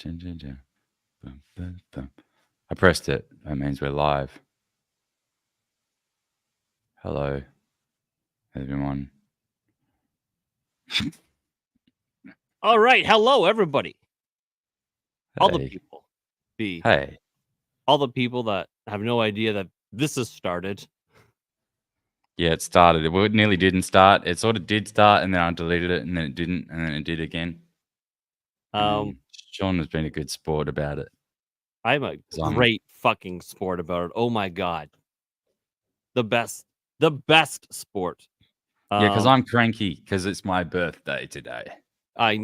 I pressed it. That means we're live. Hello, everyone. All right. Hello, everybody. All the Hey. people. Hey. All the people that have no idea that this has started. Yeah, it started. It nearly didn't start. It sort of did start, and then I deleted it, and then it didn't, and then it did again. Sean has been a good sport about it. I'm a great fucking sport about it. Oh my god. The best sport. Yeah, because I'm cranky because it's my birthday today. I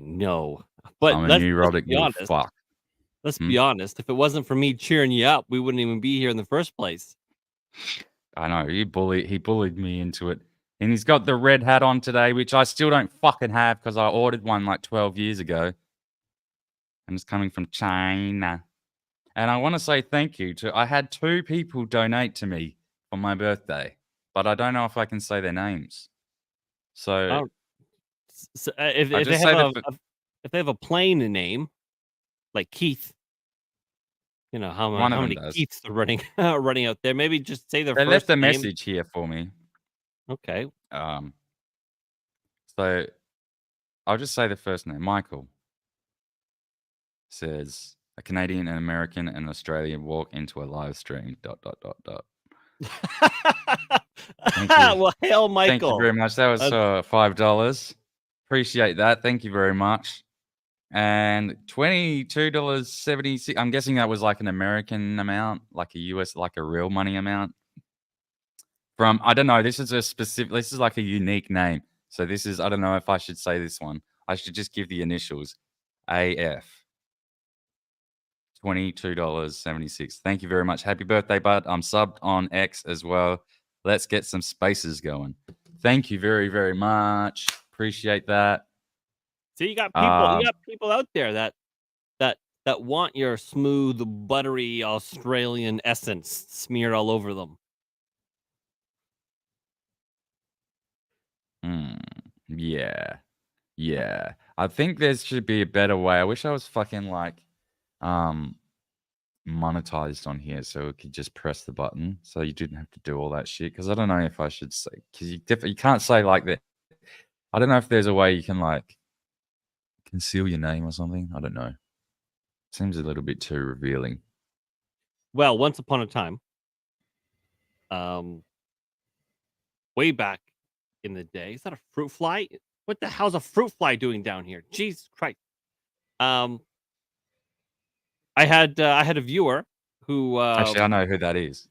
know. But I'm a let's neurotic be little honest. fuck. Let's be honest. If it wasn't for me cheering you up, we wouldn't even be here in the first place. I know. He bullied me into it. And he's got the red hat on today, which I still don't fucking have because I ordered one like 12 years ago. And it's coming from China. And I want to say thank you to, I had 2 people donate to me for my birthday, but I don't know if I can say their names. So, if they have a plain name, like Keith, you know how many Keiths are running out there. Maybe just say their they first left a name. message here for me. Okay. So I'll just say the first name. Michael says a Canadian, an American, and Australian walk into a live stream. ... Thank you. Well, hail Michael. Thank you very much. That was $5. Appreciate that. Thank you very much. And $22.76. I'm guessing that was like an American amount, like a US, like a real money amount. From, I don't know, this is like a unique name. So this is, I don't know if I should say this one. I should just give the initials. AF. $22.76. Thank you very much. Happy birthday, bud. I'm subbed on X as well. Let's get some spaces going. Thank you very, very much. Appreciate that. So you got people out there that want your smooth, buttery Australian essence smeared all over them. Yeah. Yeah. I think there should be a better way. I wish I was fucking like monetized on here so we could just press the button so you didn't have to do all that shit. Because I don't know if I should say, because you can't say like that. I don't know if there's a way you can like conceal your name or something. I don't know. Seems a little bit too revealing. Well, once upon a time, way back in the day, is that a fruit fly? What the hell's a fruit fly doing down here? Jesus Christ. I had a viewer who Actually, I know who that is.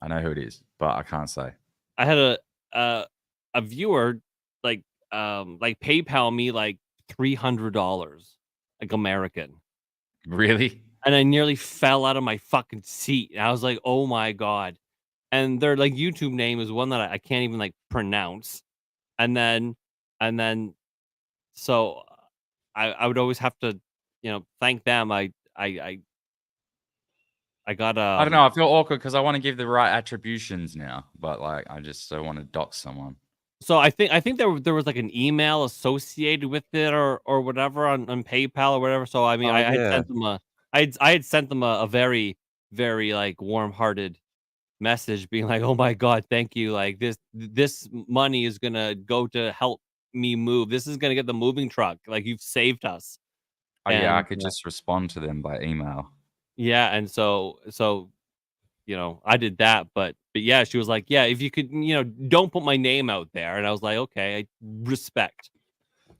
I know who it is, but I can't say. I had a viewer like PayPal me like $300, like American. Really? And I nearly fell out of my fucking seat. And I was like, "Oh my god!" And their like YouTube name is one that I can't even like pronounce. And then, so I would always have to, thank them. I got I don't know. I feel awkward because I want to give the right attributions now, but like I just don't want to dox someone. So I think there was like an email associated with it or whatever on PayPal or whatever. So I mean, I had sent them I had sent them a very, very like warm-hearted message being like, "Oh my god, thank you. Like this money is going to go to help me move. This is going to get the moving truck. Like you've saved us." Oh yeah, I could just respond to them by email. Yeah, and so I did that, but yeah, she was like, "Yeah, if you could, don't put my name out there." And I was like, "Okay, I respect."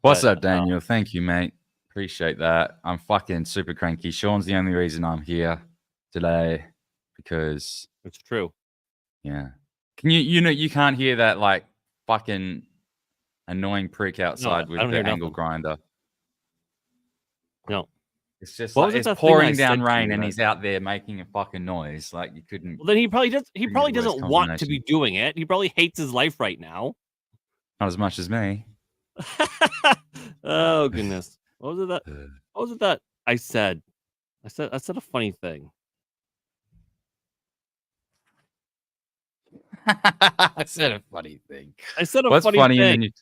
What's up, Daniel? Thank you, mate. Appreciate that. I'm fucking super cranky. Sean's the only reason I'm here today because it's true. Yeah. Can you can't hear that like fucking annoying prick outside with the angle grinder. No. It's just like it's pouring down rain and he's out there making a fucking noise. Like you couldn't. Well, then he probably doesn't want to be doing it. He probably hates his life right now. Not as much as me. Oh goodness. What was it that I said? I said a funny thing. I said a funny thing. I said a funny thing.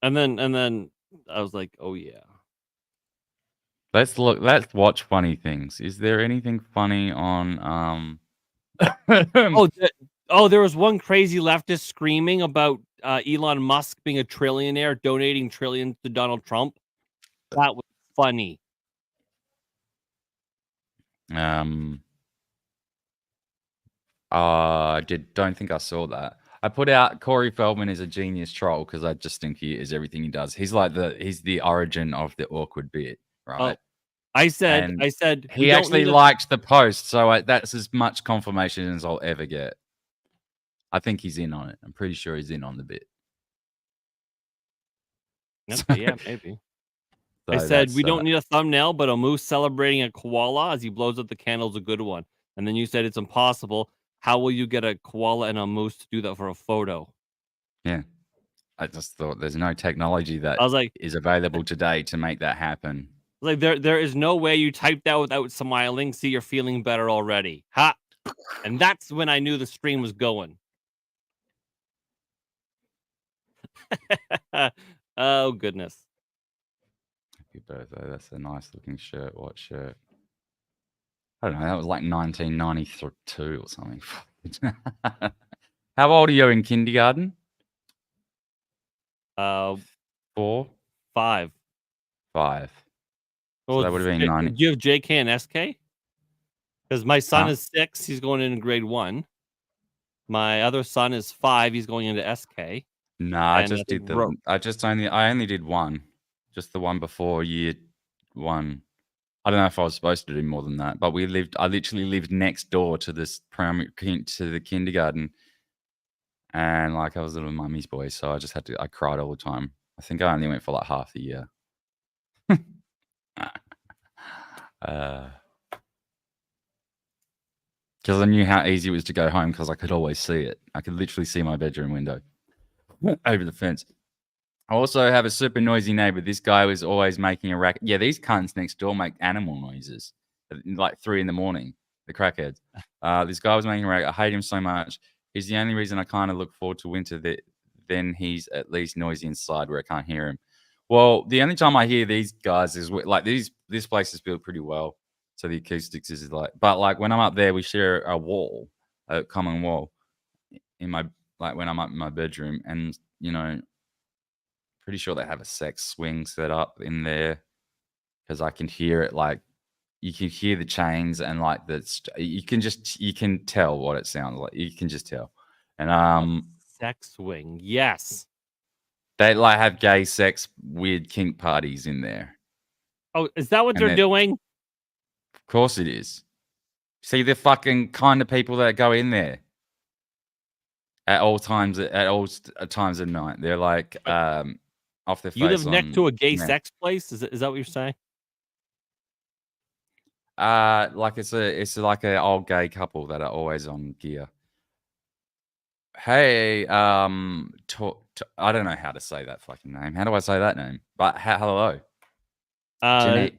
And then I was like, "Oh yeah." Let's look. Let's watch funny things. Is there anything funny on There was one crazy leftist screaming about Elon Musk being a trillionaire, donating trillions to Donald Trump. That was funny. Don't think I saw that. I put out Corey Feldman is a genius troll because I just think he is everything he does. He's the origin of the awkward bit, right? I said he actually liked the post, so that's as much confirmation as I'll ever get. I think he's in on it. I'm pretty sure he's in on the bit. Okay, yeah, maybe. So I said we don't need a thumbnail, but a moose celebrating a koala as he blows up the candle is a good one. And then you said it's impossible. How will you get a koala and a moose to do that for a photo? Yeah. I just thought there's no technology that is available today to make that happen. Like there is no way you typed that without smiling. See, you're feeling better already. Ha! And that's when I knew the stream was going. Oh goodness. Happy birthday. That's a nice looking shirt. What shirt? I don't know. That was like 1992 or something. How old are you in kindergarten? 4, 5. 5. So that would have been 90. Do you have JK and SK? Because my son is 6. He's going into grade 1. My other son is 5. He's going into SK. Nah, I just did I only did one. Just the one before year 1. I don't know if I was supposed to do more than that, but I literally lived next door to this to the kindergarten. And like I was a little mummy's boy, so I cried all the time. I think I only went for like half the year. Because I knew how easy it was to go home because I could always see it. I could literally see my bedroom window over the fence. I also have a super noisy neighbor. This guy was always making a racket. Yeah, these cunts next door make animal noises at like 3 a.m. The crackheads. This guy was making a racket. I hate him so much. He's the only reason I kind of look forward to winter. Then he's at least noisy inside where I can't hear him. Well, the only time I hear these guys is like this place is built pretty well, so the acoustics is like. But like when I'm up there, we share a common wall in when I'm up in my bedroom, and pretty sure they have a sex swing set up in there because I can hear it. Like you can hear the chains and like you can tell what it sounds like. You can just tell, and sex swing, yes. They like have gay sex weird kink parties in there. Oh, is that what they're doing? Of course it is. See the fucking kind of people that go in there at all times of night. They're like off their face. You live next to a gay sex place? Is that what you're saying? Like it's like an old gay couple that are always on gear. Hey, I don't know how to say that fucking name. How do I say that name? But hello. That's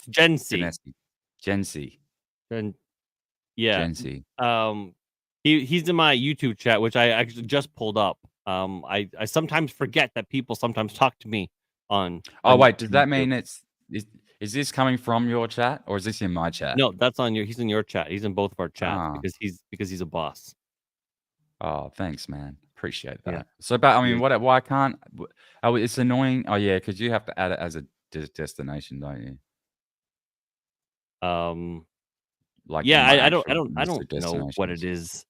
Gen C. Gen C. Yeah. Gen C. He's in my YouTube chat, which I actually just pulled up. I sometimes forget that people sometimes talk to me on. Oh wait, does that mean is this coming from your chat or is this in my chat? No, that's on he's in your chat. He's in both of our chats because he's a boss. Oh, thanks, man. Appreciate that. Yeah. So, but I mean, why can't? Oh, it's annoying. Oh, yeah, because you have to add it as a destination, don't you? Like, yeah, I don't know what it is.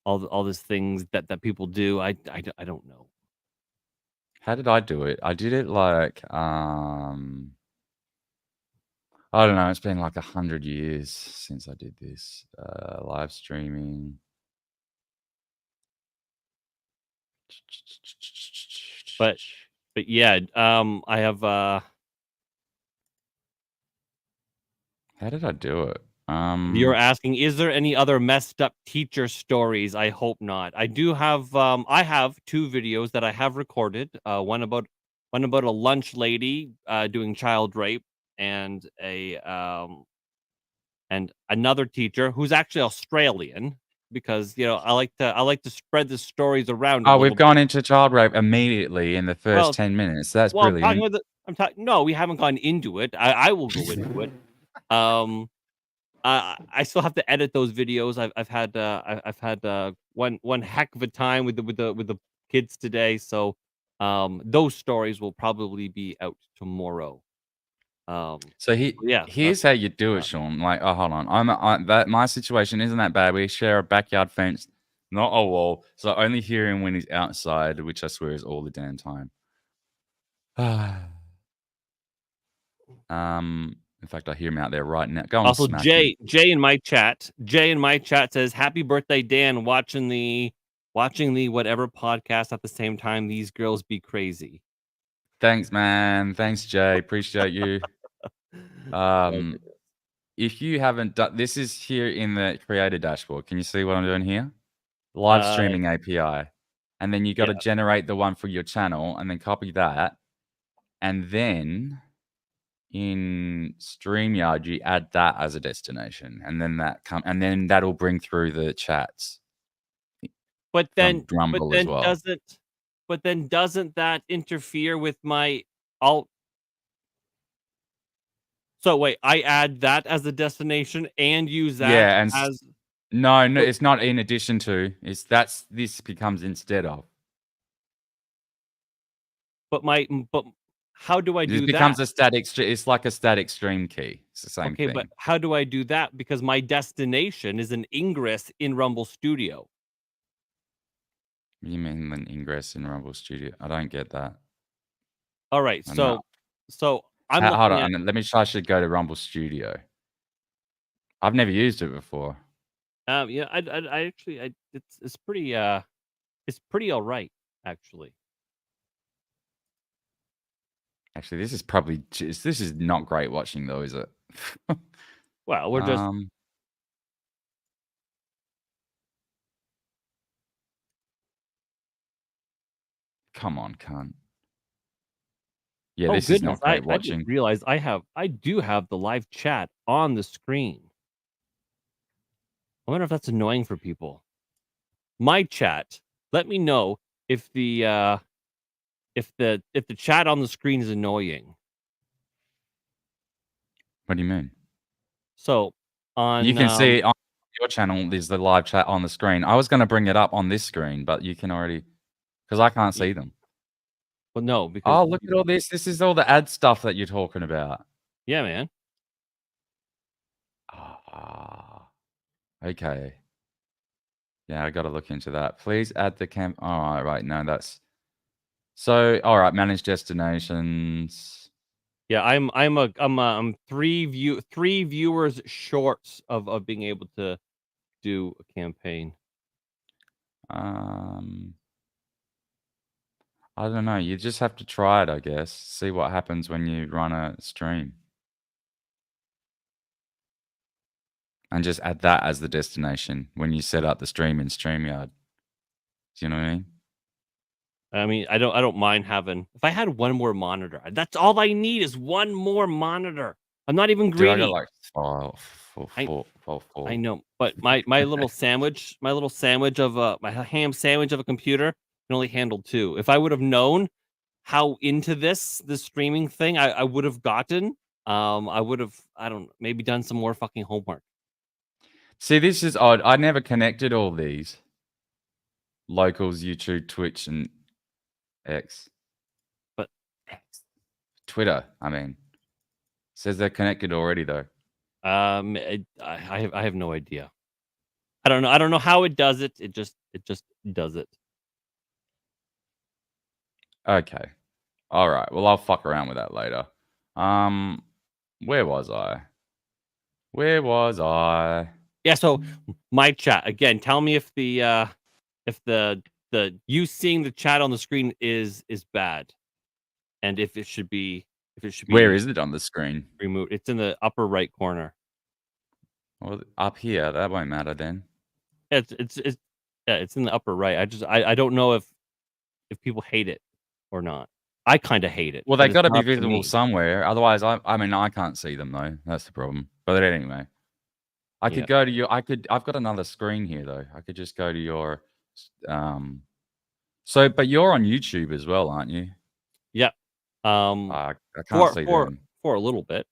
All these things that people do. I don't know. How did I do it? I did it like I don't know. It's been like 100 years since I did this live streaming. But yeah, I have How did I do it? You're asking, is there any other messed up teacher stories? I hope not. I do have I have 2 videos that I have recorded. One about a lunch lady doing child rape, and and another teacher who's actually Australian, because I like to spread the stories around. Oh, we've gone into child rape immediately in the first 10 minutes. That's brilliant. No, we haven't gone into it. I will go into it. I still have to edit those videos. I've had one heck of a time with the kids today. So those stories will probably be out tomorrow. So Yeah, here's how you do it, Sean. Like, oh, hold on. That my situation isn't that bad. We share a backyard fence, not a wall. So I only hear him when he's outside, which I swear is all the damn time. In fact, I hear him out there right now. Go and also, smack him. Jay in my chat says, "Happy birthday, Dan! Watching the whatever podcast at the same time. These girls be crazy." Thanks, man. Thanks, Jay. Appreciate you. If you haven't done this, is here in the creator dashboard. Can you see what I'm doing here? Live streaming API, and then you got to generate the one for your channel, and then copy that, and then in StreamYard you add that as a destination, and then that'll bring through the chats. But then well. doesn't that interfere with my alt? So wait, I add that as a destination and use that as no, it's not in addition to. This becomes instead of. But how do I do that? It becomes a static. It's like a static stream key. It's the same thing. Okay, but how do I do that? Because my destination is an ingress in Rumble Studio. You mean an ingress in Rumble Studio? I don't get that. All right, so I'm hold on. Let me try. I should go to Rumble Studio. I've never used it before. Yeah, I actually, it's pretty all right, actually. Actually, this is not great watching though, is it? Well, we're just. Come on, cunt. Yeah, this is not great watching. I didn't realize I do have the live chat on the screen. I wonder if that's annoying for people. My chat, let me know if the chat on the screen is annoying. What do you mean? So you can see it on your channel. There's the live chat on the screen. I was going to bring it up on this screen, but you can already, because I can't see them. Well, no, because look at all this. This is all the ad stuff that you're talking about. Yeah, man. Okay. Yeah, I got to look into that. Please add the camp. All right. No, that's so. All right, manage destinations. Yeah, I'm 3 viewers short of being able to do a campaign. I don't know. You just have to try it, I guess. See what happens when you run a stream. And just add that as the destination when you set up the stream in StreamYard. Do you know what I mean? I mean, I don't mind having. If I had one more monitor, that's all I need is one more monitor. I'm not even greedy. Dude, I got like four. I know, but my little sandwich, my ham sandwich of a computer can only handle 2. If I would have known how into this streaming thing, I would have gotten. I would have, maybe done some more fucking homework. See, this is odd. I never connected all these. Locals, YouTube, Twitch, and X. But Twitter, I mean. Says they're connected already though. I have no idea. I don't know how it does it. It just does it. Okay. All right. Well, I'll fuck around with that later. Where was I? Yeah, so my chat again. Tell me if the you seeing the chat on the screen is bad, and if it should be Where is it on the screen? Removed. It's in the upper right corner. Well, up here, that won't matter then. It's in the upper right. I don't know if people hate it or not. I kind of hate it. Well, they got to be visible somewhere. Otherwise, I mean, I can't see them though. That's the problem. But anyway, I could go to your. I've got another screen here though. I could just go to your. So, but you're on YouTube as well, aren't you? Yeah. I can't see them. For a little bit.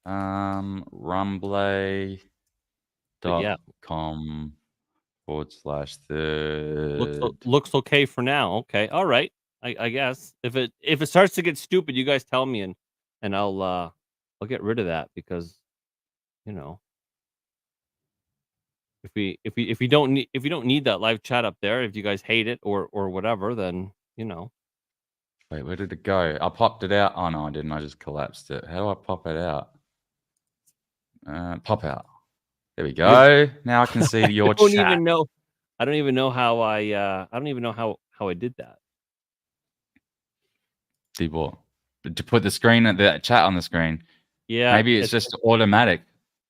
Rumble.com/third. Looks okay for now. Okay, all right. I guess if it starts to get stupid, you guys tell me and I'll get rid of that because you know if you don't need that live chat up there, if you guys hate it or whatever, then you know. Wait, where did it go? I popped it out. Oh no, I didn't. I just collapsed it. How do I pop it out? Pop out. There we go. Now I can see your chat. I don't even know how I don't even know how I did that. Did what? To put the chat on the screen. Yeah. Maybe it's just automatic.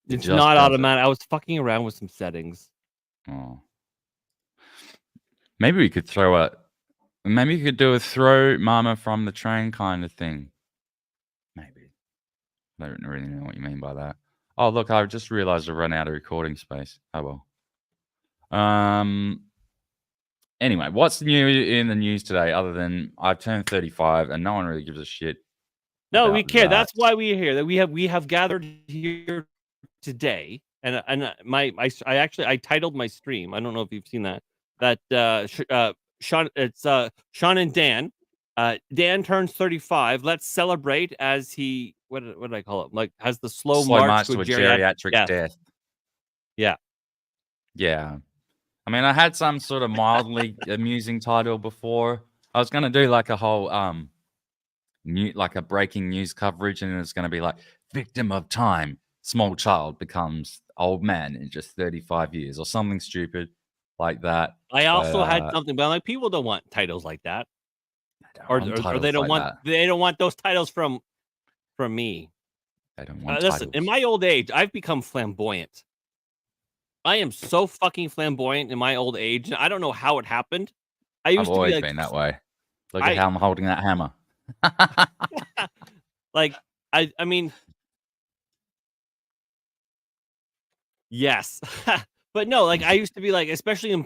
It's not automatic. I was fucking around with some settings. Oh. Maybe we could throw it. Maybe you could do a throw mama from the train kind of thing. Maybe. I don't really know what you mean by that. Oh, look, I just realized I run out of recording space. Oh, well. Anyway, what's new in the news today other than I've turned 35 and no one really gives a shit? No, we care. That's why we're here. That we have gathered here today. And I titled my stream. I don't know if you've seen that. Sean, it's Sean and Dan. Dan turns 35. Let's celebrate as he what did I call it? Like has the slow march to a geriatric death. Yeah. Yeah. I mean, I had some sort of mildly amusing title before. I was gonna do like a whole like a breaking news coverage, and it's gonna be like victim of time, small child becomes old man in just 35 years or something stupid like that. I also had something, but like people don't want titles like that, or they don't want those titles from me. They don't want listen. In my old age, I've become flamboyant. I am so fucking flamboyant in my old age, and I don't know how it happened. I've always been that way. Look at how I'm holding that hammer. Like I mean, yes. But no, like I used to be like, especially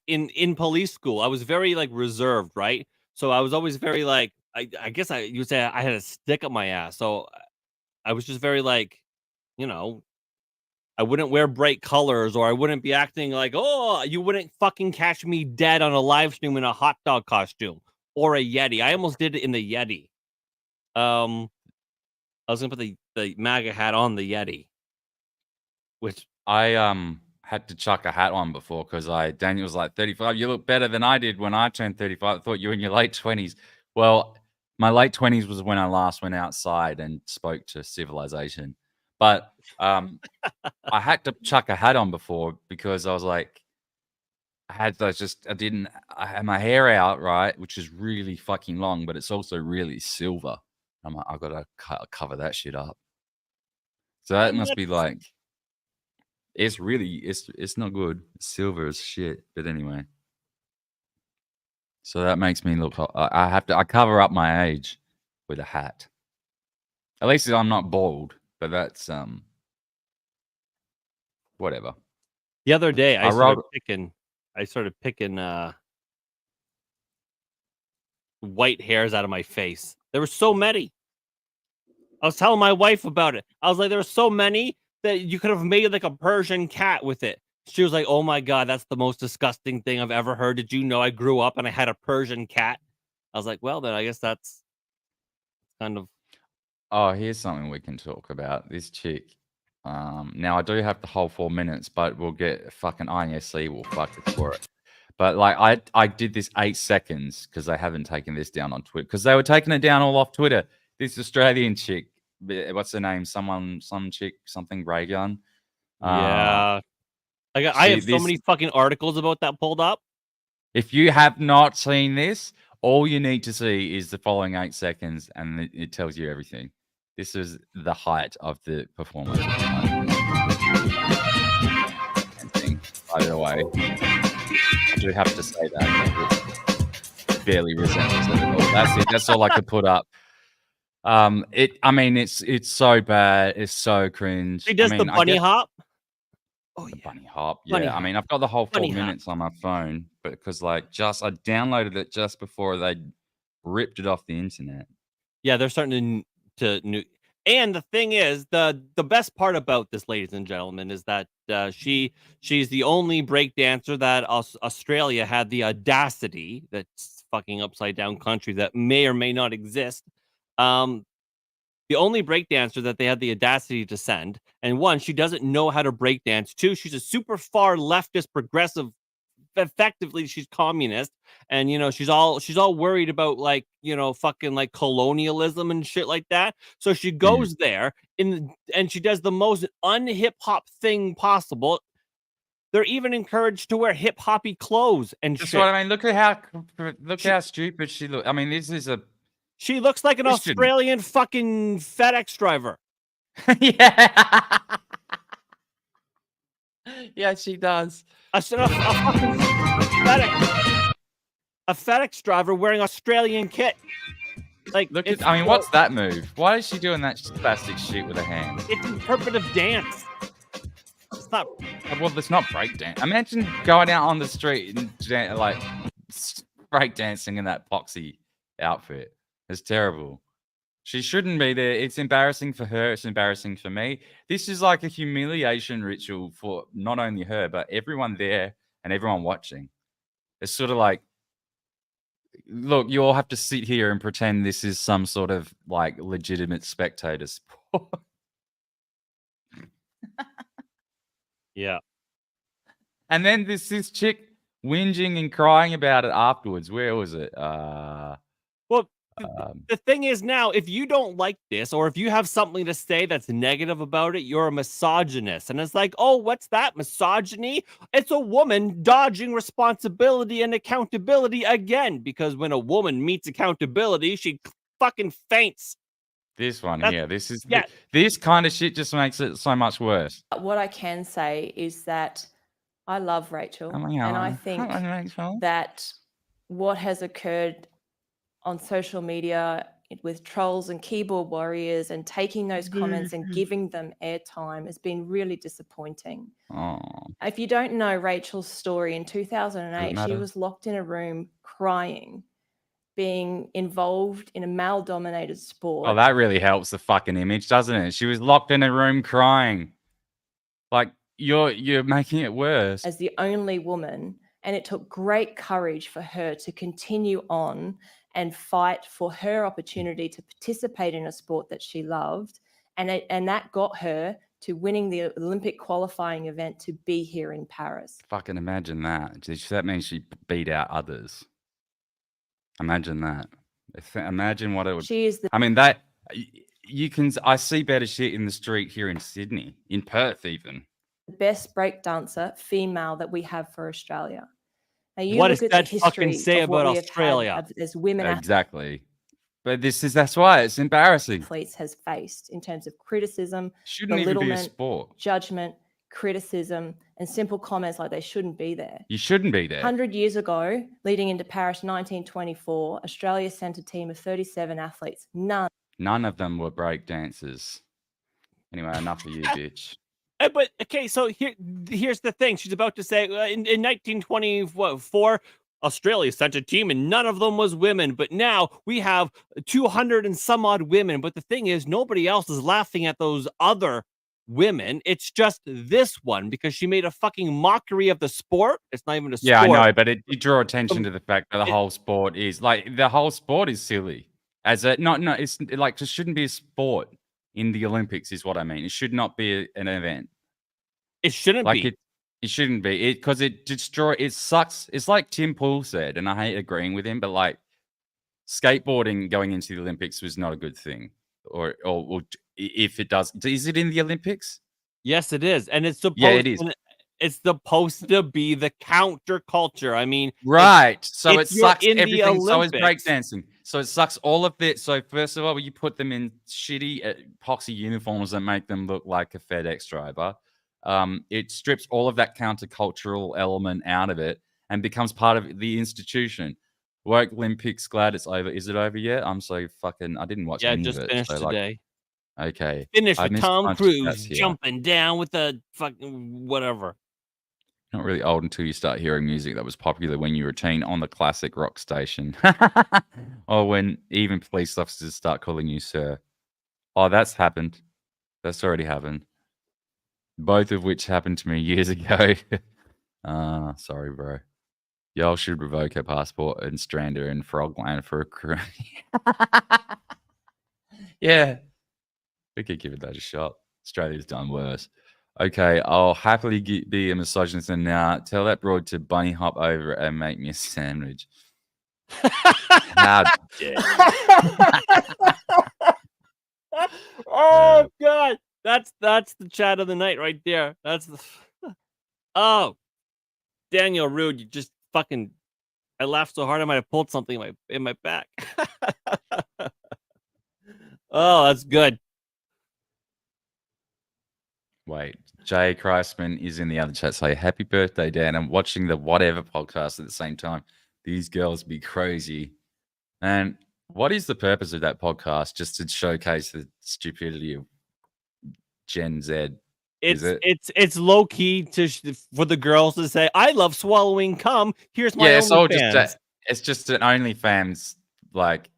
in police school, I was very like reserved, right? So I was always very like, I guess you would say I had a stick up my ass. So I was just very like, you know, I wouldn't wear bright colors, or I wouldn't be acting like, oh, you wouldn't fucking catch me dead on a live stream in a hot dog costume or a Yeti. I almost did it in the Yeti. I was gonna put the MAGA hat on the Yeti, which I had to chuck a hat on before because Daniel was like 35. You look better than I did when I turned 35. I thought you were in your late 20s. Well, my late 20s was when I last went outside and spoke to civilization. But I had to chuck a hat on before because I was like, I had my hair out, right, which is really fucking long, but it's also really silver. I'm like, I've got to cover that shit up. So that must be like, it's not good. Silver as shit. But anyway. So that makes me look, I cover up my age with a hat. At least I'm not bald, but that's, whatever. The other day I started picking white hairs out of my face. There were so many. I was telling my wife about it. I was like, there were so many that you could have made like a Persian cat with it. She was like, oh my God, that's the most disgusting thing I've ever heard. Did you know I grew up and I had a Persian cat? I was like, well, then I guess that's kind of. Oh, here's something we can talk about. This chick. Now I do have the whole 4 minutes, but we'll get fucking INSC will fuck it for it. But like I did this 8 seconds because they haven't taken this down on Twitter because they were taking it down all off Twitter. This Australian chick, what's her name? Some chick, something Reagan. Yeah. I have so many fucking articles about that pulled up. If you have not seen this, all you need to see is the following 8 seconds, and it tells you everything. This is the height of the performance. By the way, I do have to say that it barely resembles it at all. That's it. That's all I could put up. It's so bad. It's so cringe. She does the bunny hop. Oh, the bunny hop. Yeah, bunny hop. I mean, I've got the whole 4 minutes on my phone, but because I downloaded it just before they ripped it off the internet. Yeah, they're starting to and the thing is, the best part about this, ladies and gentlemen, is that she's the only break dancer that Australia had the audacity, that's fucking upside down country that may or may not exist. The only break dancer that they had the audacity to send, and one, she doesn't know how to break dance. Two, she's a super far leftist progressive. Effectively, she's communist, and she's all worried about, like, fucking like colonialism and shit like that. So she goes there and she does the most un-hip hop thing possible. They're even encouraged to wear hip hoppy clothes and That's shit. what I mean. Look how stupid she looks. I mean, this is a. She looks like an Australian fucking FedEx driver. Yeah. Yeah, she does. A FedEx driver wearing Australian kit. Like, I mean, what's that move? Why is she doing that spastic shit with her hand? It's interpretive dance. It's not. Well, it's not breakdance. Imagine going out on the street and like breakdancing in that poxy outfit. It's terrible. She shouldn't be there. It's embarrassing for her. It's embarrassing for me. This is like a humiliation ritual for not only her, but everyone there and everyone watching. It's sort of like, look, you all have to sit here and pretend this is some sort of like legitimate spectator sport. Yeah. And then this chick whinging and crying about it afterwards. Where was it? Well, the thing is now, if you don't like this, or if you have something to say that's negative about it, you're a misogynist. And it's like, oh, what's that? Misogyny? It's a woman dodging responsibility and accountability again. Because when a woman meets accountability, she fucking faints. This one here, this kind of shit just makes it so much worse. What I can say is that I love Rachel, and I think that what has occurred on social media with trolls and keyboard warriors and taking those comments and giving them airtime has been really disappointing. Oh. If you don't know Rachel's story, in 2008, she was locked in a room crying, being involved in a male-dominated sport. Oh, that really helps the fucking image, doesn't it? She was locked in a room crying. Like, you're making it worse. As the only woman, and it took great courage for her to continue on and fight for her opportunity to participate in a sport that she loved, and that got her to winning the Olympic qualifying event to be here in Paris. Fucking imagine that. That means she beat out others. Imagine that. Imagine what it would. She is I mean, that you can. I see better shit in the street here in Sydney, in Perth, even. The best break dancer female that we have for Australia. Now, you what look does at that the history fucking say of what about we have Australia? had as women Exactly. But that's why it's embarrassing. Athletes has faced in terms of criticism, Shouldn't even be a sport. Judgment, criticism, and simple comments like they shouldn't be there. You shouldn't be there. 100 years ago, leading into Paris 1924, Australia sent a team of 37 athletes. None of them were break dancers. Anyway, enough of you, bitch. But okay, so here's the thing. She's about to say in 1924, Australia sent a team and none of them was women. But now we have 200 and some odd women. But the thing is, nobody else is laughing at those other women. It's just this one because she made a fucking mockery of the sport. It's not even a sport. Yeah, I know, but you draw attention to the fact that the whole sport is silly. It's like it shouldn't be a sport. In the Olympics is what I mean. It should not be an event. It shouldn't be. It shouldn't be. Because it sucks. It's like Tim Pool said, and I hate agreeing with him, but like skateboarding going into the Olympics was not a good thing. Or if it does, is it in the Olympics? Yes, it is. And it's supposed it is. It's supposed to be the counterculture. I mean, right. So it sucks in everything. So is breakdancing. So it sucks all of it. So first of all, you put them in shitty epoxy uniforms that make them look like a FedEx driver. It strips all of that countercultural element out of it and becomes part of the institution. Woke Olympics, glad it's over. Is it over yet? I'm so fucking. I didn't watch. Yeah, any just of it, finished today. Okay. Finished with Tom Cruise jumping down with the fucking whatever. Not really old until you start hearing music that was popular when you were a teen on the classic rock station. Or when even police officers start calling you sir. Oh, that's happened. That's already happened. Both of which happened to me years ago. Sorry, bro. Y'all should revoke her passport and strand her in Frogland for a crime. Yeah. We could give it that a shot. Australia's done worse. Okay, I'll happily be a misogynist and now tell that broad to bunny hop over and make me a sandwich. How dare you? Oh God, that's the chat of the night right there. That's the. Oh, Daniel Rude, you just fucking. I laughed so hard I might have pulled something in my back. Oh, that's good. Wait, Jay Kreisman is in the other chat. Say happy birthday, Dan. I'm watching the whatever podcast at the same time. These girls be crazy. And what is the purpose of that podcast? Just to showcase the stupidity of Gen Z. It's low key for the girls to say, "I love swallowing cum. Here's my OnlyFans." It's just an OnlyFans like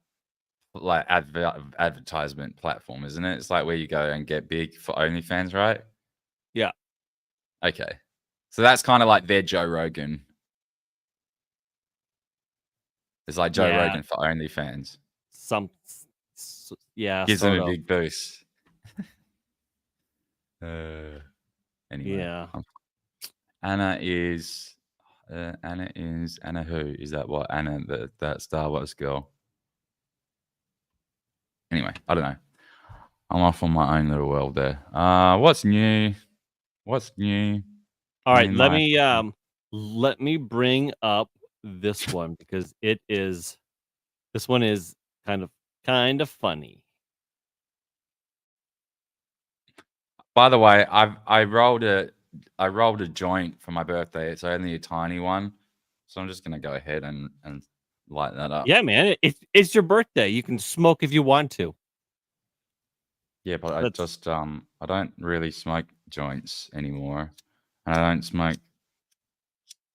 advertisement platform, isn't it? It's like where you go and get big for OnlyFans, right? Yeah. Okay. So that's kind of like their Joe Rogan. It's like Joe Rogan for OnlyFans. Gives them a big boost. Anyway. Yeah. Anna who? Is that what? Anna, that Star Wars girl. Anyway, I don't know. I'm off on my own little world there. What's new? What's new? All right, let me bring up this one because this one is kind of funny. By the way, I rolled a joint for my birthday. It's only a tiny one, so I'm just gonna go ahead and light that up. Yeah, man, it's your birthday. You can smoke if you want to. Yeah, but I don't really smoke joints anymore, and I don't smoke.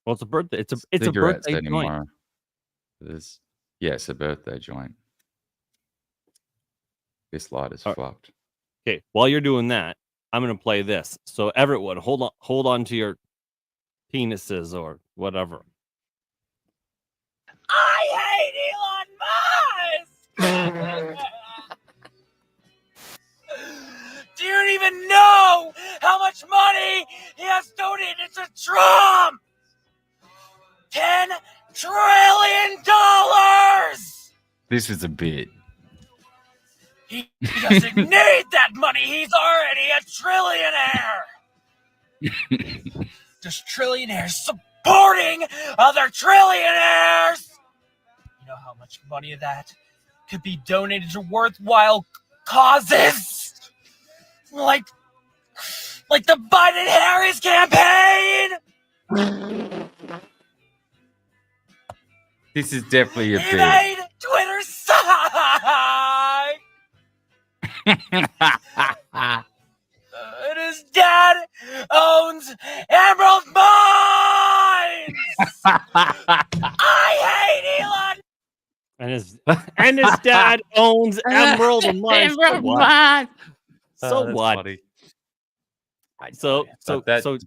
Well, it's a birthday. It's a birthday anymore. Joint. It's a birthday joint. This light is fucked. Okay, while you're doing that, I'm gonna play this. So everyone, hold on to your penises or whatever. I hate Elon Musk. Do you even know how much money he has donated to Trump? $10 trillion. This is a bit. He doesn't need that money. He's already a trillionaire. Just trillionaires supporting other trillionaires. You know how much money of that could be donated to worthwhile causes? Like the Biden-Harris campaign? This is definitely a bit. He made Twitter side. And his dad owns Emerald Mines. I hate Elon. And his dad owns Emerald Mines. So what? Funny. So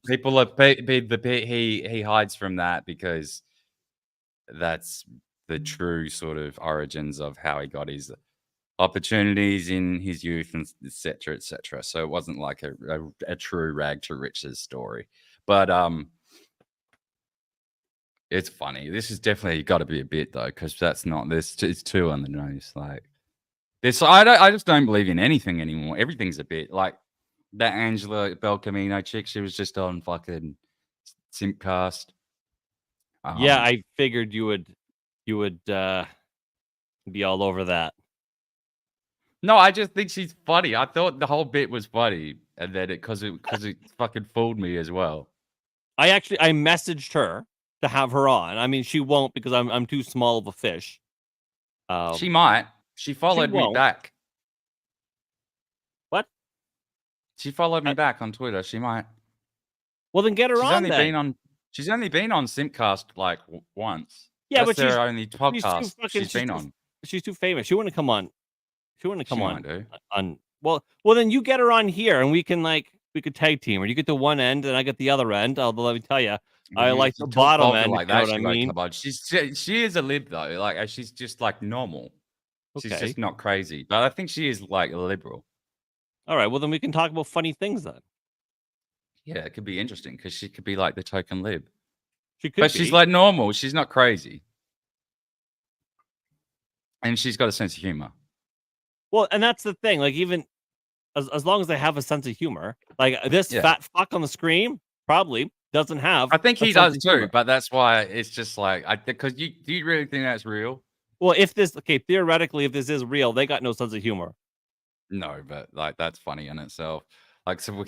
people are he hides from that because that's the true sort of origins of how he got his opportunities in his youth and etc. etc. So it wasn't like a true rag to riches story, but it's funny. This is definitely got to be a bit though, because that's not this. It's too on the nose. Like this, I just don't believe in anything anymore. Everything's a bit like that Angela Belcamino chick. She was just on fucking Simpcast. Yeah, I figured you would be all over that. No, I just think she's funny. I thought the whole bit was funny, and then because it fucking fooled me as well. I messaged her to have her on. I mean, she won't because I'm too small of a fish. She might. She followed me back. What? She followed me back on Twitter. She might. Well, then get her on. She's only been on. She's only been on Simpcast like once. Yeah, That's but their only she's too podcast fucking she's been on. she's too famous. She wouldn't come on. She wouldn't come She on might do. on. Well, then you get her on here, and we could tag team, or you get the one end, and I get the other end. Although let me tell you, I like the bottom end. Like that, you know what I mean? She is a lib though. Like she's just like normal. She's Okay. just not crazy. But I think she is like a liberal. All right. Well, then we can talk about funny things then. Yeah, it could be interesting because she could be like the token lib. She could, but she's like normal. She's not crazy, and she's got a sense of humor. Well, and that's the thing. Like even as long as they have a sense of humor, like this fat fuck on the screen probably doesn't have. I think he does too, but that's why it's just like because do you really think that's real? Well, theoretically, if this is real, they got no sense of humor. No, but like that's funny in itself. Like so,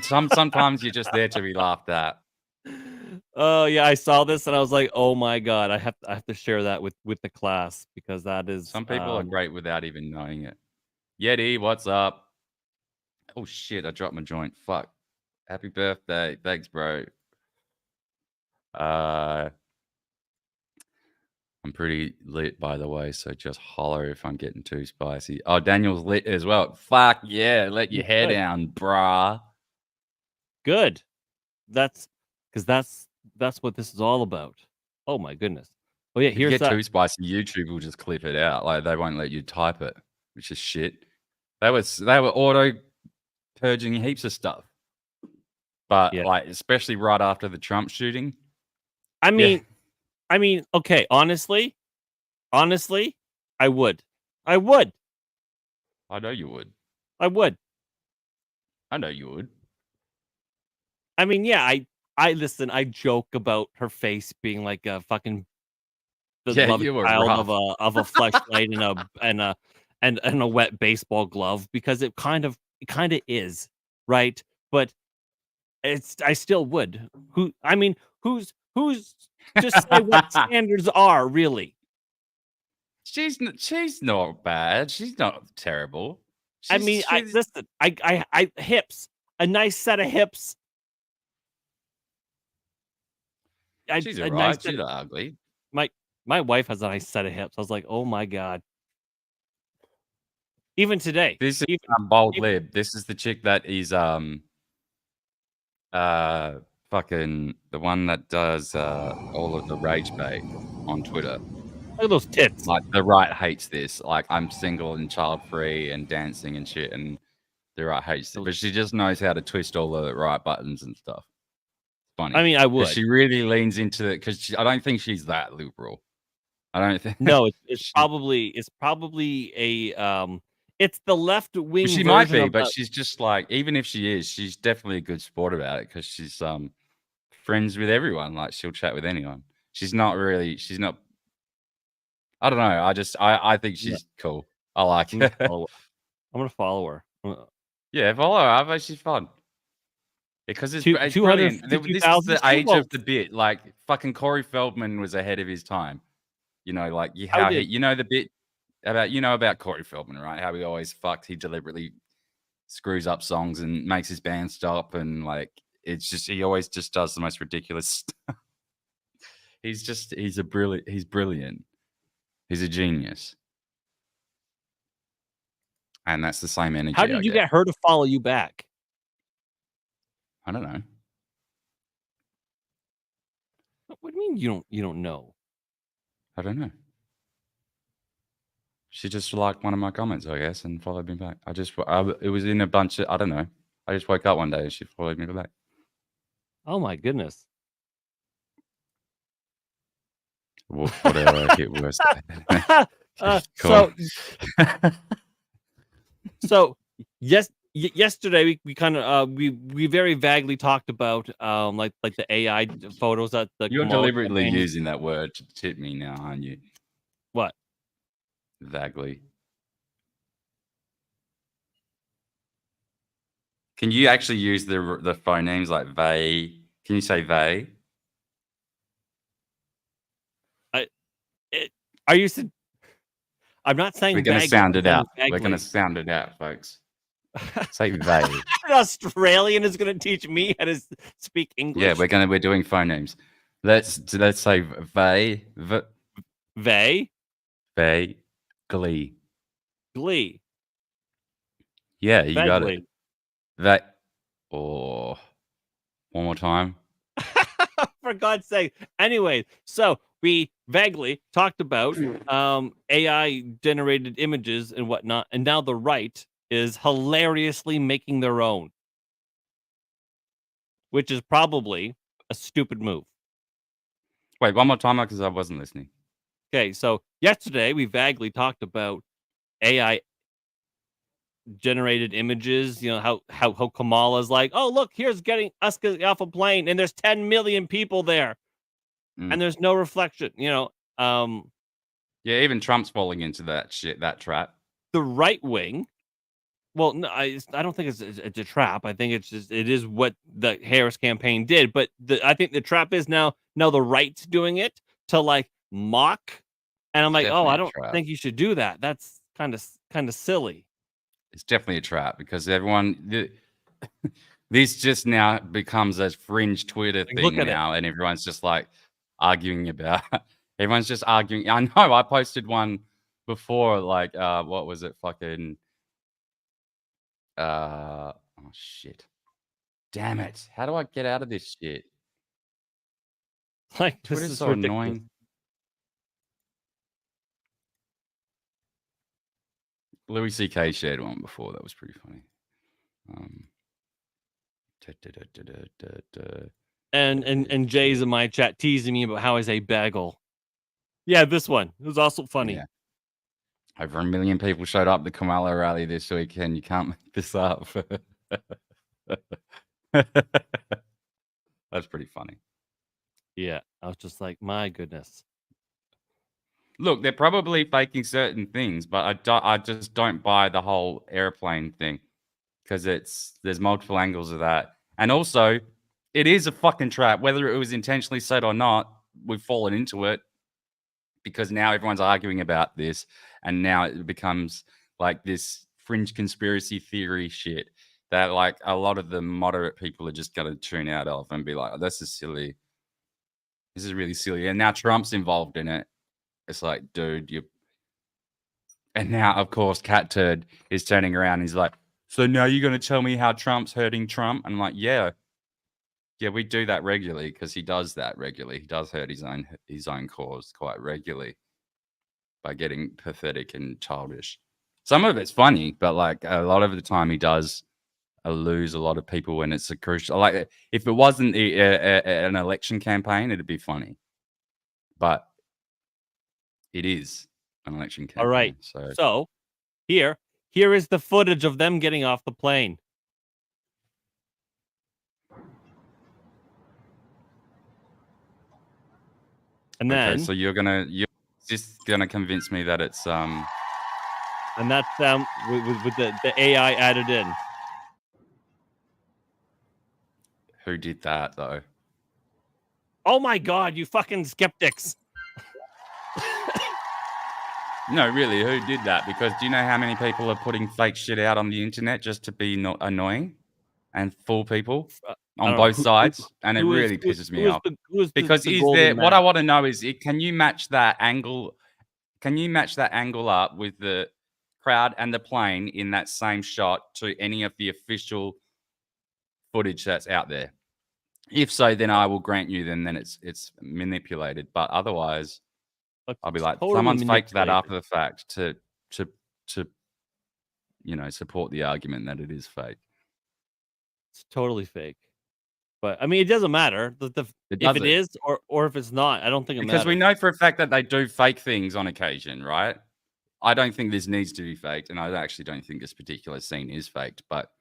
sometimes you're just there to be laughed at. Oh yeah, I saw this and I was like, oh my god, I have to share that with the class because that is. Some people are great without even knowing it. Yeti, what's up? Oh shit, I dropped my joint. Fuck. Happy birthday. Thanks, bro. I'm pretty lit, by the way, so just holler if I'm getting too spicy. Oh, Daniel's lit as well. Fuck yeah, let your hair down, brah. Good. That's what this is all about. Oh my goodness. Oh yeah, if you get too spicy, YouTube will just clip it out. Like they won't let you type it, which is shit. They were auto purging heaps of stuff. But like especially right after the Trump shooting. I mean, okay, honestly, I would. I know you would. I would. I know you would. I mean, yeah, I listen, I joke about her face being like a fucking child of a fleshlight and a wet baseball glove because it kind of is, right? But I still would. Who's just say what standards are really? She's not bad. She's not terrible. Listen. I hips, a nice set of hips. She's alright. She's not ugly. My wife has a nice set of hips. I was like, oh my god. Even today, this is bold lib. This is the chick that is fucking the one that does all of the rage bait on Twitter. Look at those tits. Like the right hates this. Like I'm single and child free and dancing and shit, and the right hates it. But she just knows how to twist all the right buttons and stuff. Funny. I mean, I would. She really leans into it because I don't think she's that liberal. I don't think. No, it's probably a it's the left wing. She might be, but she's just like, even if she is, she's definitely a good sport about it because she's friends with everyone. Like she'll chat with anyone. She's not. I don't know. I think she's cool. I like her. I'm gonna follow her. Yeah, follow her. I bet she's fun. Because it's brilliant. This is the age of the bit. Like fucking Corey Feldman was ahead of his time. You know, like the bit about Corey Feldman, right? How he always he deliberately screws up songs and makes his band stop, and like it's just he always just does the most ridiculous stuff. He's brilliant. He's a genius. And that's the same energy. How did you get her to follow you back? I don't know. What do you mean you don't know? I don't know. She just liked one of my comments, I guess, and followed me back. It was in a bunch of, I don't know. I just woke up one day and she followed me back. Oh my goodness. Whatever, get worse. So yesterday we kind of we very vaguely talked about like the AI photos that you're deliberately using that word to tip me now, aren't you? What? Vaguely. Can you actually use the phonemes like they? Can you say they? Are you? I'm not saying we're going to sound it out. We're going to sound it out, folks. Say they. An Australian is going to teach me how to speak English. Yeah, we're doing phonemes. Let's say they. Glee. Glee. Yeah, you got it. That. Oh, one more time. For God's sake. Anyway, so we vaguely talked about AI generated images and whatnot, and now the right is hilariously making their own, which is probably a stupid move. Wait, one more time because I wasn't listening. Okay, so yesterday we vaguely talked about AI generated images, you know, how Kamala's like, oh look, here's getting off a plane and there's 10 million people there and there's no reflection, you know. Yeah, even Trump's falling into that trap. The right wing, well, no, I don't think it's a trap. I think it is what the Harris campaign did, but I think the trap is now the right's doing it to like mock, and I'm like, oh, I don't think you should do that. That's kind of silly. It's definitely a trap because everyone, this just now becomes a fringe Twitter thing now, and everyone's just like arguing about. Everyone's just arguing. I know. I posted one before, like, what was it? Fucking. Oh shit! Damn it! How do I get out of this shit? Like, Twitter's so annoying. Louis C.K. shared one before. That was pretty funny. And Jay's in my chat teasing me about how I say bagel. Yeah, this one. It was also funny. Yeah. Over 1 million people showed up at the Kamala rally this weekend. You can't make this up. That's pretty funny. Yeah, I was just like, my goodness. Look, they're probably faking certain things, but I just don't buy the whole airplane thing because there's multiple angles of that. And also, it is a fucking trap. Whether it was intentionally said or not, we've fallen into it because now everyone's arguing about this, and now it becomes like this fringe conspiracy theory shit that like a lot of the moderate people are just going to tune out of and be like, oh, this is silly. This is really silly. And now Trump's involved in it. It's like, dude, you. And now, of course, Cat Turd is turning around. And he's like, so now you're going to tell me how Trump's hurting Trump? And I'm like, yeah, we do that regularly because he does that regularly. He does hurt his own cause quite regularly by getting pathetic and childish. Some of it's funny, but like a lot of the time he does lose a lot of people when it's a crucial. Like if it wasn't an election campaign, it'd be funny, but it is an election campaign. All right. So here is the footage of them getting off the plane. And then, okay, so you're just gonna convince me that it's and that's them with the AI added in. Who did that though? Oh my God, you fucking skeptics! No, really, who did that? Because do you know how many people are putting fake shit out on the internet just to be not annoying and fool people on both sides? And it really pisses me off. Because is there? What I want to know is, can you match that angle? Can you match that angle up with the crowd and the plane in that same shot to any of the official footage that's out there? If so, then I will grant you. Then it's manipulated. But otherwise, I'll be like, someone's faked that after the fact to support the argument that it is fake. It's totally fake. But I mean, it doesn't matter if it is or if it's not. I don't think it matters. Because we know for a fact that they do fake things on occasion, right? I don't think this needs to be faked, and I actually don't think this particular scene is faked. But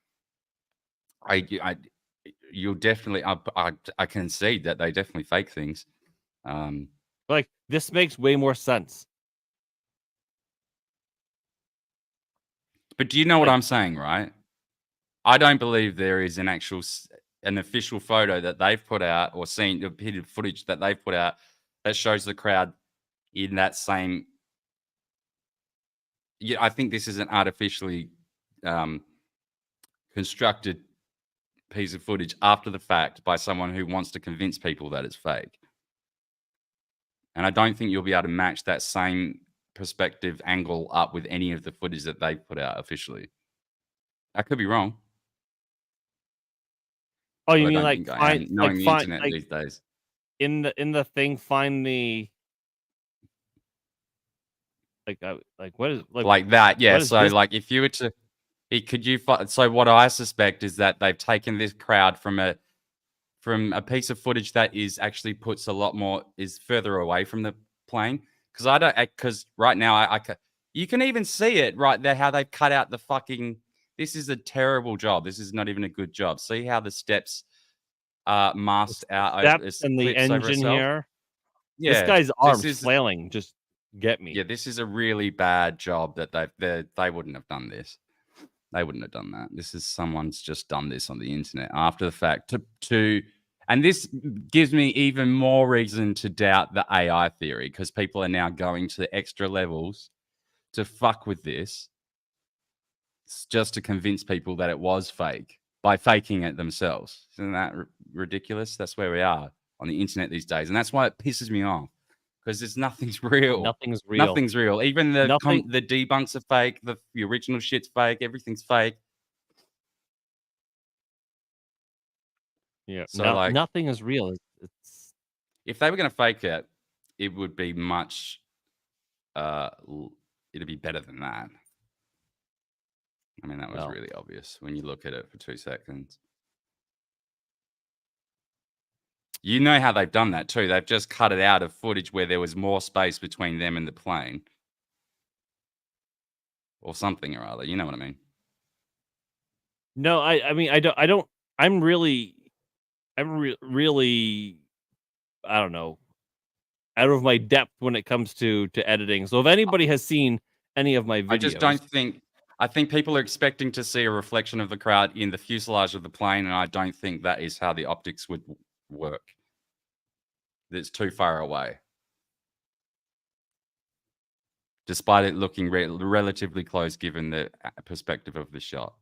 you'll definitely, I concede that they definitely fake things. Like, this makes way more sense. But do you know what I'm saying, right? I don't believe there is an official photo that they've put out or seen the footage that they've put out that shows the crowd in that same. Yeah, I think this is an artificially constructed piece of footage after the fact by someone who wants to convince people that it's fake. And I don't think you'll be able to match that same perspective angle up with any of the footage that they've put out officially. I could be wrong. Oh, you mean like find knowing the internet like these days? in the thing, find the like what is like that? Yeah. So this? like if you were to, could you? So what I suspect is that they've taken this crowd from a piece of footage that is actually puts a lot more is further away from the plane. Because right now you can even see it right there how they've cut out the fucking. This is a terrible job. This is not even a good job. See how the steps masked out steps and the engine here. Yeah, this guy's arms flailing. Just get me. Yeah, this is a really bad job that they wouldn't have done this. They wouldn't have done that. This is someone's just done this on the internet after the fact and this gives me even more reason to doubt the AI theory because people are now going to the extra levels to fuck with this just to convince people that it was fake by faking it themselves. Isn't that ridiculous? That's where we are on the internet these days. And that's why it pisses me off because nothing's real. Nothing's real. Nothing's real. Even the debunks are fake. The original shit's fake. Everything's fake. Yeah. So nothing is real. It's if they were going to fake it, it would be much. It'd be better than that. I mean, that was really obvious when you look at it for 2 seconds. You know how they've done that too. They've just cut it out of footage where there was more space between them and the plane. Or something or other. You know what I mean? No, I mean, I don't, I'm really, I don't know, out of my depth when it comes to editing. So if anybody has seen any of my videos. I think people are expecting to see a reflection of the crowd in the fuselage of the plane, and I don't think that is how the optics would work. It's too far away. Despite it looking relatively close given the perspective of the shot.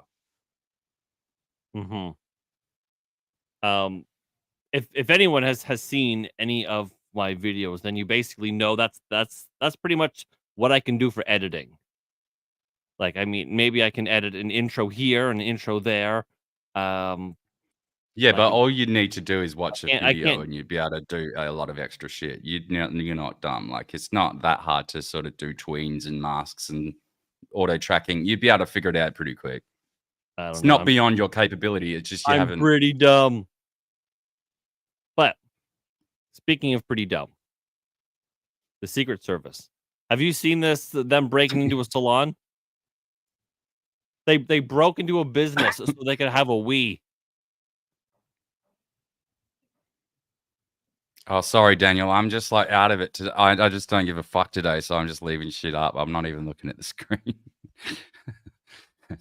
Mm-hmm. If anyone has seen any of my videos, then you basically know that's pretty much what I can do for editing. Like, I mean, maybe I can edit an intro here, an intro there. Yeah, but all you need to do is watch a video and you'd be able to do a lot of extra shit. You're not dumb. Like, it's not that hard to sort of do tweens and masks and auto tracking. You'd be able to figure it out pretty quick. It's not beyond your capability. It's just I'm pretty dumb. But speaking of pretty dumb, the Secret Service. Have you seen this? Them breaking into a salon? They broke into a business so they could have a Wii. Oh, sorry, Daniel. I'm just like out of it today. I just don't give a fuck today, so I'm just leaving shit up. I'm not even looking at the screen.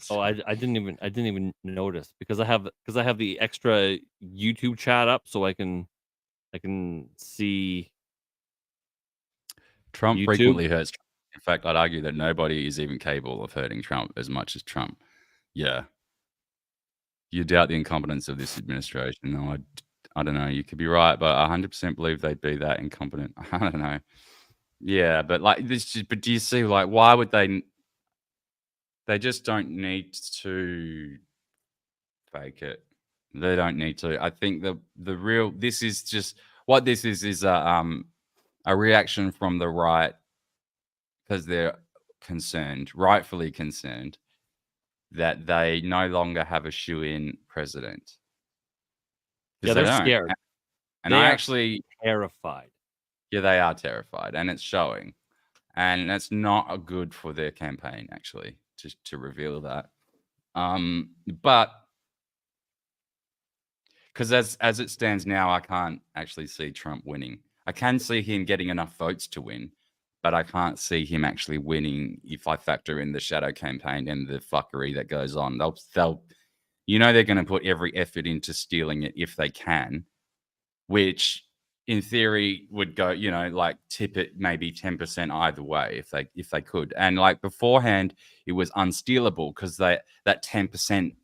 I didn't even notice because I have the extra YouTube chat up so I can see. Trump YouTube. Frequently hurts. In fact, I'd argue that nobody is even capable of hurting Trump as much as Trump. Yeah. You doubt the incompetence of this administration. No, I don't know. You could be right, but I 100% believe they'd be that incompetent. I don't know. Yeah, but like this. But do you see? Like, why would they? They just don't need to fake it. They don't need to. I think the real. This is just what this is a reaction from the right because they're concerned, rightfully concerned, that they no longer have a shoe-in president. Yeah, they're scared. And I actually terrified. Yeah, they are terrified, and it's showing. And that's not good for their campaign, actually, to reveal that. But because as it stands now, I can't actually see Trump winning. I can see him getting enough votes to win, but I can't see him actually winning if I factor in the shadow campaign and the fuckery that goes on. They'll they're going to put every effort into stealing it if they can, which in theory would go, like tip it maybe 10% either way if they could. And like beforehand, it was unstealable because that 10%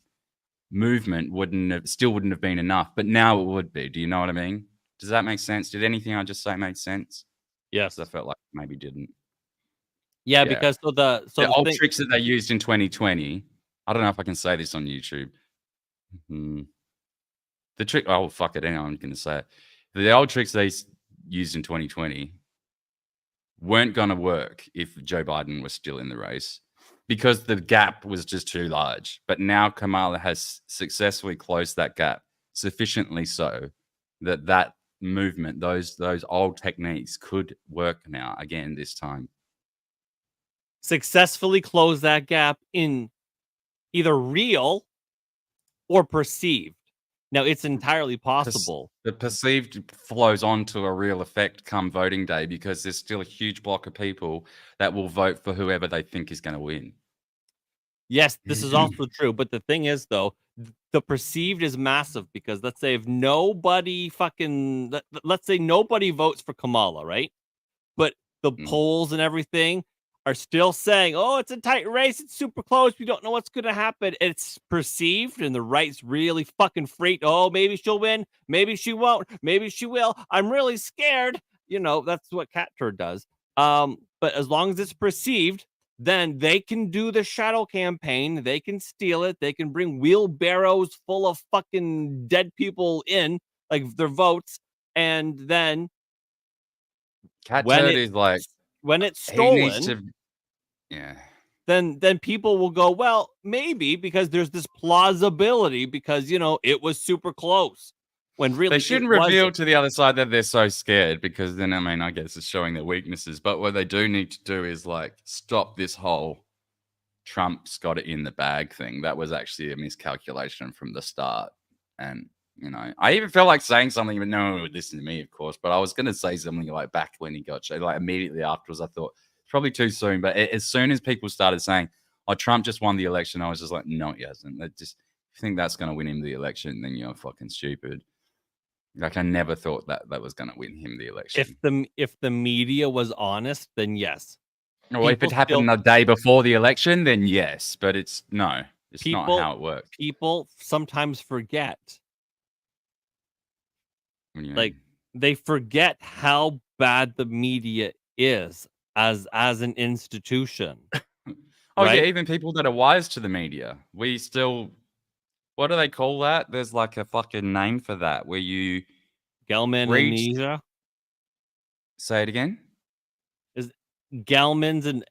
movement still wouldn't have been enough, but now it would be. Do you know what I mean? Does that make sense? Did anything I just say make sense? Yes. I felt like maybe didn't. Yeah, because the old tricks that they used in 2020. I don't know if I can say this on YouTube. The trick. Oh fuck it! Anyway, I'm going to say it. The old tricks they used in 2020 weren't going to work if Joe Biden was still in the race because the gap was just too large. But now Kamala has successfully closed that gap sufficiently so that movement, those old techniques could work now again this time. Successfully close that gap in either real or perceived. Now, it's entirely possible. The perceived flows on to a real effect come voting day because there's still a huge block of people that will vote for whoever they think is going to win. Yes, this is also true. But the thing is, though, the perceived is massive because let's say if nobody fucking, let's say nobody votes for Kamala, right? But the polls and everything are still saying, oh, it's a tight race. It's super close. We don't know what's going to happen. It's perceived and the right's really fucking freaked. Oh, maybe she'll win. Maybe she won't. Maybe she will. I'm really scared. You know, that's what Cat Turd does. But as long as it's perceived, then they can do the shadow campaign. They can steal it. They can bring wheelbarrows full of fucking dead people in, like their votes. And then Cat Turd is like, when it's stolen, then people will go, well, maybe because there's this plausibility because, you know, it was super close. When really they shouldn't reveal to the other side that they're so scared because then, I mean, I guess it's showing their weaknesses. But what they do need to do is like stop this whole Trump's got it in the bag thing. That was actually a miscalculation from the start. And, you know, I even felt like saying something, but no one would listen to me, of course. But I was going to say something like back when he got shot, like immediately afterwards, I thought it's probably too soon. But as soon as people started saying, oh, Trump just won the election, I was just like, no, he hasn't. If you think that's going to win him the election, then you're fucking stupid. Like, I never thought that was going to win him the election. If the media was honest, then yes. Well, if it happened the day before the election, then yes. But it's not how it works. People sometimes forget. Like, they forget how bad the media is as an institution. Right? Yeah, even people that are wise to the media. We still, what do they call that? There's like a fucking name for that where you Gelman amnesia. Say it again. Is Gelman's and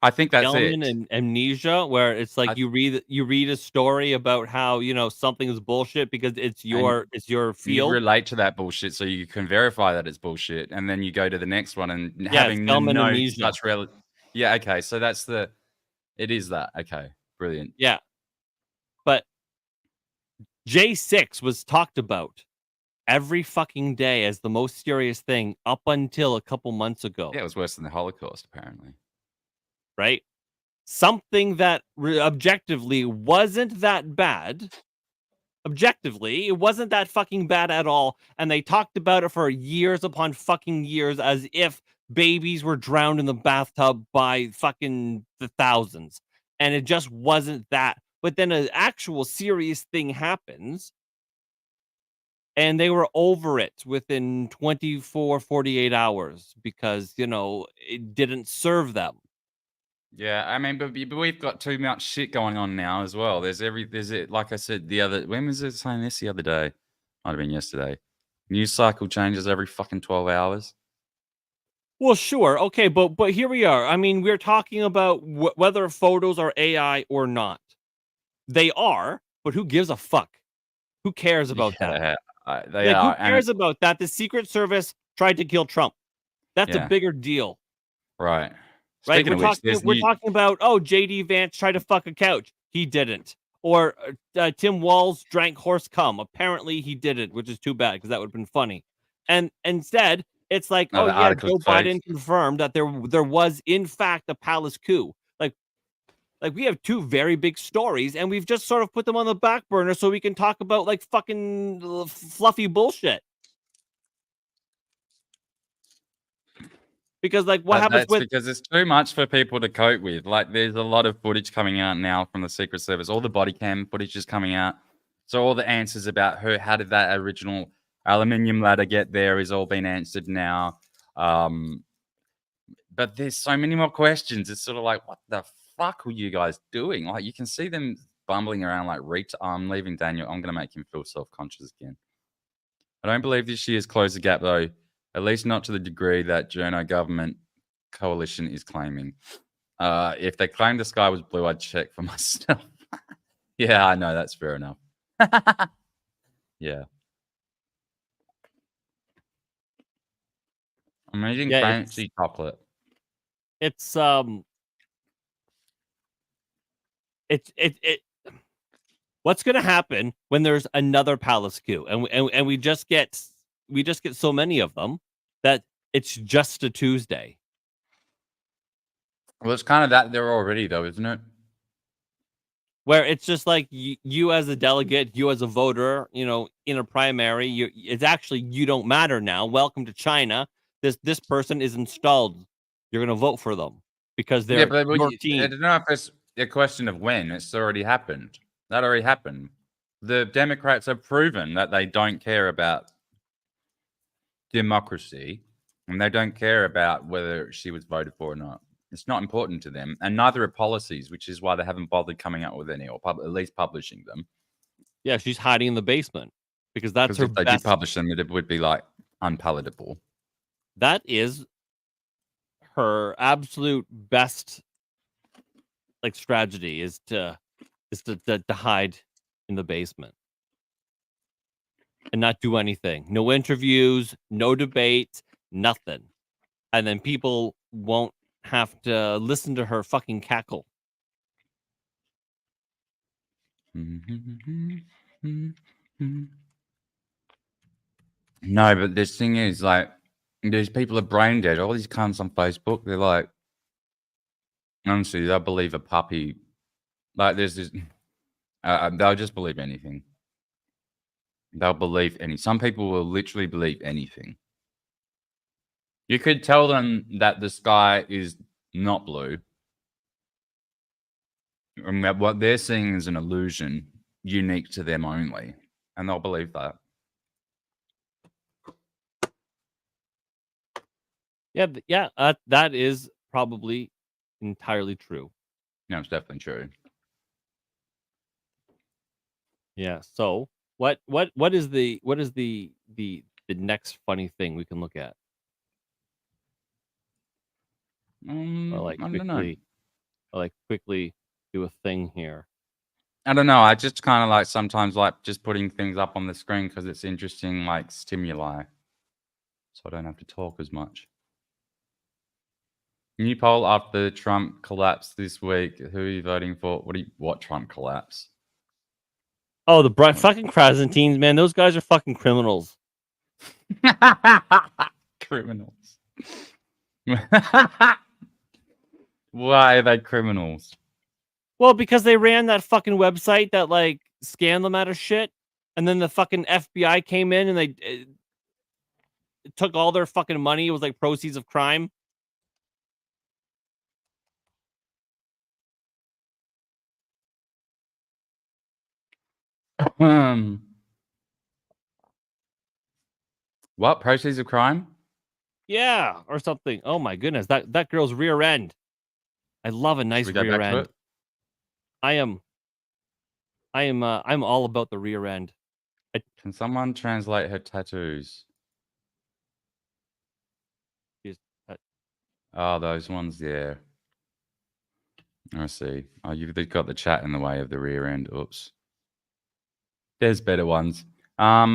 I think that's Gelman it. And amnesia, where it's like you read a story about how, you know, something is bullshit because it's your field. You relate to that bullshit, so you can verify that it's bullshit, and then you go to the next one and having amnesia. Yeah, okay, so it is that. Okay, brilliant. Yeah, but J6 was talked about every fucking day as the most serious thing up until a couple months ago. Yeah, it was worse than the Holocaust, apparently. Right? Something that objectively wasn't that bad. Objectively, it wasn't that fucking bad at all. And they talked about it for years upon fucking years as if babies were drowned in the bathtub by fucking the thousands. And it just wasn't that. But then an actual serious thing happens. And they were over it within 48 hours because, you know, it didn't serve them. Yeah, I mean, but we've got too much shit going on now as well. There's like I said when was it saying this the other day? Might have been yesterday. News cycle changes every fucking 12 hours. Well, sure, okay, but here we are. I mean, we're talking about whether photos are AI or not. They are, but who gives a fuck? Who cares about that? Who cares about that? The Secret Service tried to kill Trump. That's a bigger deal, right? Right, we're talking about, oh, JD Vance tried to fuck a couch. He didn't. Or Tim Walz drank horse cum. Apparently he didn't, which is too bad because that would have been funny. And instead, it's like, Joe Biden confirmed that there was in fact a palace coup. Like we have two very big stories, and we've just sort of put them on the back burner so we can talk about like fucking fluffy bullshit. Because like what happens with because it's too much for people to cope with. Like there's a lot of footage coming out now from the Secret Service. All the body cam footage is coming out. So all the answers about her, how did that original aluminium ladder get there, is all been answered now. But there's so many more questions. It's sort of like, what the fuck were you guys doing? Like you can see them bumbling around like I'm leaving Daniel. I'm gonna make him feel self-conscious again. I don't believe this year's closed the gap though. At least not to the degree that Journo government coalition is claiming. If they claim the sky was blue, I'd check for myself. Yeah, I know. That's fair enough. Yeah. I'm eating fancy chocolate. It's what's going to happen when there's another palace coup and we just get so many of them that it's just a Tuesday. Well, it's kind of that there already though, isn't it? Where it's just like you as a delegate, you as a voter, you know, in a primary, it's actually you don't matter now. Welcome to China. This person is installed. You're going to vote for them because they're your team. I don't know if it's a question of when. It's already happened. That already happened. The Democrats have proven that they don't care about democracy and they don't care about whether she was voted for or not. It's not important to them, and neither are policies, which is why they haven't bothered coming out with any, or at least publishing them. Yeah, she's hiding in the basement because that's her. If they did publish them, it would be like unpalatable. That is her absolute best, like strategy is to hide in the basement and not do anything. No interviews, no debates, nothing, and then people won't have to listen to her fucking cackle. No, but this thing is like, these people are brain dead. All these cunts on Facebook, they're like, honestly, they'll believe a puppy. Like there's this, they'll just believe anything. They'll believe some people will literally believe anything. You could tell them that the sky is not blue, and that what they're seeing is an illusion unique to them only, and they'll believe that. Yeah, that is probably entirely true. No, it's definitely true. Yeah. So what is the next funny thing we can look at? I don't know. Quickly do a thing here. I don't know. I just kind of like sometimes like just putting things up on the screen because it's interesting, like stimuli, so I don't have to talk as much. New poll after Trump collapse this week. Who are you voting for? What Trump collapse? Oh, the fucking Krasantines, man. Those guys are fucking criminals. Criminals. Why are they criminals? Well, because they ran that fucking website that like scanned them out of shit, and then the fucking FBI came in and they took all their fucking money. It was like proceeds of crime. What proceeds of crime? Yeah, or something. Oh my goodness, that girl's rear end. I love a nice rear end. I'm all about the rear end. Can someone translate her tattoos? Oh, those ones there. I see. Oh, you've got the chat in the way of the rear end. Oops. There's better ones. I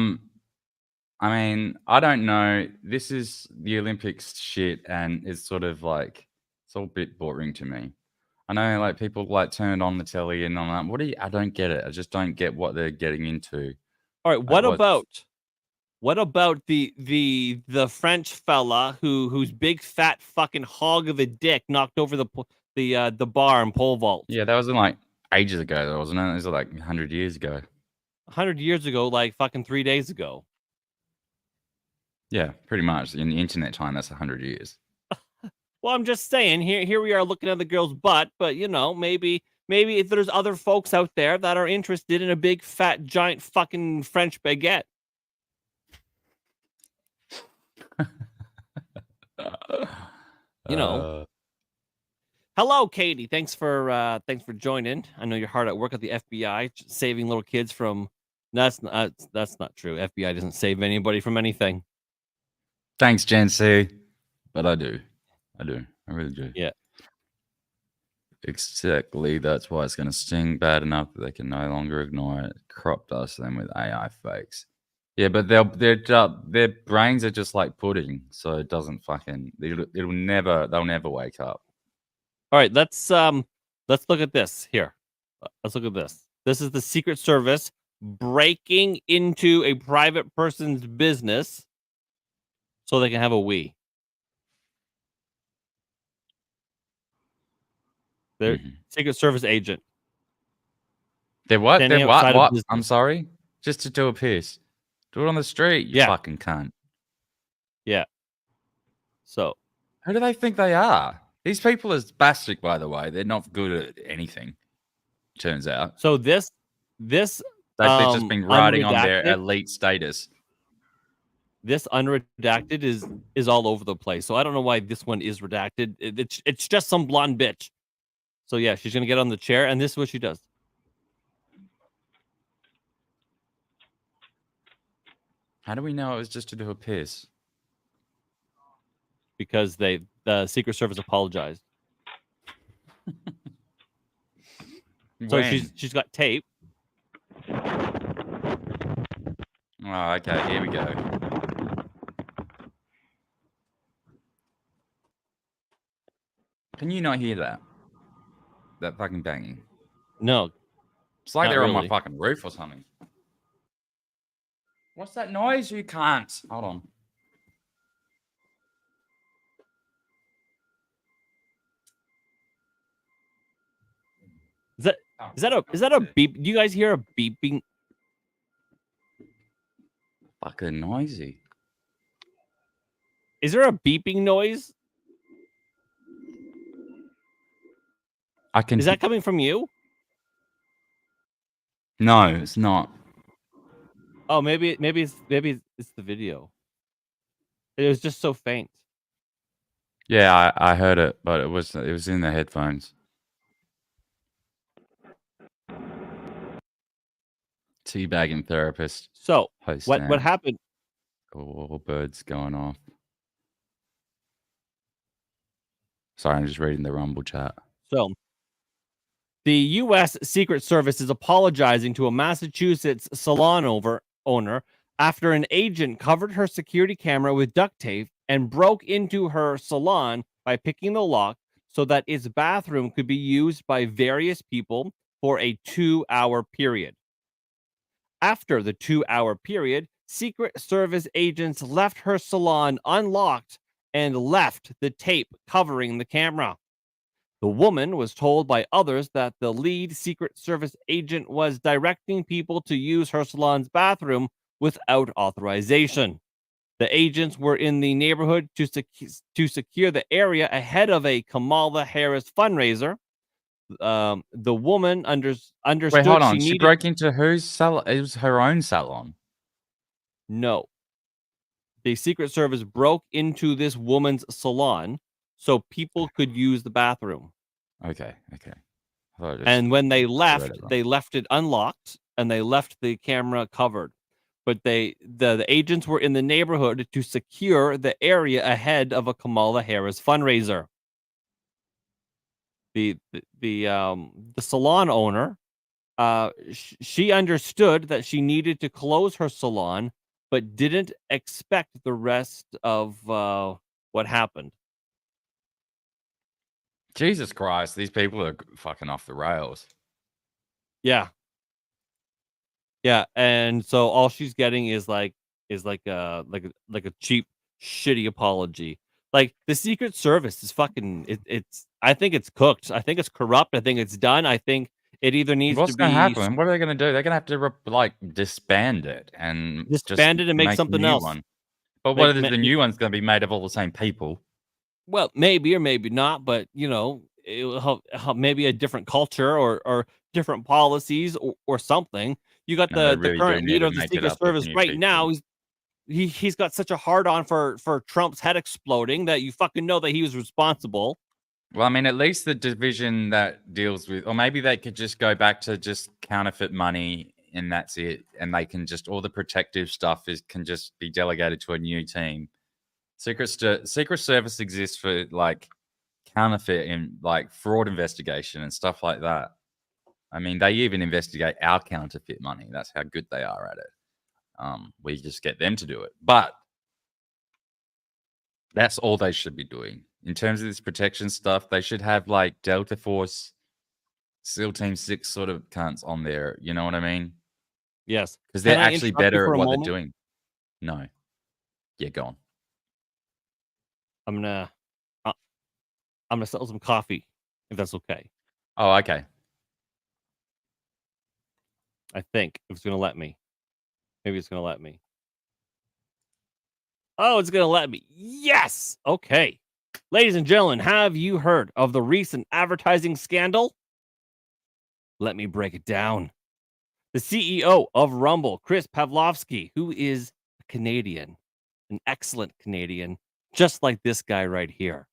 mean, I don't know. This is the Olympics shit, and it's sort of like it's all a bit boring to me. I know, like people like turn on the telly and I'm like, I don't get it. I just don't get what they're getting into. All right, what about the French fella whose big fat fucking hog of a dick knocked over the bar in pole vault? Yeah, that wasn't like ages ago, though, wasn't it? It was like 100 years ago. 100 years ago, like fucking 3 days ago. Yeah, pretty much. In the internet time, that's 100 years. Well, I'm just saying, here we are looking at the girl's butt, but maybe if there's other folks out there that are interested in a big, fat, giant fucking French baguette. Hello, Katie. Thanks for joining. I know you're hard at work at the FBI, saving little kids from. That's not true. FBI doesn't save anybody from anything. Thanks, Gen C. But I do. I really do. Yeah. Exactly. That's why it's going to sting bad enough that they can no longer ignore it. Cropped us then with AI fakes. Yeah, but their brains are just like pudding, so it doesn't fucking. They'll never wake up. All right, let's look at this here. Let's look at this. This is the Secret Service breaking into a private person's business so they can have a wee. They're Secret Service agent. They're what? They're what? I'm sorry? Just to do a piss. Do it on the street, you fucking cunt. Yeah. So. Who do they think they are? These people are spastic, by the way. They're not good at anything, turns out. So they've just been riding on their elite status. This unredacted is all over the place. So I don't know why this one is redacted. It's just some blonde bitch. So yeah, she's gonna get on the chair, and this is what she does. How do we know it was just to do a piss? Because the Secret Service apologized. So she's got tape. Oh, okay. Here we go. Can you not hear that? That fucking banging? No. It's like they're on my fucking roof or something. What's that noise? You can't. Hold on. Is that a beep? Do you guys hear a beeping? Fucking noisy. Is there a beeping noise? Is that coming from you? No, it's not. Oh, maybe it's the video. It was just so faint. Yeah, I heard it, but it was in the headphones. Teabagging therapist. So what happened? All birds going off. Sorry, I'm just reading the Rumble chat. So the U.S. Secret Service is apologizing to a Massachusetts salon owner after an agent covered her security camera with duct tape and broke into her salon by picking the lock so that its bathroom could be used by various people for a 2-hour period. After the 2-hour period, Secret Service agents left her salon unlocked and left the tape covering the camera. The woman was told by others that the lead Secret Service agent was directing people to use her salon's bathroom without authorization. The agents were in the neighborhood to secure the area ahead of a Kamala Harris fundraiser. The woman understood. Wait, hold on. She broke into whose salon? It was her own salon. No. The Secret Service broke into this woman's salon so people could use the bathroom. Okay. And when they left it unlocked and they left the camera covered. But the agents were in the neighborhood to secure the area ahead of a Kamala Harris fundraiser. The salon owner, she understood that she needed to close her salon, but didn't expect the rest of what happened. Jesus Christ, these people are fucking off the rails. Yeah. Yeah, and so all she's getting is like a cheap, shitty apology. Like the Secret Service is fucking. It's. I think it's cooked. I think it's corrupt. I think it's done. I think it either needs to be. What's going to happen? What are they going to do? They're going to have to disband it and make something else. One. But what if the new one's going to be made of all the same people? Well, maybe or maybe not, but you know, it will help maybe a different culture or different policies or something. You got No, they the really do current need leader to of the make it Secret up with Service new right now. people. He's got such a hard on for Trump's head exploding that you fucking know that he was responsible. Well, I mean, at least the division that deals with, or maybe they could just go back to just counterfeit money and that's it. And they can just, all the protective stuff can just be delegated to a new team. Secret Service exists for like counterfeit and like fraud investigation and stuff like that. I mean, they even investigate our counterfeit money. That's how good they are at it. We just get them to do it. But that's all they should be doing. In terms of this protection stuff, they should have like Delta Force, SEAL Team 6 sort of cunts on there. You know what I mean? Yes. Because they're actually interrupt you better for at a what they're moment? doing. No. Yeah, go on. I'm gonna sell some coffee, if that's okay. Oh, okay. I think if it's gonna let me. Maybe it's gonna let me. Oh, it's gonna let me. Yes. Okay. Ladies and gentlemen, have you heard of the recent advertising scandal? Let me break it down. The CEO of Rumble, Chris Pavlovski, who is a Canadian, an excellent Canadian, just like this guy right here,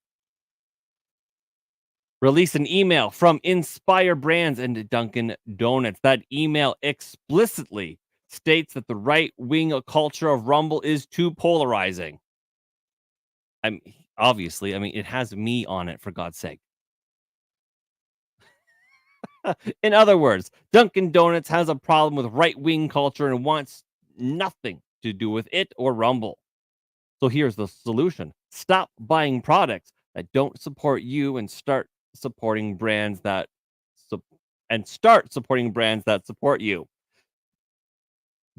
released an email from Inspire Brands and Dunkin' Donuts. That email explicitly states that the right-wing culture of Rumble is too polarizing. Obviously, it has me on it, for God's sake. In other words, Dunkin' Donuts has a problem with right-wing culture and wants nothing to do with it or Rumble. So here's the solution. Stop buying products that don't support you and start supporting brands that support you.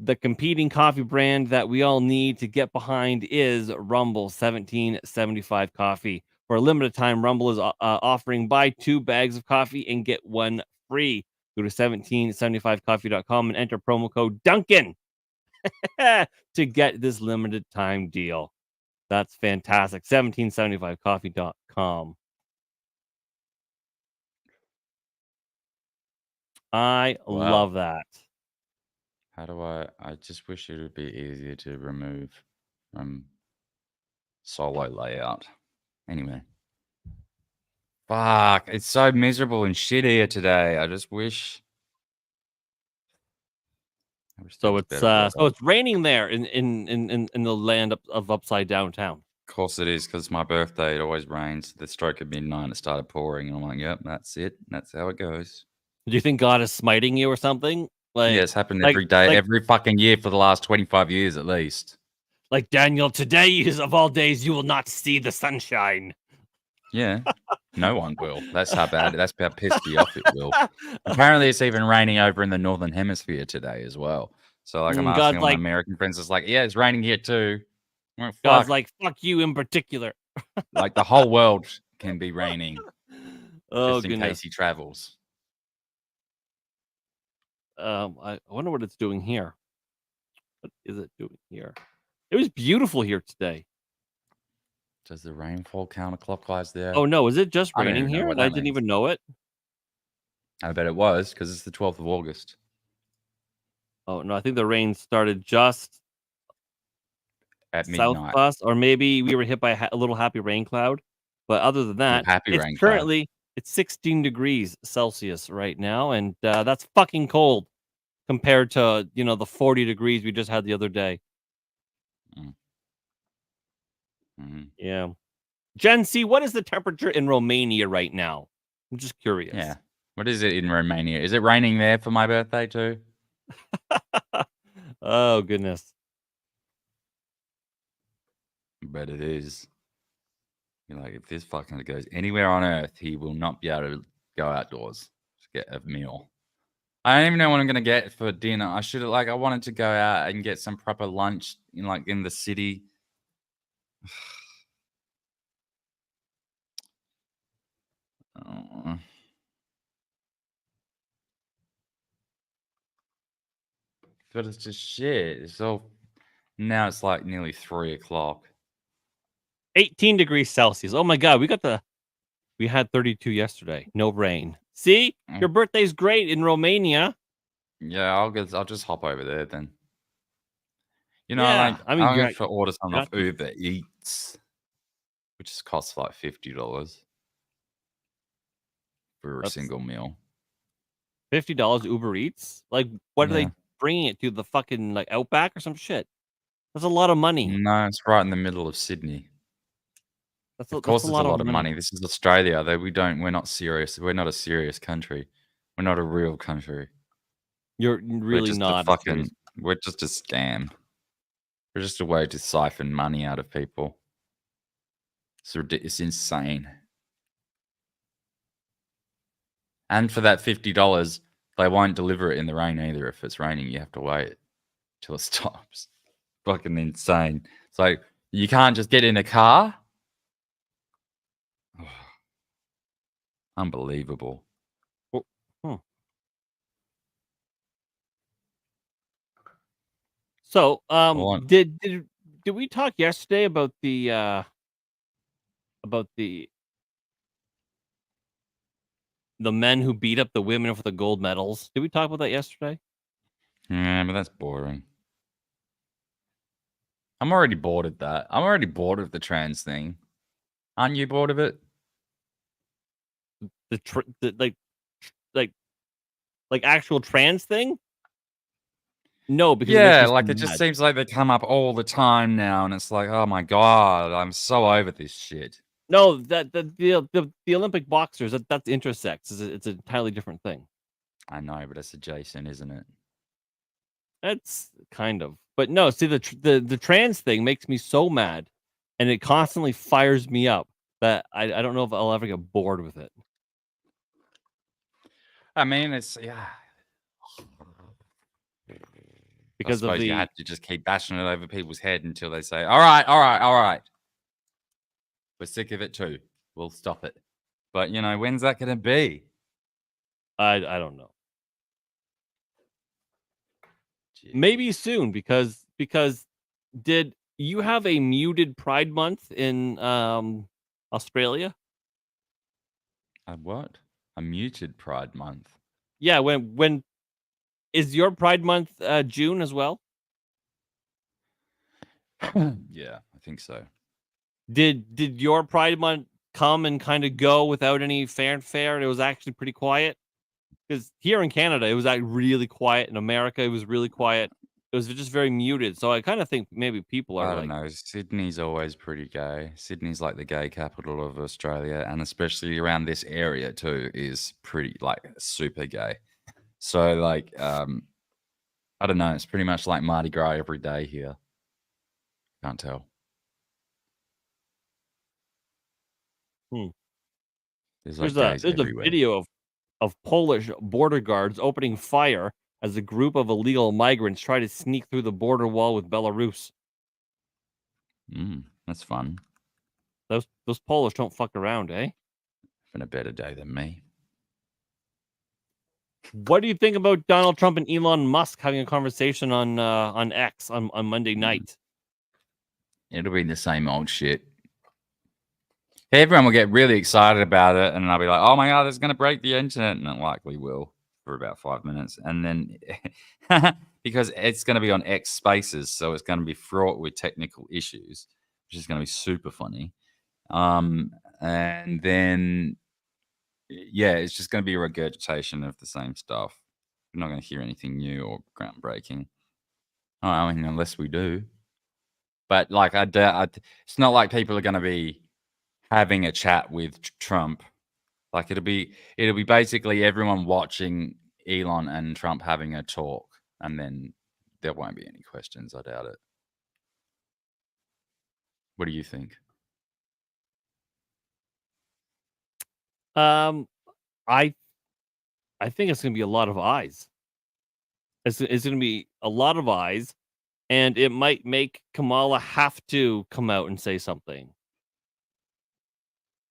The competing coffee brand that we all need to get behind is Rumble 1775 Coffee. For a limited time, Rumble is offering buy 2 bags of coffee and get 1 free. Go to 1775coffee.com and enter promo code Duncan to get this limited time deal. That's fantastic. 1775coffee.com. I love that. How do I just wish it would be easier to remove from solo layout. Anyway. Fuck, it's so miserable and shit here today. I just wish. So it's raining there in the land of upside downtown. Of course it is, because it's my birthday. It always rains. The stroke of midnight, it started pouring, and I'm like, yep, that's it. That's how it goes. Do you think God is smiting you or something? Yeah, it's happened every day, every fucking year for the last 25 years at least. Like, Daniel, today is of all days you will not see the sunshine. Yeah, no one will. That's how pissed me off it will. Apparently, it's even raining over in the northern hemisphere today as well. So, like, I'm asking my American friends, it's like, yeah, it's raining here too. Well, God's like, fuck you in particular. Like, the whole world can be raining. Just in case he travels. I wonder what it's doing here. What is it doing here? It was beautiful here today. Does the rain fall counterclockwise there? Oh no, is it just raining here? I didn't even know it. I bet it was, because it's the 12th of August. Oh no, I think the rain started just at midnight. South of us, or maybe we were hit by a little happy rain cloud. But other than that, it's currently 16 degrees Celsius right now, and that's fucking cold compared to the 40 degrees we just had the other day. Yeah. Gen C, what is the temperature in Romania right now? I'm just curious. Yeah. What is it in Romania? Is it raining there for my birthday too? Oh, goodness. But it is. You're like, if this fucking goes anywhere on Earth, he will not be able to go outdoors to get a meal. I don't even know what I'm going to get for dinner. I wanted to go out and get some proper lunch in the city. But it's just shit. Now it's like nearly 3 o'clock. 18 degrees Celsius. Oh my God, we had 32 yesterday. No rain. See, your birthday's great in Romania. Yeah, I'll just hop over there then. You know, Yeah, like I mean, I'm you're going to order something you're off not Uber Eats, which just costs like $50 for a that's single meal. $50 Uber Eats. Like, what are Yeah. they bringing it to? The fucking like Outback or some shit? That's a lot of money. No, it's right in the middle of Sydney. That's Of that's course, a it's a lot lot of of money. money. This is Australia. Though we're not serious. We're not a serious country. We're not a real country. You're We're really just a not a serious. we're just a scam. We're just a way to siphon money out of people. It's insane. And for that $50, they won't deliver it in the rain either. If it's raining, you have to wait till it stops. Fucking insane. It's like you can't just get in a car. Unbelievable. Hmm. So, did we talk yesterday about the men who beat up the women for the gold medals? Did we talk about that yesterday? Yeah, but that's boring. I'm already bored of that. I'm already bored of the trans thing. Aren't you bored of it? Like actual trans thing? No, because it Yeah, makes me like so it just mad. seems like they come up all the time now, and it's like, oh my god, I'm so over this shit. No, that the Olympic boxers, that's intersex. It's an entirely different thing. I know, but it's adjacent, isn't it? That's kind of. But no, see the trans thing makes me so mad, and it constantly fires me up that I don't know if I'll ever get bored with it. I mean, it's yeah. Because I of suppose you the have to just keep bashing it over people's head until they say, all right, all right, all right. We're sick of it too. We'll stop it. But you know, when's that gonna be? I don't know. Jeez. Maybe soon because did you have a muted Pride Month in Australia? A what? A muted Pride Month. Yeah, when is your Pride Month June as well? Yeah, I think so. Did your Pride Month come and kind of go without any fanfare? It was actually pretty quiet. Because here in Canada, it was like really quiet. In America, it was really quiet. It was just very muted. So I kind of think maybe people are I don't like, know. Sydney's always pretty gay. Sydney's like the gay capital of Australia, and especially around this area too is pretty like super gay. So like, I don't know. It's pretty much like Mardi Gras every day here. Can't tell. There's like gays there's a everywhere. video of Polish border guards opening fire as a group of illegal migrants try to sneak through the border wall with Belarus. That's fun. Those Polish don't fuck around, eh? Been a better day than me. What do you think about Donald Trump and Elon Musk having a conversation on X on Monday night? It'll be the same old shit. Everyone will get really excited about it, and I'll be like, "Oh my god, it's going to break the internet," and it likely will for about 5 minutes, and then because it's going to be on X Spaces, so it's going to be fraught with technical issues, which is going to be super funny. And then yeah, it's just going to be a regurgitation of the same stuff. You're not going to hear anything new or groundbreaking. Oh, I mean, unless we do. But like, I doubt. It's not like people are going to be having a chat with Trump. Like it'll be basically everyone watching Elon and Trump having a talk, and then there won't be any questions. I doubt it. What do you think? I think it's gonna be a lot of eyes. It's gonna be a lot of eyes, and it might make Kamala have to come out and say something.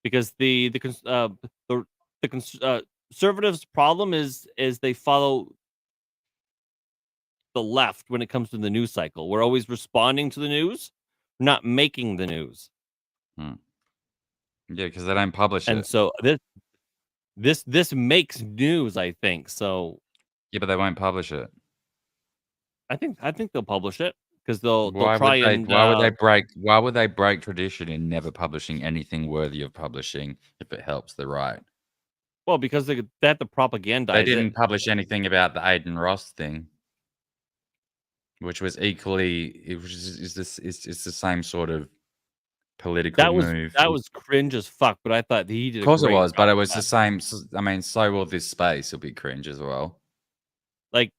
Because the conservatives' problem is they follow the left when it comes to the news cycle. We're always responding to the news, not making the news. Hmm. Yeah, because they don't publish And it. so this makes news, I think. So Yeah, but they won't publish it. I think they'll publish it because they'll Why try would they? and Why would they break tradition in never publishing anything worthy of publishing if it helps the right? well, because they have to propagandize They it. didn't publish anything about the Aiden Ross thing, which was equally. It was it's the same sort of political move. That was cringe as fuck, but I thought he did. Of course it was, but it was that. the same. I mean, so will this space. Will be cringe as well. Like,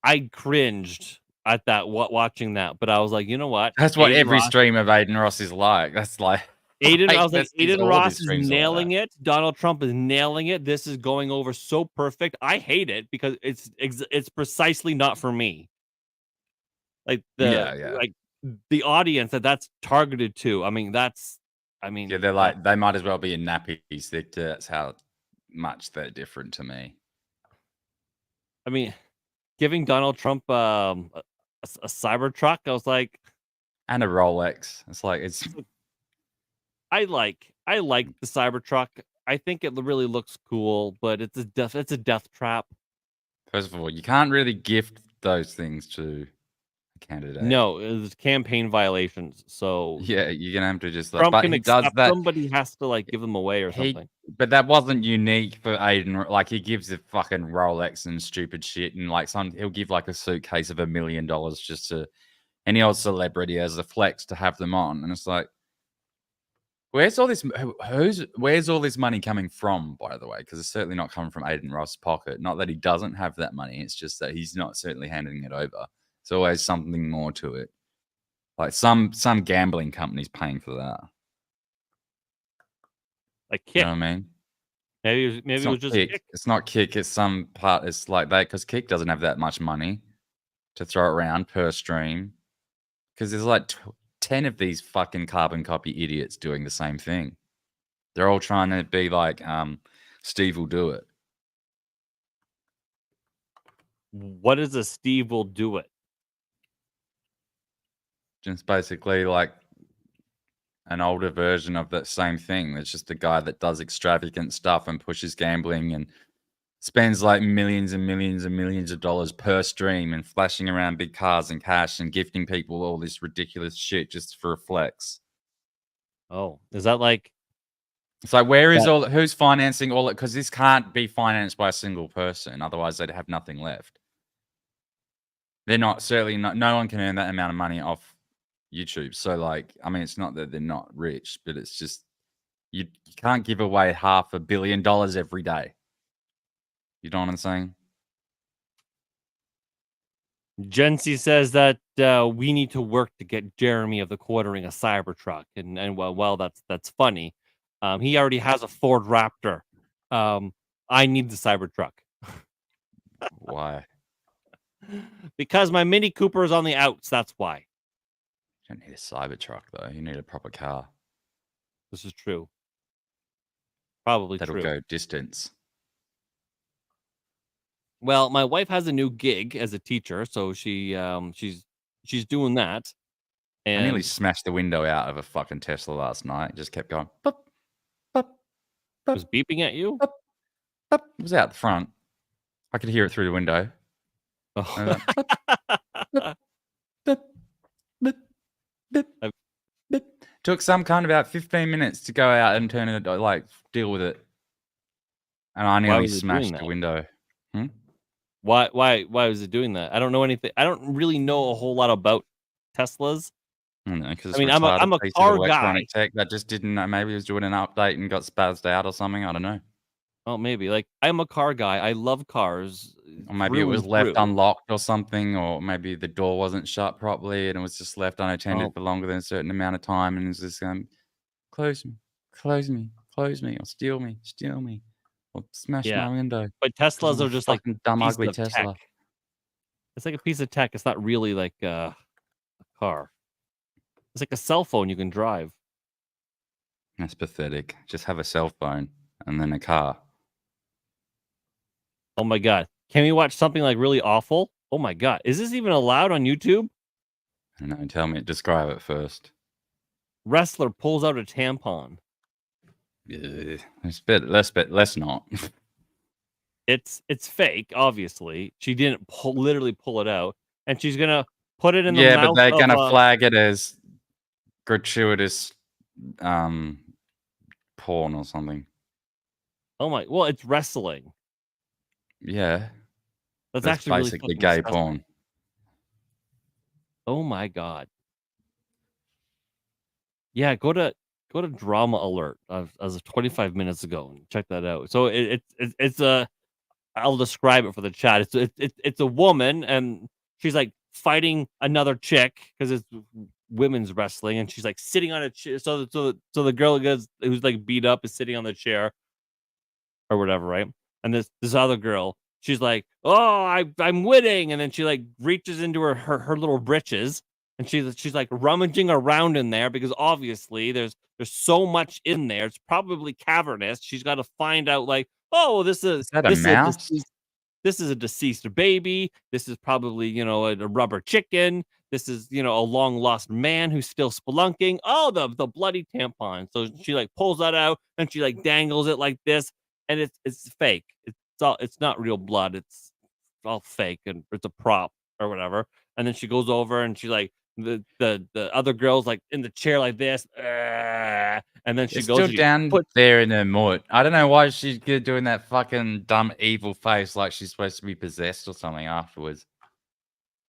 I cringed at that watching that, but I was like, you know what? That's what every stream of Aiden Ross is like. That's like Aiden. I was like, that's Aiden all of Ross his is streams are like nailing that. it. Donald Trump is nailing it. This is going over so perfect. I hate it because it's precisely not for me. Like like the audience that's targeted to. I mean, yeah, they're like they might as well be in nappies. That's how much they're different to me. I mean, giving Donald Trump a Cybertruck, I was like, and a Rolex. It's like I like the Cybertruck. I think it really looks cool, but it's a death trap. First of all, you can't really gift those things to a candidate. No, it's campaign violations. So yeah, you're gonna have to just Trump but can he does accept that. them, but he has to like give them away or something. But that wasn't unique for Aiden. Like he gives a fucking Rolex and stupid shit, and like he'll give like a suitcase of $1 million just to any old celebrity as a flex to have them on, and it's like. Where's all this money coming from, by the way? Because it's certainly not coming from Aiden Ross' pocket. Not that he doesn't have that money. It's just that he's not certainly handing it over. There's always something more to it. Like some gambling company's paying for that. Like Kick. You know what I mean? Maybe it was just Kick. It's not Kick. It's some part. It's like that because Kick doesn't have that much money to throw around per stream. Because there's like 10 of these fucking carbon copy idiots doing the same thing. They're all trying to be like Steve will do it. What is a Steve will do it? Just basically like an older version of that same thing. It's just a guy that does extravagant stuff and pushes gambling and spends like millions and millions and millions of dollars per stream and flashing around big cars and cash and gifting people all this ridiculous shit just for a flex. Oh, is that like? It's like who's financing all it? Because this can't be financed by a single person. Otherwise, they'd have nothing left. They're not certainly not. No one can earn that amount of money off YouTube. So like, I mean, it's not that they're not rich, but it's just you can't give away $500 million every day. You know what I'm saying? Jency says that we need to work to get Jeremy of the Quartering a Cybertruck, and well, that's funny. He already has a Ford Raptor. I need the Cybertruck. Why? Because my Mini Cooper is on the outs. That's why. You don't need a Cybertruck though. You need a proper car. This is true. Probably that'll true. go distance. Well, my wife has a new gig as a teacher, so she's doing that. And I nearly smashed the window out of a fucking Tesla last night. It just kept going. Boop, boop, boop, was beeping at you? Boop, boop. It was out the front. I could hear it through the window. Oh. Took some kind of about 15 minutes to go out and turn it, like deal with it. And I nearly smashed the window. Why was it doing that? I don't know anything. I don't really know a whole lot about Teslas. I know, because I mean, I'm a car guy. Tech that just didn't know. Maybe it was doing an update and got spazzed out or something. I don't know. Oh, maybe. Like, I'm a car guy. I love cars. Or maybe it was left unlocked or something, or maybe the door wasn't shut properly and it was just left unattended for longer than a certain amount of time, and it's just close me, close me, close me, or steal me, or smash my window. But Teslas are just like dumb, ugly Tesla. Tech. It's like a piece of tech. It's not really like a car. It's like a cell phone you can drive. That's pathetic. Just have a cell phone and then a car. Oh my god. Can we watch something like really awful? Oh my god. Is this even allowed on YouTube? I don't know. Tell me. Describe it first. wrestler pulls out a tampon. Let's not. It's fake, obviously. She didn't literally pull it out, and she's gonna put it in the Yeah, mouth but they're of gonna flag it as gratuitous porn or something. Oh my! Well, it's wrestling. Yeah, that's actually basically really gay disgusting. porn. Oh my god! Yeah, go to Drama Alert as of 25 minutes ago and check that out. So it's a I'll describe it for the chat. It's a woman and she's like fighting another chick because it's women's wrestling and she's like sitting on a chair. So the girl who's like beat up is sitting on the chair or whatever, right? And this other girl, she's like, "Oh, I'm winning," and then she like reaches into her little britches and she's like rummaging around in there because obviously there's so much in there. It's probably cavernous. She's got to find out like, oh, Is that a mouse? This is a deceased baby. This is probably, a rubber chicken. This is, a long lost man who's still spelunking. Oh, the bloody tampon. So she like pulls that out and she like dangles it like this, and it's fake. It's not real blood. It's all fake and it's a prop or whatever. And then she goes over and she like the other girl's like in the chair like this, and then she It's goes still down there in her moot. I don't know why she's doing that fucking dumb evil face like she's supposed to be possessed or something afterwards.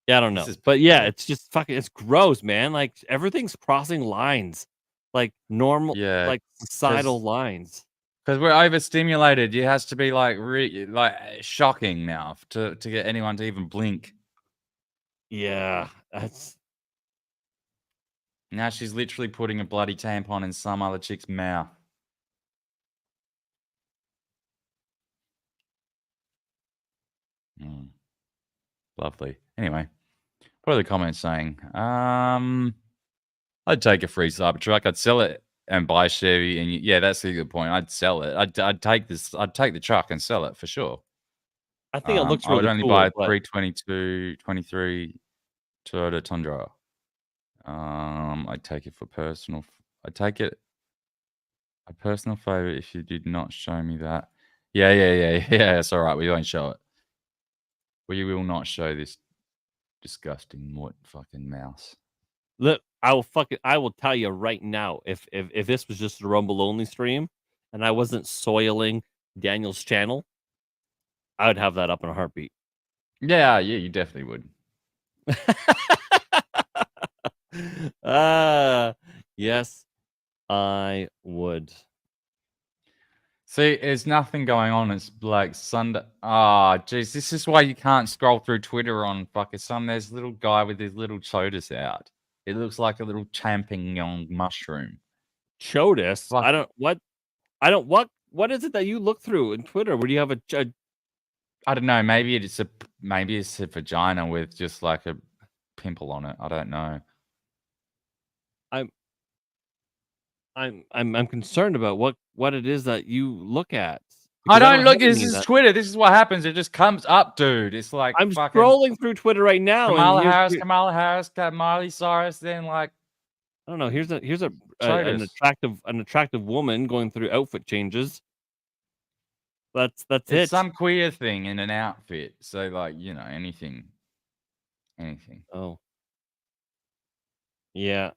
Yeah, I don't know, but yeah, it's just fucking. It's gross, man. Like everything's crossing lines, like normal, like societal lines. Because we're overstimulated. It has to be like shocking now to get anyone to even blink. Yeah, that's. Now she's literally putting a bloody tampon in some other chick's mouth. Lovely. Anyway, what are the comments saying? I'd take a free Cybertruck. I'd sell it and buy Chevy. And yeah, that's a good point. I'd sell it. I'd take this. I'd take the truck and sell it for sure. I think it looks really cool. I would only buy a 323 Toyota Tundra. I'd take it for personal. I'd take it a personal favorite if you did not show me that. Yeah. It's all right. We won't show it. We will not show this disgusting fucking mouse. Look, I will tell you right now, if this was just a Rumble only stream and I wasn't soiling Daniel's channel, I would have that up in a heartbeat. Yeah, you definitely would. Yes, I would. See, there's nothing going on. It's like Sunday. Geez, this is why you can't scroll through Twitter on fucking some. There's a little guy with his little chodas out. It looks like a little champignon mushroom. Chodas? What is it that you look through in Twitter? Where do you have a I don't know. Maybe it's a vagina with just like a pimple on it. I don't know. I'm concerned about what it is that you look at. I don't look. This is Twitter. This is what happens. It just comes up, dude. It's like I'm scrolling through Twitter right now. Kamala Harris, got Miley Cyrus. Then like, I don't know. Here's an attractive woman going through outfit changes. That's it's it. Some queer thing in an outfit. So like, anything. Oh, yeah.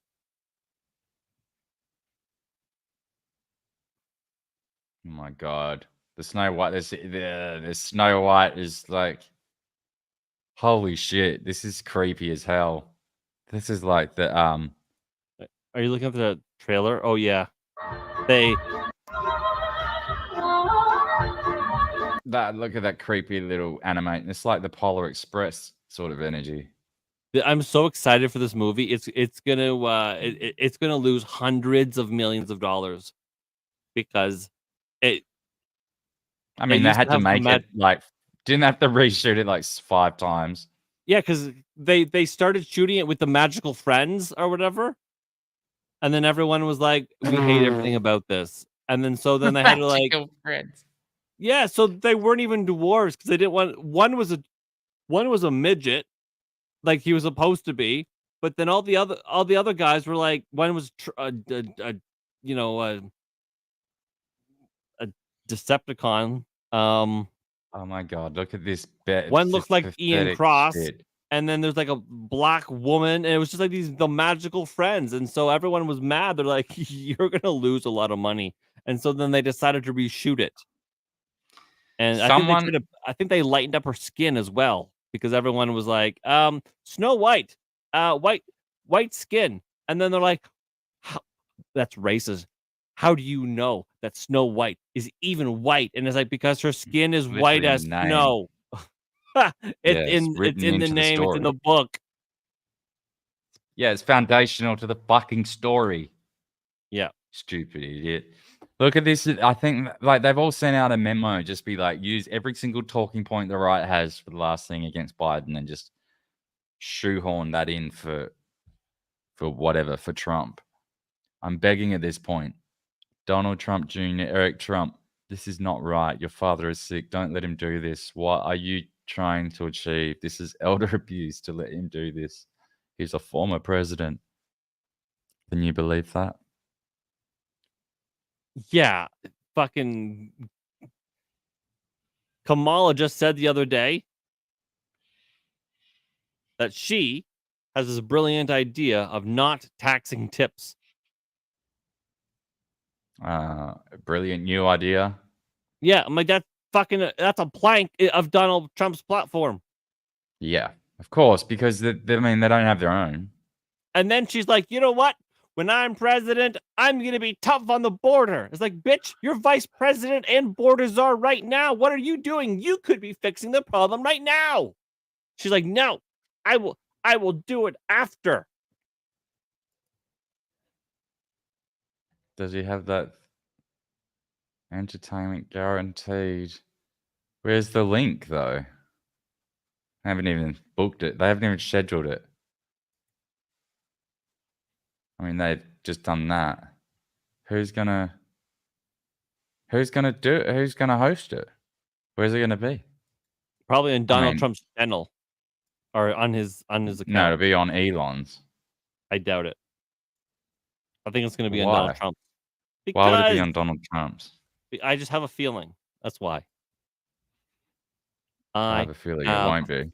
Oh my god, the Snow White. The Snow White is like, holy shit. This is creepy as hell. This is like the Are you looking at the trailer? Oh yeah, look at that creepy little animate. It's like the Polar Express sort of energy. I'm so excited for this movie. It's gonna lose hundreds of millions of dollars because they had to make it like, didn't have to reshoot it like 5 times. Yeah, because they started shooting it with the magical friends or whatever, and then everyone was like, "We hate everything about this," and then they had to like, friends. Yeah, so they weren't even dwarves because they didn't want one was a midget, like he was supposed to be, But then all the other guys were like, one was a Decepticon. Oh my god, look at this bet. One looked like Ian Cross, shit. and then there's like a black woman, and it was just like the magical friends, and so everyone was mad. They're like, "You're gonna lose a lot of money," and so then they decided to reshoot it. And I think they lightened up her skin as well, because everyone was like, Snow White, white skin, and then they're like, "That's racist. How do you know that Snow White is even white?" And it's like, because her skin is white as snow. It's in the name. It's in the book. Yeah, it's foundational to the fucking story. Yeah. Stupid idiot. Look at this. I think like they've all sent out a memo, just be like, use every single talking point the right has for the last thing against Biden and just shoehorn that in for whatever, for Trump. I'm begging at this point. Donald Trump Jr., Eric Trump, this is not right. Your father is sick. Don't let him do this. What are you trying to achieve? This is elder abuse to let him do this. He's a former president. Can you believe that? Yeah. Fucking Kamala just said the other day that she has this brilliant idea of not taxing tips. Brilliant new idea. Yeah, I'm like, that's a plank of Donald Trump's platform. Yeah, of course, because they don't have their own. And then she's like, you know what? When I'm president, I'm going to be tough on the border. It's like, bitch, you're vice president and border czar right now. What are you doing? You could be fixing the problem right now. She's like, no, I will do it after. Does he have that entertainment guaranteed? Where's the link, though? I haven't even booked it. They haven't even scheduled it. I mean, they've just done that. Who's gonna do it? Who's gonna host it? Where's it gonna be? Probably on Donald Trump's channel, or on his account. No, it'll be on Elon's. I doubt it. I think it's gonna be on Donald Trump. Why would it be on Donald Trump's? I just have a feeling. That's why. I have a feeling it won't be.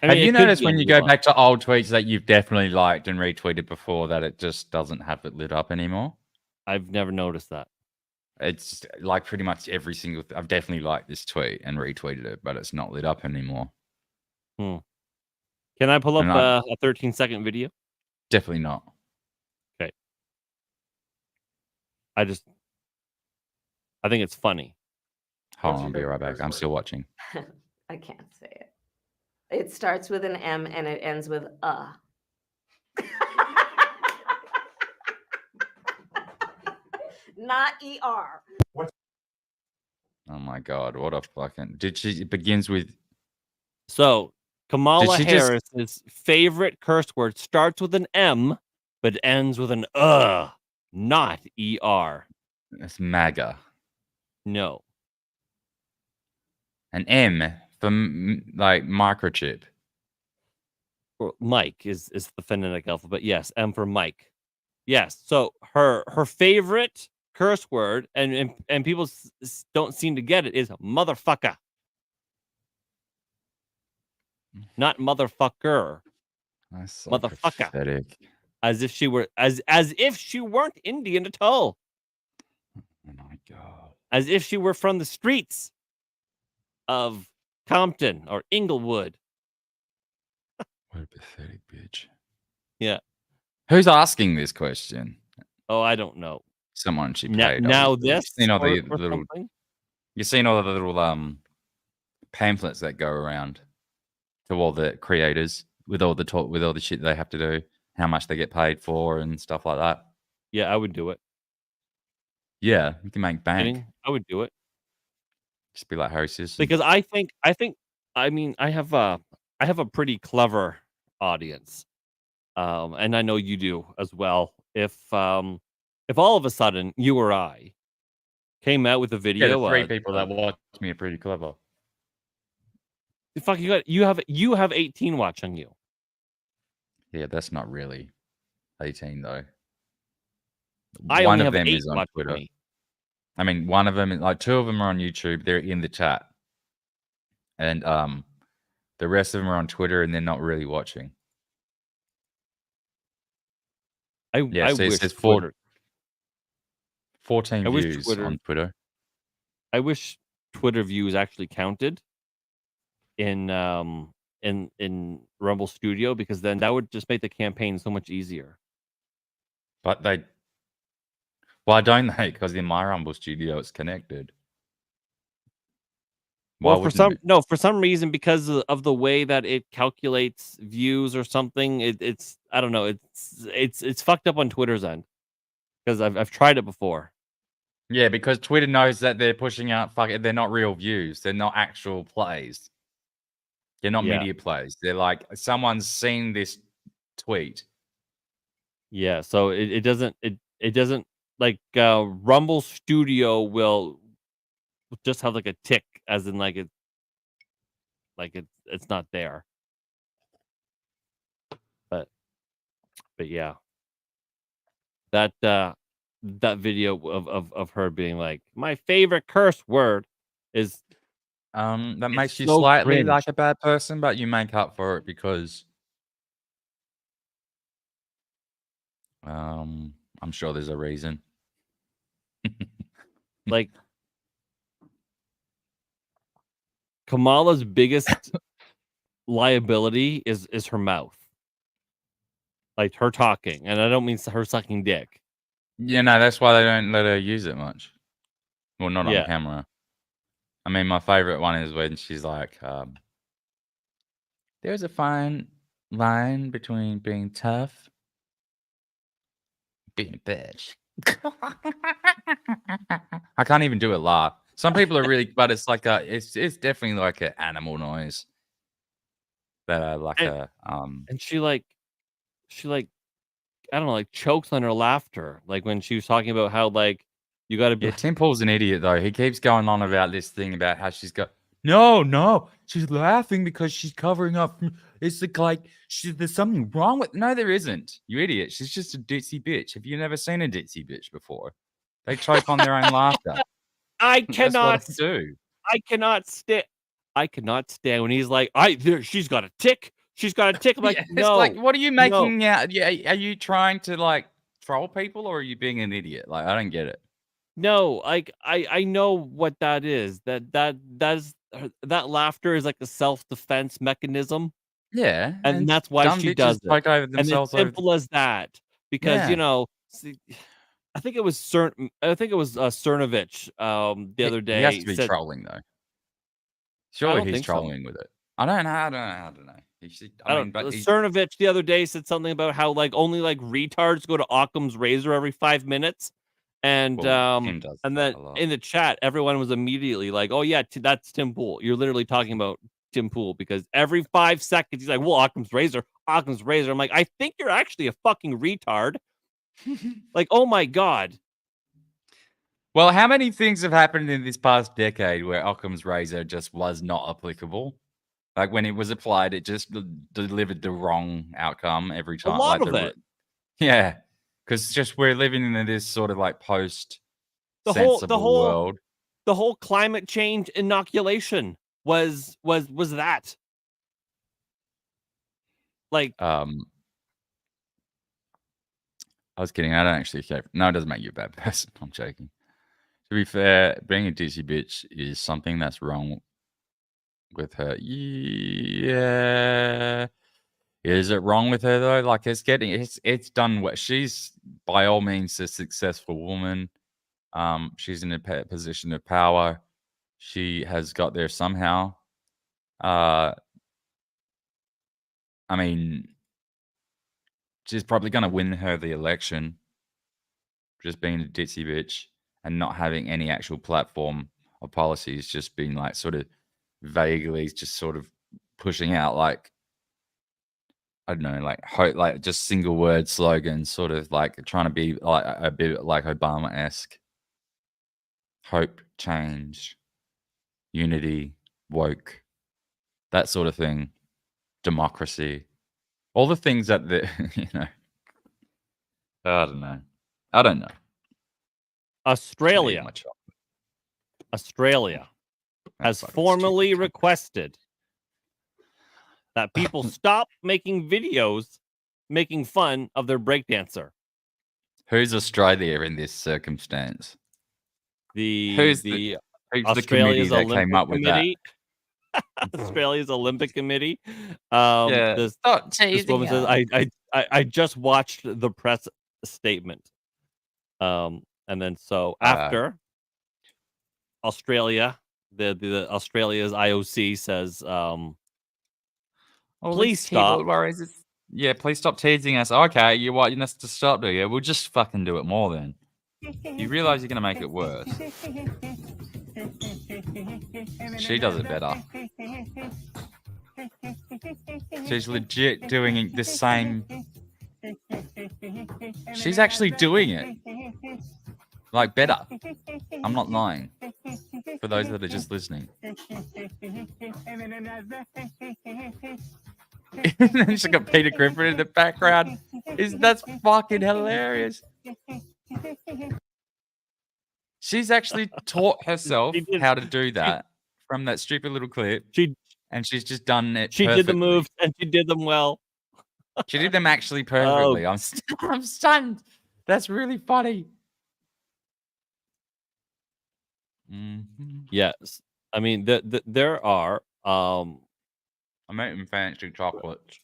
Have you noticed when you go back to old tweets that you've definitely liked and retweeted before that it just doesn't have it lit up anymore? I've never noticed that. It's like pretty much every single... I've definitely liked this tweet and retweeted it, but it's not lit up anymore. Can I pull up a 13-second video? Definitely not. Okay. I think it's funny. Hold on, I'll be right back. I'm still watching. I can't say it. It starts with an M and it ends with a. Not ER. What? Oh my god, what a fucking... It begins with... So, Kamala Harris's favorite curse word starts with an M, but ends with an not ER. It's MAGA. No. An M for like microchip. Well, Mike is the phonetic alphabet. Yes, M for Mike. Yes. So her favorite curse word, and people don't seem to get it, is motherfucker. Not motherfucker. That's so motherfucker. Pathetic. As if she were as if she weren't Indian at all. Oh my god. As if she were from the streets of Compton or Inglewood. What a pathetic bitch. Yeah. Who's asking this question? Oh, I don't know. Someone she paid. Now this you've seen all the little pamphlets that go around to all the creators with all the shit they have to do, how much they get paid for and stuff like that. Yeah, I would do it. Yeah, you can make bank. I would do it. Just be like Harry Simpson. Because I have a pretty clever audience. And I know you do as well. If all of a sudden you or I came out with a video, the 3 people that watch me are pretty clever. Fuck, you have 18 watching you. Yeah, that's not really 18 though. I One only of have them 8 is on watching Twitter. me. I mean, one of them, like 2 of them are on YouTube. They're in the chat, and the rest of them are on Twitter, and they're not really watching. I So it wish says Twitter. 14 I wish views Twitter. on Twitter. I wish Twitter views actually counted in Rumble Studio, because then that would just make the campaign so much easier. But why don't they? Because in my Rumble Studio, it's connected. Why Well, wouldn't it? for some reason, because of the way that it calculates views or something, it's I don't know. It's fucked up on Twitter's end, because I've tried it before. Yeah, because Twitter knows that they're pushing out they're not real views. They're not actual plays. They're not media plays. They're like, someone's seen this tweet. Yeah, so it doesn't like Rumble Studio will just have like a tick, as in like it's not there. But yeah. That video of her being like, my favorite curse word is that makes you so slightly cringe. like a bad person, but you make up for it because I'm sure there's a reason. Like, Kamala's biggest liability is her mouth. Like her talking, and I don't mean her sucking dick. Yeah, no, that's why they don't let her use it much. Well, not on camera. I mean, my favorite one is when she's like, there's a fine line between being tough and being a bitch. I can't even do it live. Some people are really, but it's like it's definitely like an animal noise. That like and she like I don't know, like chokes on her laughter, like when she was talking about how like you got to be. Yeah, Tim Pool's an idiot though. He keeps going on about this thing about how she's got no, she's laughing because she's covering up. It's like there's something wrong with. No, there isn't. You idiot. She's just a ditzy bitch. Have you never seen a ditzy bitch before? They choke on their own laughter. I cannot That's what they do. I cannot stand when he's like, she's got a tick. She's got a tick. I'm like, no. It's like, what are you making out? Yeah, are you trying to like troll people, or are you being an idiot? Like, I don't get it. No, like I know what that is. That laughter is like a self-defense mechanism. Yeah, and that's why she does it. Over themselves and it's simple as that, because I think it was Cernovich the other day. He has to be trolling though. Surely he's trolling with it. I don't know. Cernovich the other day said something about how like only like retards go to Occam's razor every 5 minutes. And then in the chat, everyone was immediately like, "Oh yeah, that's Tim Pool. You're literally talking about Tim Pool," because every 5 seconds he's like, "Well, Occam's razor." I'm like, I think you're actually a fucking retard. Like, oh my god. Well, how many things have happened in this past decade where Occam's razor just was not applicable? Like when it was applied, it just delivered the wrong outcome every time. A lot of it. Yeah. Because just we're living in this sort of like post the whole world. The whole climate change inoculation was that. Like I was kidding. I don't actually care. No, it doesn't make you a bad person. I'm joking. To be fair, being a ditzy bitch is something that's wrong with her. Yeah. Is it wrong with her though? Like it's done what she's by all means a successful woman. She's in a position of power. She has got there somehow. I mean, she's probably going to win her the election. Just being a ditzy bitch and not having any actual platform or policies, just being like sort of vaguely just sort of pushing out like, I don't know, like just single word slogans, sort of like trying to be like a bit like Obama-esque. Hope, change, unity, woke. that sort of thing, democracy, all the things that the I don't know. Australia has formally requested that people stop making videos making fun of their breakdancer. Who's Australia in this circumstance? Who's the Australia's committee that Olympic came up with that? Committee. Australia's Olympic Committee. Stop This teasing woman says, I just watched the press statement. And then so after Australia, the Australia's IOC says, please stop. Yeah, please stop teasing us. Okay, you want us to stop doing it? We'll just fucking do it more then. You realize you're gonna make it worse. She does it better. She's legit doing the same. She's actually doing it. Like, better. I'm not lying. For those that are just listening. And then she's got Peter Griffin in the background. That's fucking hilarious. She's actually taught herself how to do that from that stupid little clip. And she's just done it She perfectly. did the moves, and she did them well. She did them actually perfectly. I'm stunned. That's really funny. Mm-hmm. Yes. I mean, there are... I'm eating fancy chocolates.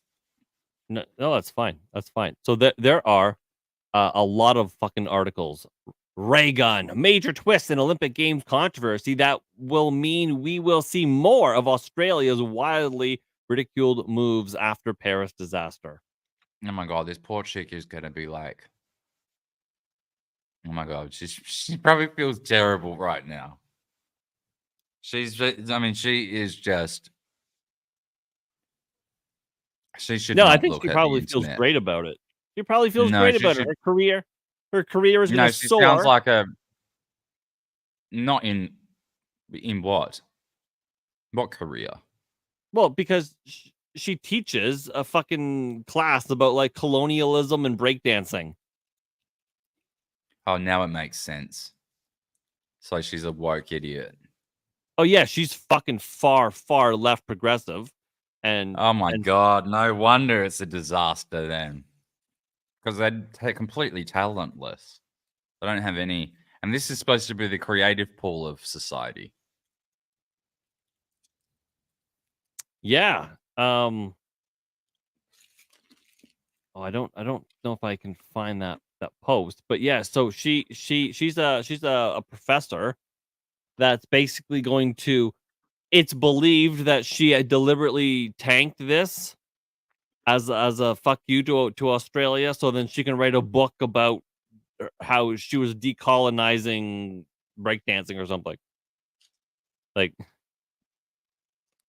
No, that's fine. That's fine. So there are a lot of fucking articles. Ray gun, major twist in Olympic Games controversy that will mean we will see more of Australia's wildly ridiculed moves after Paris disaster. Oh my god, this poor chick is gonna be like, oh my god, she probably feels terrible right now. She is just. She should. No, not I think look she at probably the feels internet. great about it. She probably feels No, great she about should- it. Her career is No, going to she soar. sounds like a. Not in what? What career? Well, because she teaches a fucking class about like colonialism and breakdancing. Oh, now it makes sense. So she's a woke idiot. Oh yeah, she's fucking far left progressive. And oh my god, no wonder it's a disaster then. Because they're completely talentless. They don't have any, and this is supposed to be the creative pool of society. Yeah. Oh, I don't know if I can find that post, but yeah. So she's a professor that's basically going to. It's believed that she had deliberately tanked this as a fuck you to Australia, so then she can write a book about how she was decolonizing breakdancing or something. Like, I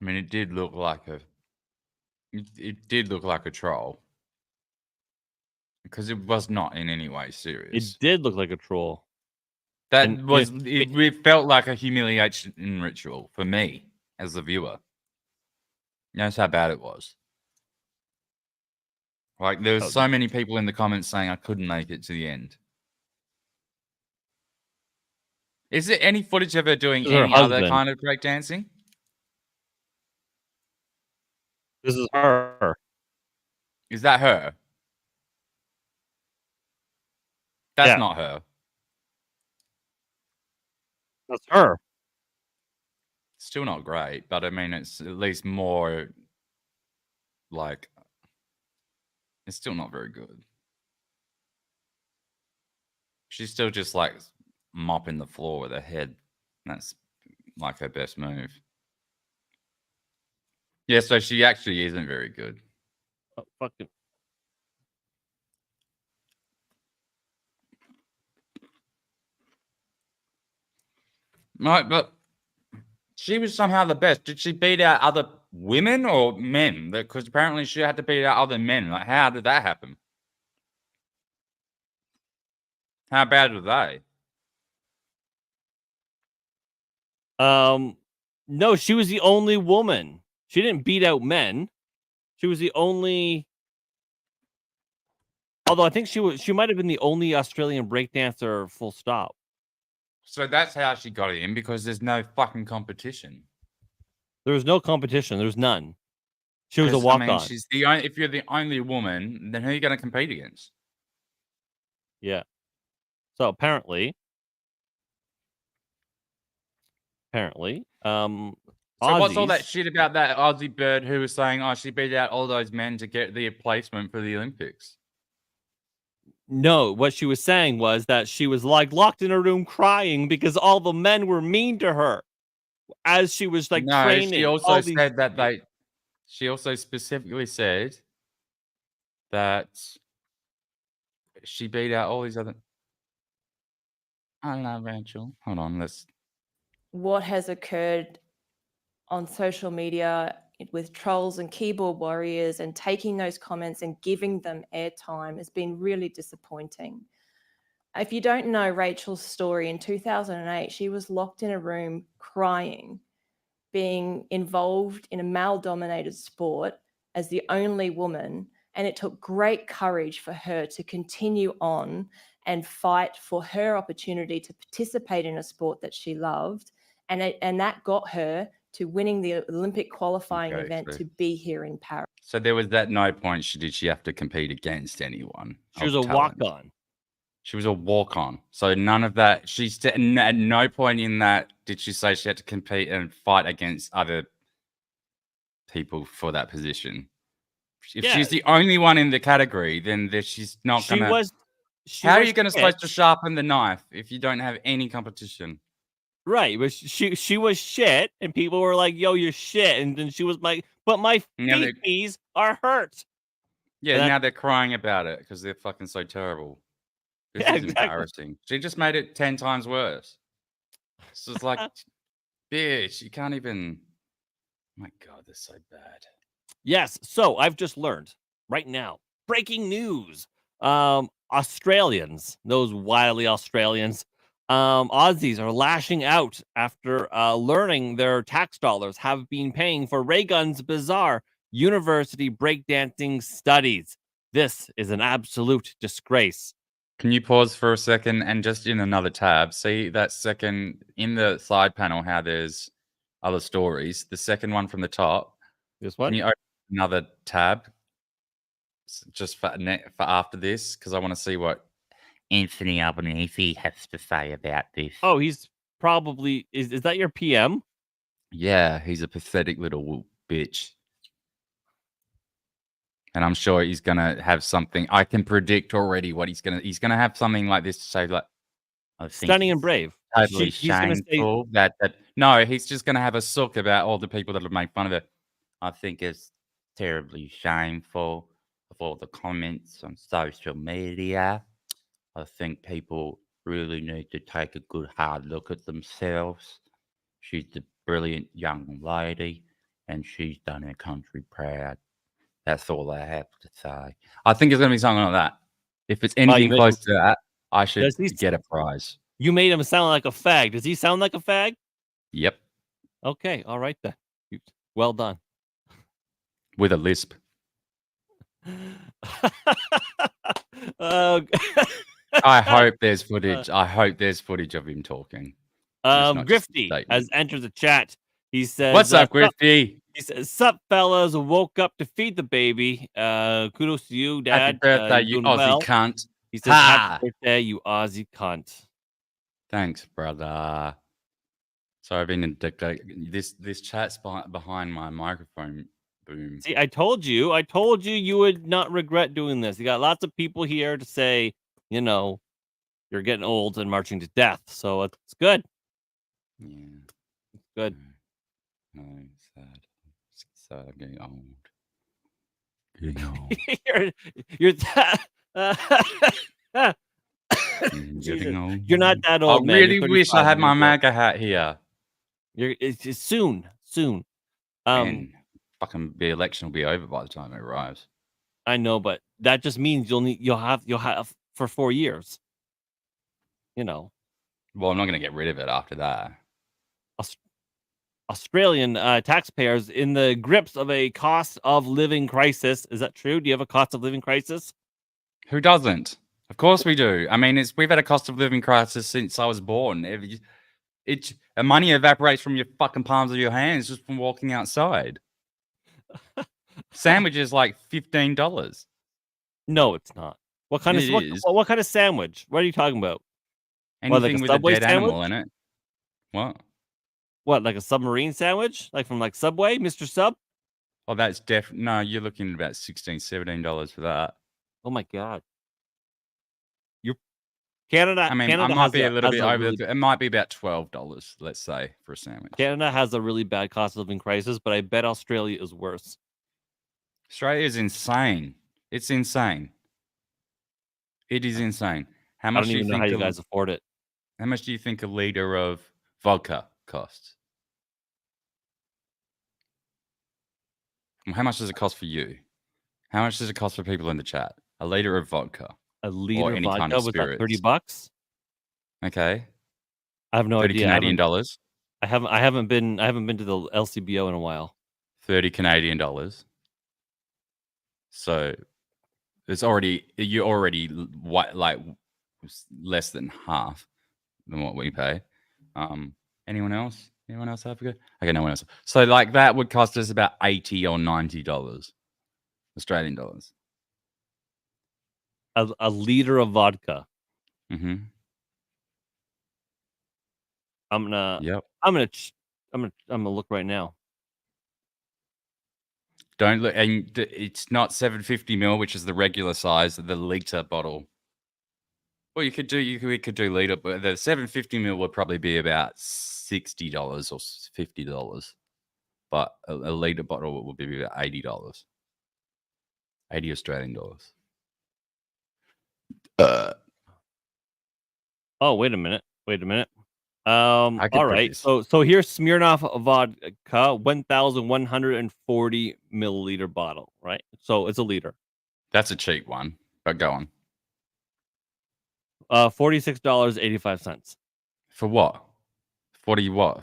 mean, it did look like a troll because it was not in any way serious. It did look like a troll. It felt like a humiliation ritual for me as the viewer. That's how bad it was. Like, there was so many people in the comments saying I couldn't make it to the end. Is there any footage of her doing any other kind of breakdancing? This is her. Is that her? That's not her. That's her. Still not great, but I mean, it's at least more like, it's still not very good. She's still just like mopping the floor with her head. That's like her best move. Yeah, so she actually isn't very good. Oh, fucking. Right, but she was somehow the best. Did she beat out other women or men? Because apparently she had to beat out other men. Like, how did that happen? How bad were they? No, she was the only woman. She didn't beat out men. She was the only. Although I think she might have been the only Australian breakdancer. Full stop. So that's how she got in, because there's no fucking competition. There was no competition. There was none. She was a 'Cause, walk-on. I mean, she's the only. If you're the only woman, then who are you going to compete against? Yeah. So apparently, So what's all that Aussies- shit about that Aussie bird who was saying, "Oh, she beat out all those men to get the placement for the Olympics"? No, what she was saying was that she was like locked in a room crying because all the men were mean to her as she was like No, training. she also said that they. She also specifically said that she beat out all these other. I don't know, Rachel. Hold on, let's. What has occurred on social media with trolls and keyboard warriors and taking those comments and giving them airtime has been really disappointing. If you don't know Rachel's story, in 2008, she was locked in a room crying, being involved in a male-dominated sport as the only woman, and it took great courage for her to continue on and fight for her opportunity to participate in a sport that she loved, and that got her to winning the Olympic qualifying event to be here in Paris. So there was that no point did she have to compete against anyone. She was a walk-on. She was a walk-on. So none of that. At no point in that did she say she had to compete and fight against other people for that position. If she's the only one in the category, then she's not going to. How are you going to supposed to sharpen the knife if you don't have any competition? Right, but she was shit, and people were like, "Yo, you're shit," and then she was like, "But my feet are hurt." Yeah, now they're crying about it because they're fucking so terrible. This is embarrassing. She just made it 10 times worse. This is like, bitch, you can't even. My God, they're so bad. Yes, so I've just learned right now. Breaking news. Australians, those wily Australians, Aussies are lashing out after learning their tax dollars have been paying for Raygun's bizarre university breakdancing studies. This is an absolute disgrace. Can you pause for a second and just in another tab, see that second in the side panel how there's other stories? The second one from the top. This one? Can you open another tab just for after this? Because I want to see what Anthony Albanese has to say about this. Oh, he's probably... Is that your PM? Yeah, he's a pathetic little bitch. And I'm sure he's going to have something. I can predict already what he's going to have something like this to say, like, I think Stunning and brave. Totally shameful that no, he's just going to have a sook about all the people that have made fun of it. I think it's terribly shameful of all the comments on social media. I think people really need to take a good hard look at themselves. She's a brilliant young lady, and she's done her country proud. That's all I have to say. I think it's going to be something like that. If it's anything close to that, I should get a prize. You made him sound like a fag. Does he sound like a fag? Yep. Okay. All right then. Well done. With a lisp. I hope there's footage. I hope there's footage of him talking. Grifty has entered the chat. He says, "What's up, Grifty?" He says, "Sup, fellas? Woke up to feed the baby. Kudos to you, Dad. Happy birthday, you Aussie cunt." He says, "Happy birthday, you Aussie cunt." Thanks, brother. So I've been in this chat's behind my microphone boom. See, I told you you would not regret doing this. You got lots of people here to say, you know, you're getting old and marching to death. So it's good. Yeah. It's good. No, sad. So getting old. Getting old. you're getting old. You're not that old, man. I really wish I had my MAGA hat here. It's soon. And fucking the election will be over by the time it arrives. I know, but that just means you'll have for 4 years. You know. Well, I'm not going to get rid of it after that. Australian taxpayers in the grips of a cost of living crisis. Is that true? Do you have a cost of living crisis? Who doesn't? Of course we do. I mean, we've had a cost of living crisis since I was born. Money evaporates from your fucking palms of your hands just from walking outside. Sandwich is like $15. No, it's not. What kind of sandwich? What are you talking about? Anything with a dead animal in it. What? What, like a submarine sandwich? Like from like Subway, Mr. Sub? Oh, that's no, you're looking at about $16, $17 for that. Oh my god. Canada. I mean, Canada I might be a little bit over. It might be about $12, let's say, for a sandwich. Canada has a really bad cost of living crisis, but I bet Australia is worse. Australia is insane. It's insane. It is insane. How much I don't even know how you guys afford it. How much do you think a liter of vodka costs? How much does it cost for you? How much does it cost for people in the chat? A liter of vodka. A liter of vodka was that $30? Okay. I have no idea. Canadian dollars. I haven't been to the LCBO in a while. 30 Canadian dollars. So you're already like less than half than what we pay. Anyone else? Anyone else have a go? Okay, no one else. So like that would cost us about $80 or $90 Australian dollars. A liter of vodka. Mm-hmm. I'm gonna look right now. Don't look, and it's not 750 ml, which is the regular size of the liter bottle. Well, we could do liter, but the 750 ml would probably be about $60 or $50, but a liter bottle would be about $80, 80 Australian dollars. Oh, wait a minute. All right. So here's Smirnoff vodka, 1,140 milliliter bottle, right? So it's a liter. That's a cheap one, but go on. $46.85. For what? 40 what?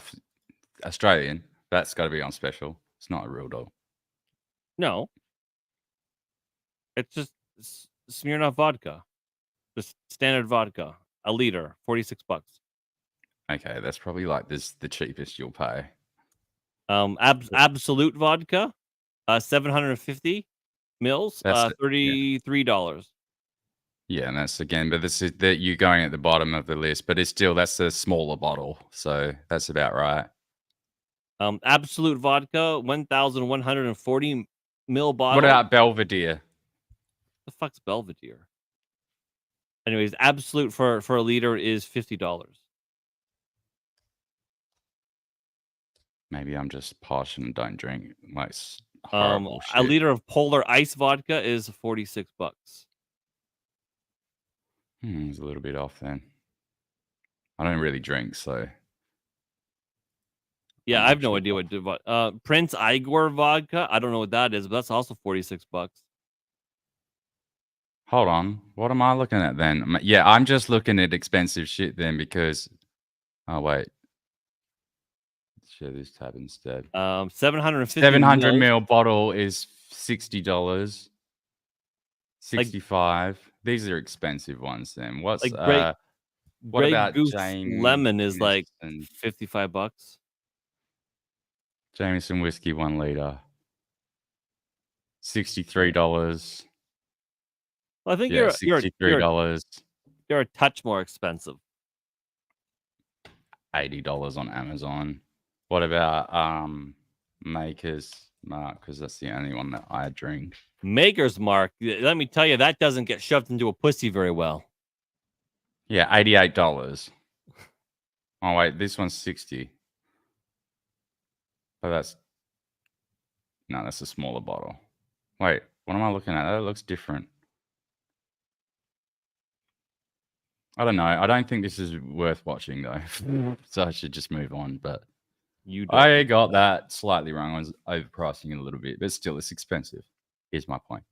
Australian? That's got to be on special. It's not a real doll. No. It's just Smirnoff vodka. Just standard vodka. A liter, $46. Okay, that's probably like the cheapest you'll pay. Absolute vodka, 750 mils, $33. Yeah, and that's again, but this is that you're going at the bottom of the list, but that's a smaller bottle, so that's about right. Absolute vodka, 1,140 mil bottle. What about Belvedere? The fuck's Belvedere? Anyways, Absolute for a liter is $50. Maybe I'm just posh and don't drink like a liter of Polar Ice vodka is $46. It's a little bit off then. I don't really drink, so yeah, I have no idea what Prince Igor vodka. I don't know what that is, but that's also $46. Hold on, what am I looking at then? Yeah, I'm just looking at expensive shit then because. Oh wait. Share this tab instead. 700 ml bottle is $60. 65. These are expensive ones then. What's like what about Goose Jameson lemon is like $55. Jameson whiskey 1 liter. $63. Well, I think $63. You're a touch more expensive. $80 on Amazon. What about Maker's Mark? Because that's the only one that I drink. Maker's Mark. Let me tell you, that doesn't get shoved into a pussy very well. Yeah, $88. Oh wait, this one's $60. Oh, that's a smaller bottle. Wait, what am I looking at? That looks different. I don't know. I don't think this is worth watching though, so I should just move on. But I got that slightly wrong. I was overpricing it a little bit, but still, it's expensive. Here's my point.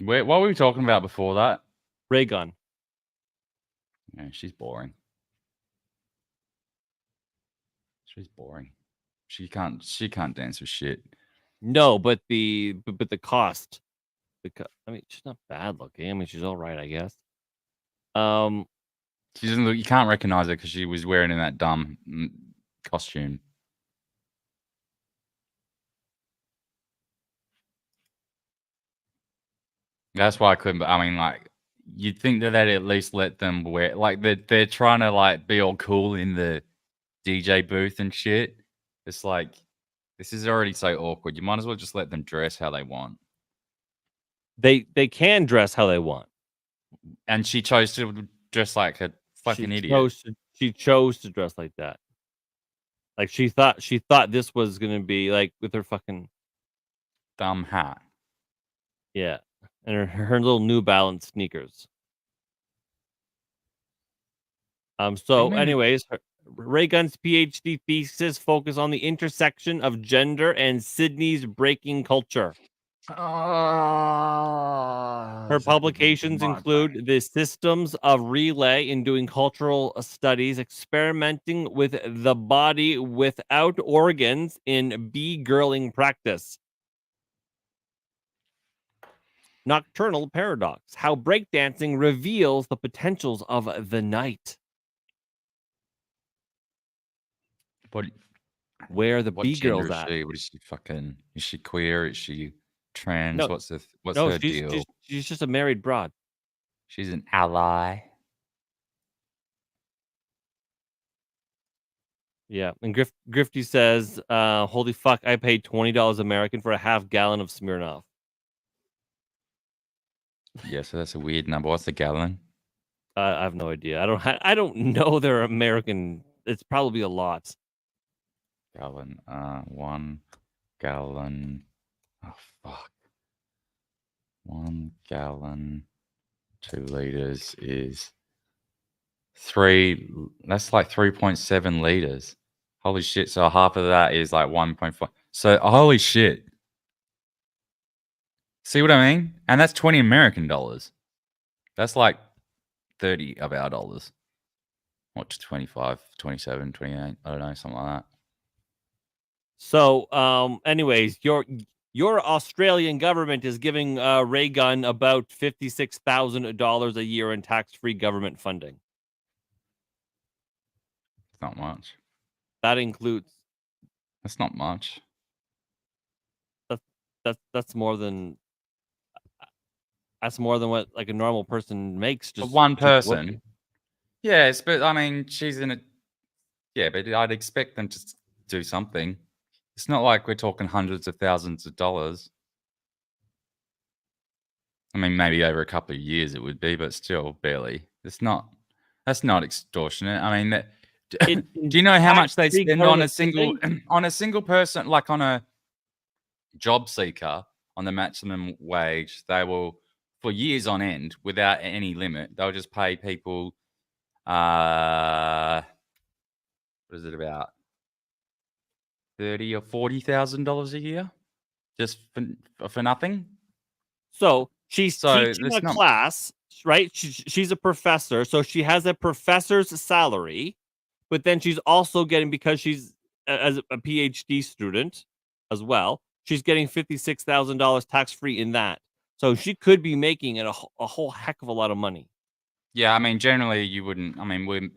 What were we talking about before that? Ray gun. Yeah, she's boring. She's boring. She can't dance with shit. No, but the cost. Because I mean, she's not bad looking. I mean, she's all right, I guess. She doesn't look. You can't recognize her because she was wearing in that dumb costume. That's why I couldn't. I mean, like, you'd think that they'd at least let them wear. Like, they're trying to like be all cool in the DJ booth and shit. It's like, this is already so awkward. You might as well just let them dress how they want. They can dress how they want. And she chose to dress like a fucking idiot. She chose to dress like that. Like she thought this was gonna be like with her fucking dumb hat. Yeah, and her little New Balance sneakers. So, anyways, Ray Gunn's PhD thesis focused on the intersection of gender and Sydney's breaking culture. Her publications include the systems of relay in doing cultural studies, experimenting with the body without organs in bee-girling practice. Nocturnal Paradox, how breakdancing reveals the potentials of the night. But where the bee girls at? What is she fucking? Is she queer? Is she trans? No, what's her deal? She's just a married broad. She's an ally. Yeah, and Grifty says, "Holy fuck! I paid $20 American for a half gallon of Smirnoff." Yeah, so that's a weird number. What's the gallon? I have no idea. I don't know their American. It's probably a lot. Gallon. 1 gallon. Oh fuck. 1 gallon, 2 liters is 3. That's like 3.7 liters. Holy shit! So half of that is like 1.5. So holy shit. See what I mean? And that's 20 American dollars. That's like 30 of our dollars. What, 25, 27, 28? I don't know, something like that. So, anyways, your Australian government is giving Ray Gunn about $56,000 a year in tax-free government funding. It's not much. That includes. That's not much. That's more than. That's more than what like a normal person makes. Just one person. Yes, but I mean, she's in a. Yeah, but I'd expect them to do something. It's not like we're talking hundreds of thousands of dollars. I mean, maybe over a couple of years it would be, but still, barely. That's not extortionate. I mean, do you know how much they spend on a single person, like on a job seeker on the maximum wage? They will, for years on end, without any limit, they'll just pay people. What is it, about $30,000 or $40,000 a year, just for nothing? So she's teaching a class, right? She's a professor, so she has a professor's salary, but then she's also getting, because she's as a PhD student as well, she's getting $56,000 tax free in that. So she could be making a whole heck of a lot of money. Yeah, I mean, generally you wouldn't. I mean,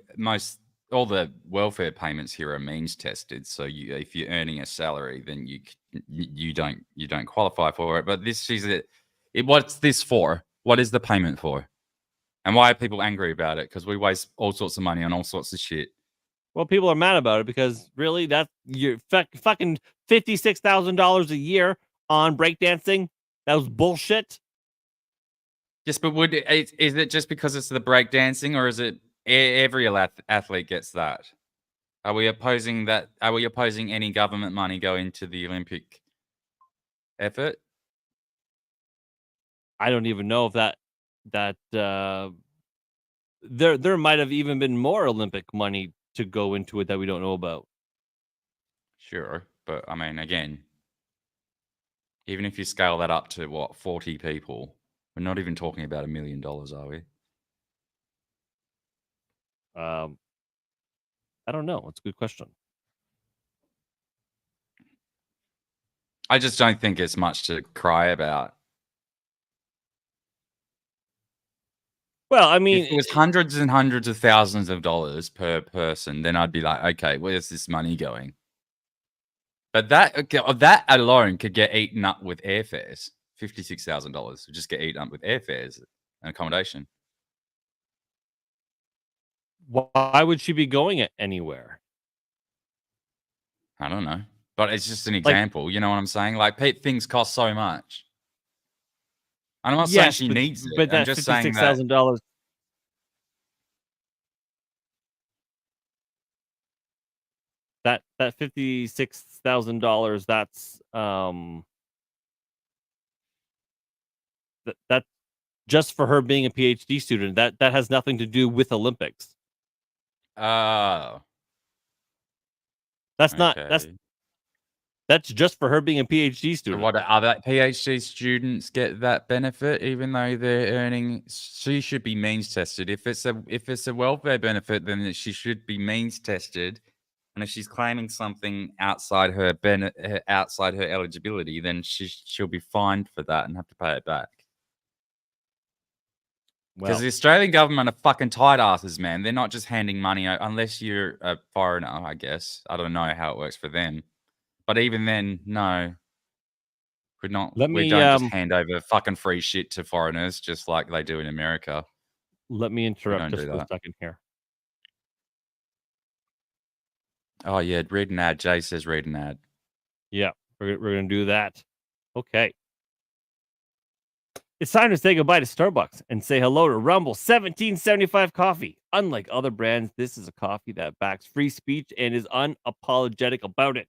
all the welfare payments here are means tested. So if you're earning a salary, then you don't qualify for it. But what's this for? What is the payment for? And why are people angry about it? Because we waste all sorts of money on all sorts of shit. Well, people are mad about it because really, you're fucking $56,000 a year on breakdancing. That was bullshit. Yes, but is it just because it's the breakdancing, or is it every athlete gets that? Are we opposing that? Are we opposing any government money go into the Olympic effort? I don't even know if there might have even been more Olympic money to go into it that we don't know about. Sure, but I mean, again, even if you scale that up to 40 people, we're not even talking about $1 million, are we? I don't know. It's a good question. I just don't think it's much to cry about. Well, I mean, if it was hundreds and hundreds of thousands of dollars per person, then I'd be like, okay, where's this money going? But that alone could get eaten up with airfares. $56,000 would just get eaten up with airfares and accommodation. Why would she be going anywhere? I don't know, but it's just an example. You know what I'm saying? Like, things cost so much. I'm not saying she needs it. But I'm that just saying that $56,000. That $56,000. That's just for her being a PhD student. That has nothing to do with Olympics. Oh. That's not that's just for her being a PhD student. What other PhD students get that benefit, even though they're earning? She should be means tested. If it's a welfare benefit, then she should be means tested. And if she's claiming something outside her outside her eligibility, then she'll be fined for that and have to pay it back. Because the Australian government are fucking tight asses, man. They're not just handing money out unless you're a foreigner, I guess. I don't know how it works for them. But even then, no. We don't just hand over fucking free shit to foreigners just like they do in America. Let me interrupt just for a second here. Oh, yeah, read an ad. Jay says read an ad. Yeah, we're going to do that. Okay. It's time to say goodbye to Starbucks and say hello to Rumble 1775 coffee. Unlike other brands, this is a coffee that backs free speech and is unapologetic about it.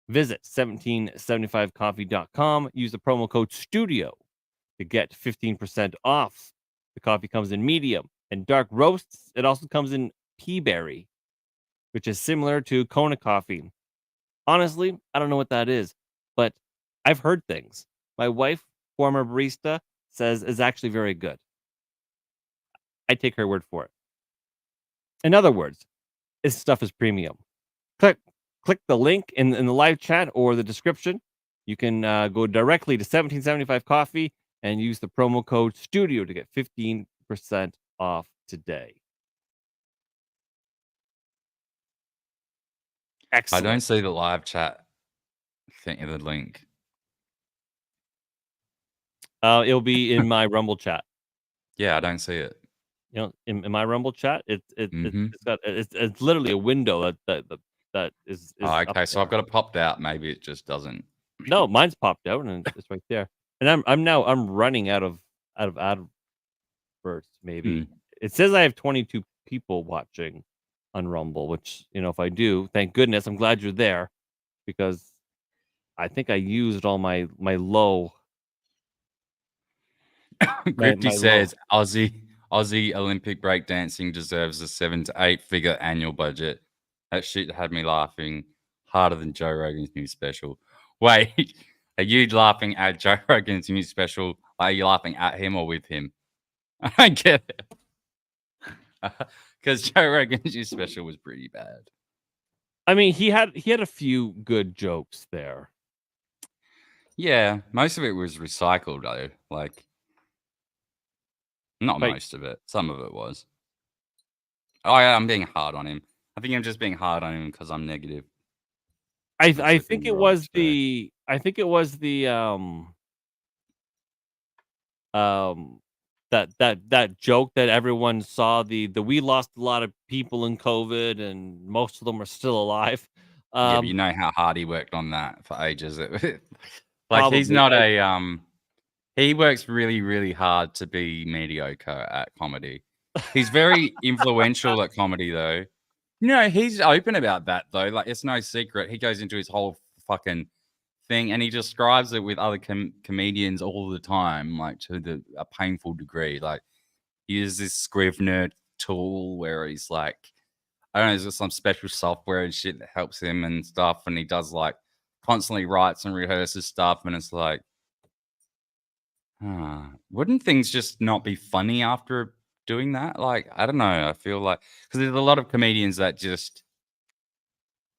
Visit 1775coffee.com. Use the promo code STUDIO to get 15% off. The coffee comes in medium and dark roasts. It also comes in pea berry, which is similar to Kona coffee. Honestly, I don't know what that is, but I've heard things. My wife, former barista, says is actually very good. I take her word for it. In other words, this stuff is premium. Click the link in the live chat or the description. You can go directly to 1775 Coffee and use the promo code STUDIO to get 15% off today. Excellent. I don't see the live chat thing in the link. It'll be in my Rumble chat. Yeah, I don't see it. You know, in my Rumble chat, it's literally a window that is oh, okay. So I've got it popped out. Maybe it just doesn't. No, mine's popped out and it's right there. And I'm running out of adverts. Maybe it says I have 22 people watching on Rumble, which, you know, if I do, thank goodness. I'm glad you're there because I think I used all my low. Grifty says Aussie Olympic breakdancing deserves a 7 to 8 figure annual budget. That shit had me laughing harder than Joe Rogan's new special. Wait, are you laughing at Joe Rogan's new special? Are you laughing at him or with him? I don't get it. Because Joe Rogan's new special was pretty bad. I mean, he had a few good jokes there. Yeah, most of it was recycled though. Like, not most of it. Some of it was. Oh yeah, I'm being hard on him. I think I'm just being hard on him because I'm negative. I think it was the that joke that everyone saw, the we lost a lot of people in COVID and most of them are still alive. Yeah, but you know how hard he worked on that for ages. Like he's not he works really, really hard to be mediocre at comedy. He's very influential at comedy though. You know, he's open about that though. Like it's no secret. He goes into his whole fucking thing and he describes it with other comedians all the time, like to a painful degree. Like he uses this Scrivener tool where he's like, I don't know, there's some special software and shit that helps him and stuff. And he does like constantly writes and rehearses stuff. And it's like, wouldn't things just not be funny after doing that? Like, I don't know. I feel like, because there's a lot of comedians that just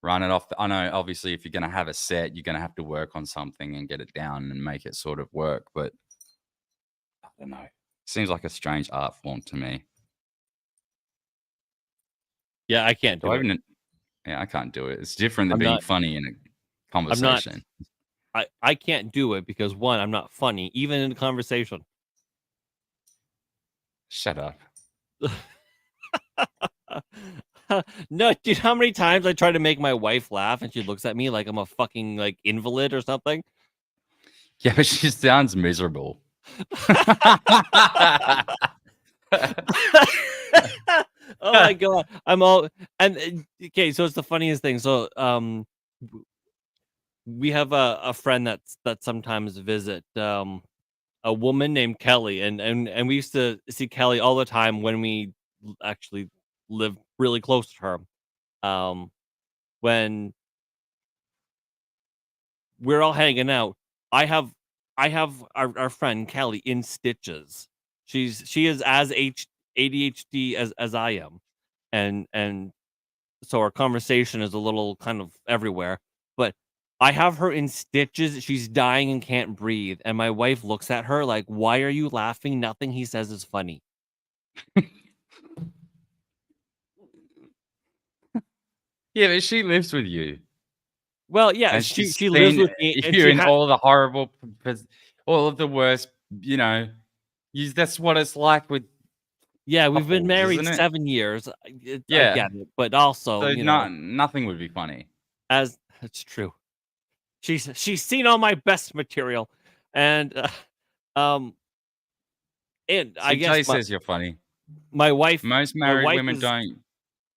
run it off. I know, obviously, if you're going to have a set, you're going to have to work on something and get it down and make it sort of work. But I don't know. Seems like a strange art form to me. Yeah, I can't do it. Yeah, I can't do it. It's different than being funny in a conversation. I can't do it because, one, I'm not funny, even in a conversation. Shut up. No, dude, how many times I try to make my wife laugh and she looks at me like I'm a fucking like invalid or something? Yeah, but she sounds miserable. Oh my god. I'm all okay, so it's the funniest thing. So we have a friend that sometimes visit a woman named Kelly, and we used to see Kelly all the time when we actually lived really close to her. When we're all hanging out, I have our friend Kelly in stitches. She is as ADHD as I am, and so our conversation is a little kind of everywhere. But I have her in stitches. She's dying and can't breathe, and my wife looks at her like, "Why are you laughing? Nothing he says is funny." Yeah, but she lives with you. Well, yeah, And she lives with me, and you in all the horrible, all of the worst. You know, that's what it's like with. Yeah, we've been couples, married isn't it? 7 years. I Yeah. get it, but also, So you know, nothing would be funny. as it's true. She's seen all my best material, and and I CJ guess says you're funny. my wife. Most My married wife women is, don't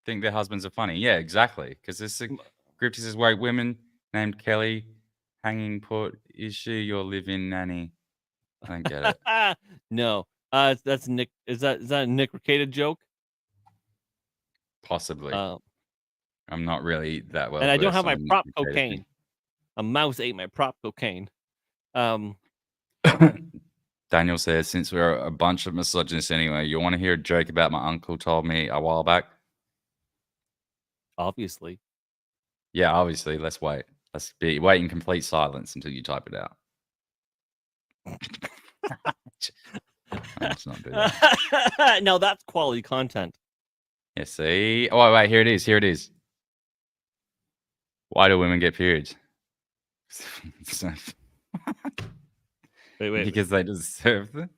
think their husbands are funny. Yeah, exactly. Because this script says, "Wait, women named Kelly hanging put. Is she your live-in nanny?" I don't get it. No, that's Nick. Is that a Nick Recated joke? Possibly. I'm not really that well. And I don't versed have my on prop Nick Recated cocaine. thing. A mouse ate my prop cocaine. Daniel says, since we're a bunch of misogynists anyway, you want to hear a joke about my uncle told me a while back? Obviously. Yeah, obviously. Let's wait. Let's wait in complete silence until you type it out. Let's not do that. No, that's quality content. Yeah, see? Oh, wait, here it is. Here it is. Why do women get periods? Wait. Because they deserve them?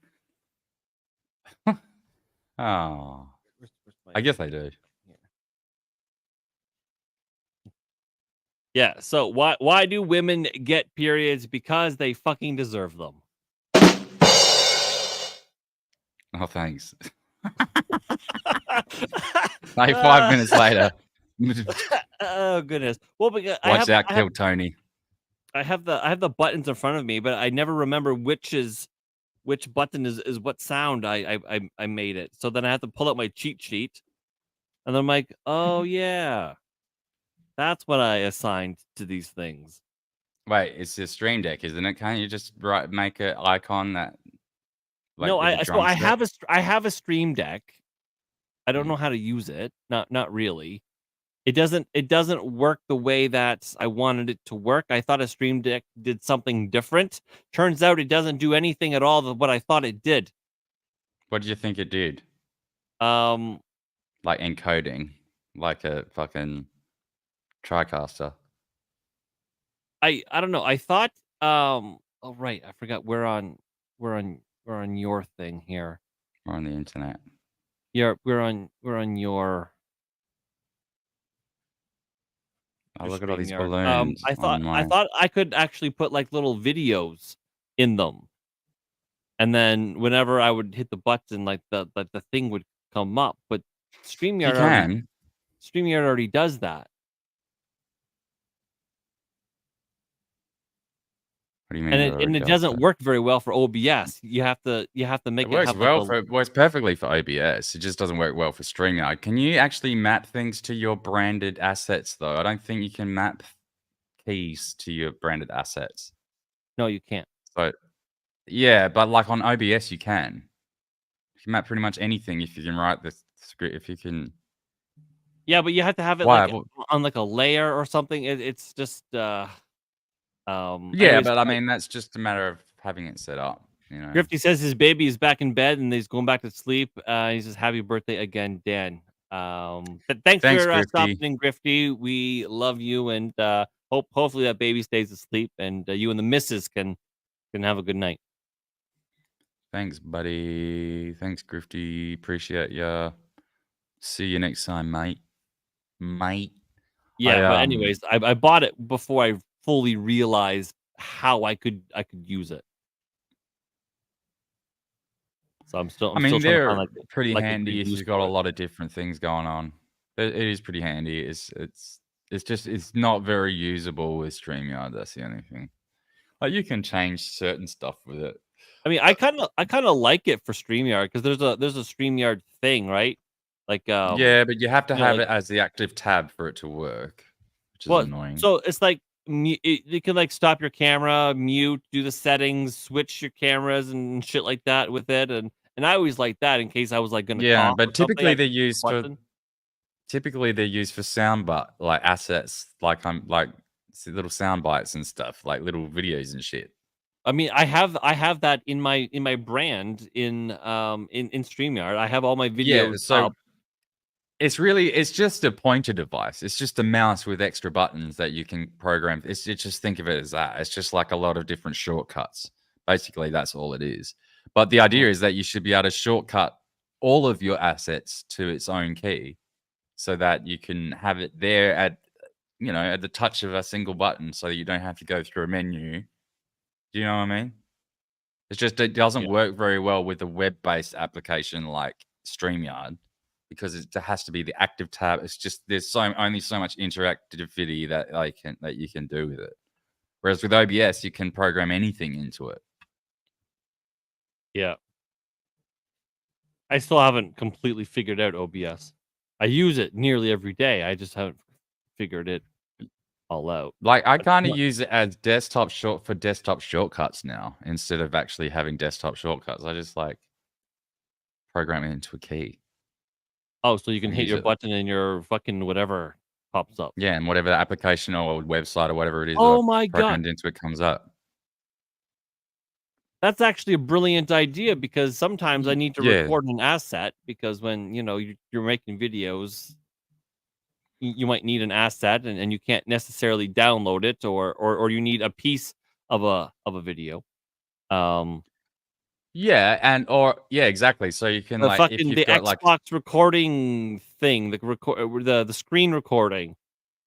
Oh. I guess they do. Yeah, so why do women get periods? Because they fucking deserve them. Oh, thanks. Like 5 minutes later. Oh goodness. Well, because Watch out, kill Tony. I have the buttons in front of me, but I never remember which button is what sound I made it. So then I have to pull out my cheat sheet, and then I'm like, oh yeah, that's what I assigned to these things. Wait, it's a Stream Deck, isn't it? Can't you just make an icon that? Like, no, I have a Stream Deck. I don't know how to use it. Not really. It doesn't work the way that I wanted it to work. I thought a Stream Deck did something different. Turns out it doesn't do anything at all of what I thought it did. What did you think it did? Like encoding, like a fucking TriCaster. I don't know. I thought oh right, I forgot we're on your thing here. We're on the internet. Yeah, we're on your. Oh, look at all these balloons. I thought I could actually put like little videos in them, and then whenever I would hit the button, like the thing would come up. But StreamYard already does that. What do you mean? And it doesn't work very well for OBS. You have to make it. It works perfectly for OBS. It just doesn't work well for StreamYard. Can you actually map things to your branded assets though? I don't think you can map keys to your branded assets. No, you can't. So yeah, but like on OBS you can. You can map pretty much anything if you can write the script. If you can. Yeah, but you have to have it Why? like on like a layer or something. It's just Yeah, anyways, but I mean that's just a matter of having it set up, you know. Grifty says his baby is back in bed and he's going back to sleep. He says happy birthday again, Dan. But thanks Thanks, for stopping Grifty. in, Grifty. We love you and hopefully that baby stays asleep and you and the missus can have a good night. Thanks, buddy. Thanks, Grifty. Appreciate ya. See you next time, mate. Yeah, but anyways, I bought it before I fully realized how I could use it. So I'm still trying to they're find pretty like a handy good if use you've got a for it. lot of different things going on. It is pretty handy. It's not very usable with StreamYard. That's the only thing. Like you can change certain stuff with it. I mean, I kind of like it for StreamYard because there's a StreamYard thing, right? Like Yeah, but you have to you know, have like it as the active tab for it to work, which is well, annoying. so it's like you can like stop your camera, mute, do the settings, switch your cameras and shit like that with it, and I always like that in case I was like gonna Yeah, cough or but something. typically I they're could hit the used for button. sound but like assets, like little sound bites and stuff, like little videos and shit. I mean, I have that in my brand in StreamYard. I have all my Yeah, videos so up. it's just a pointer device. It's just a mouse with extra buttons that you can program. It's just think of it as that. It's just like a lot of different shortcuts. Basically, that's all it is. But the idea is that you should be able to shortcut all of your assets to its own key so that you can have it there at the touch of a single button so you don't have to go through a menu. Do you know what I mean? It's just it doesn't work very well with a web-based application like StreamYard because it has to be the active tab. It's just there's only so much interactivity that you can do with it. Whereas with OBS, you can program anything into it. Yeah. I still haven't completely figured out OBS. I use it nearly every day. I just haven't figured it all out. Like I kind of use it as desktop shortcuts now instead of actually having desktop shortcuts. I just like program it into a key. Oh, so you can hit your button and your fucking whatever pops up. Yeah, and whatever the application or website or whatever it is Oh that my I've programmed into it comes up. That's actually a brilliant idea because sometimes I need to record an asset because when you're making videos, you might need an asset and you can't necessarily download it or you need a piece of a video. Yeah, exactly. So you can if you've the got Xbox recording thing, the screen recording.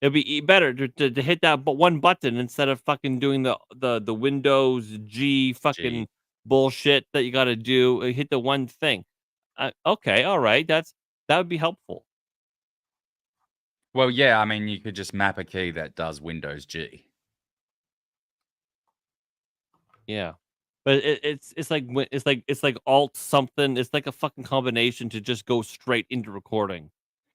It'd be better to hit that one button instead of fucking doing the Windows G fucking bullshit that you got to do. Hit the one thing. Okay, all right, that would be helpful. Well, yeah, I mean, you could just map a key that does Windows G. Yeah, but it's like Alt something. It's like a fucking combination to just go straight into recording.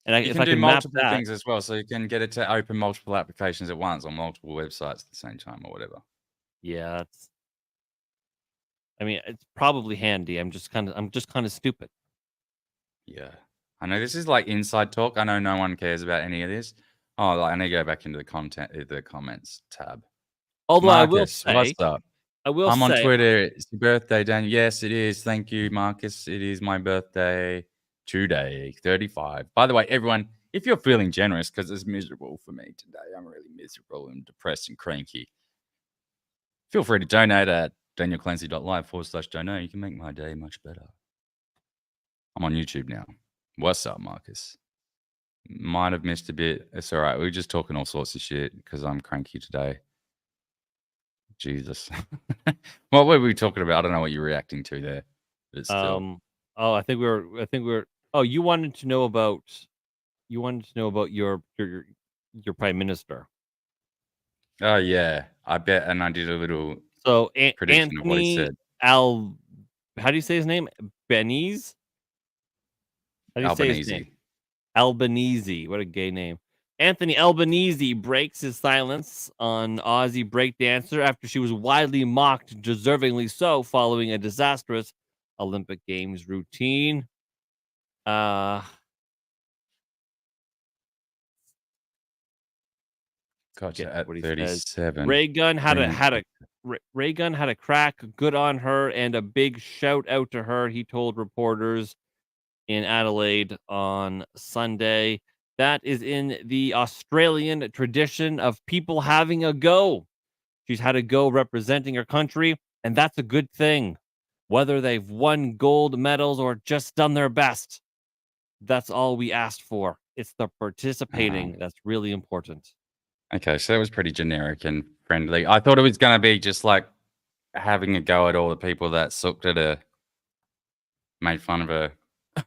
And you can do multiple things as well, so you can get it to open multiple applications at once on multiple websites at the same time or whatever. Yeah, I mean, it's probably handy. I'm just kind of stupid. Yeah, I know this is like inside talk. I know no one cares about any of this. Oh, I need to go back into the comments tab. Although Marcus, I will say, what's up? I'm on Twitter. It's your birthday, Daniel. Yes, it is. Thank you, Marcus. It is my birthday today, 35. By the way, everyone, if you're feeling generous, because it's miserable for me today, I'm really miserable and depressed and cranky. Feel free to donate at danielclancy.live/donate. You can make my day much better. I'm on YouTube now. What's up, Marcus? Might have missed a bit. It's all right. We're just talking all sorts of shit because I'm cranky today. Jesus. What were we talking about? I don't know what you're reacting to there. But still. I think we were oh, you wanted to know about your prime minister. Oh yeah. I bet, and I did a little prediction Anthony of what he said. How do you say his name? Albanese? How do you say his name? Albanese. What a gay name. Anthony Albanese breaks his silence on Aussie breakdancer after she was widely mocked, deservingly so, following a disastrous Olympic Games routine. Gotcha. At 37. Ray Gunn had a crack. Good on her, and a big shout out to her. He told reporters in Adelaide on Sunday. That is in the Australian tradition of people having a go. She's had a go representing her country, and that's a good thing. Whether they've won gold medals or just done their best, that's all we asked for. It's the participating that's really important. Okay, so that was pretty generic and friendly. I thought it was going to be just like having a go at all the people that sucked at her, made fun of her.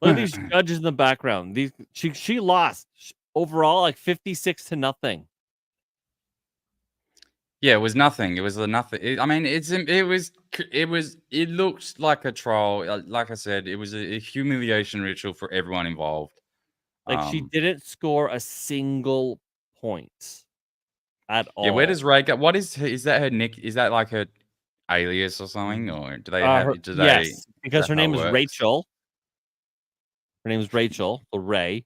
Look at these judges in the background. She lost overall like 56-0. Yeah, it was nothing. It was a nothing. It looked like a troll. Like I said, it was a humiliation ritual for everyone involved. Like she didn't score a single point at all. Yeah, where does Ray go? What is that her nick? Is that like her alias or something? Or do they have yes, because her name is Rachel. Her name is Rachel, or Ray,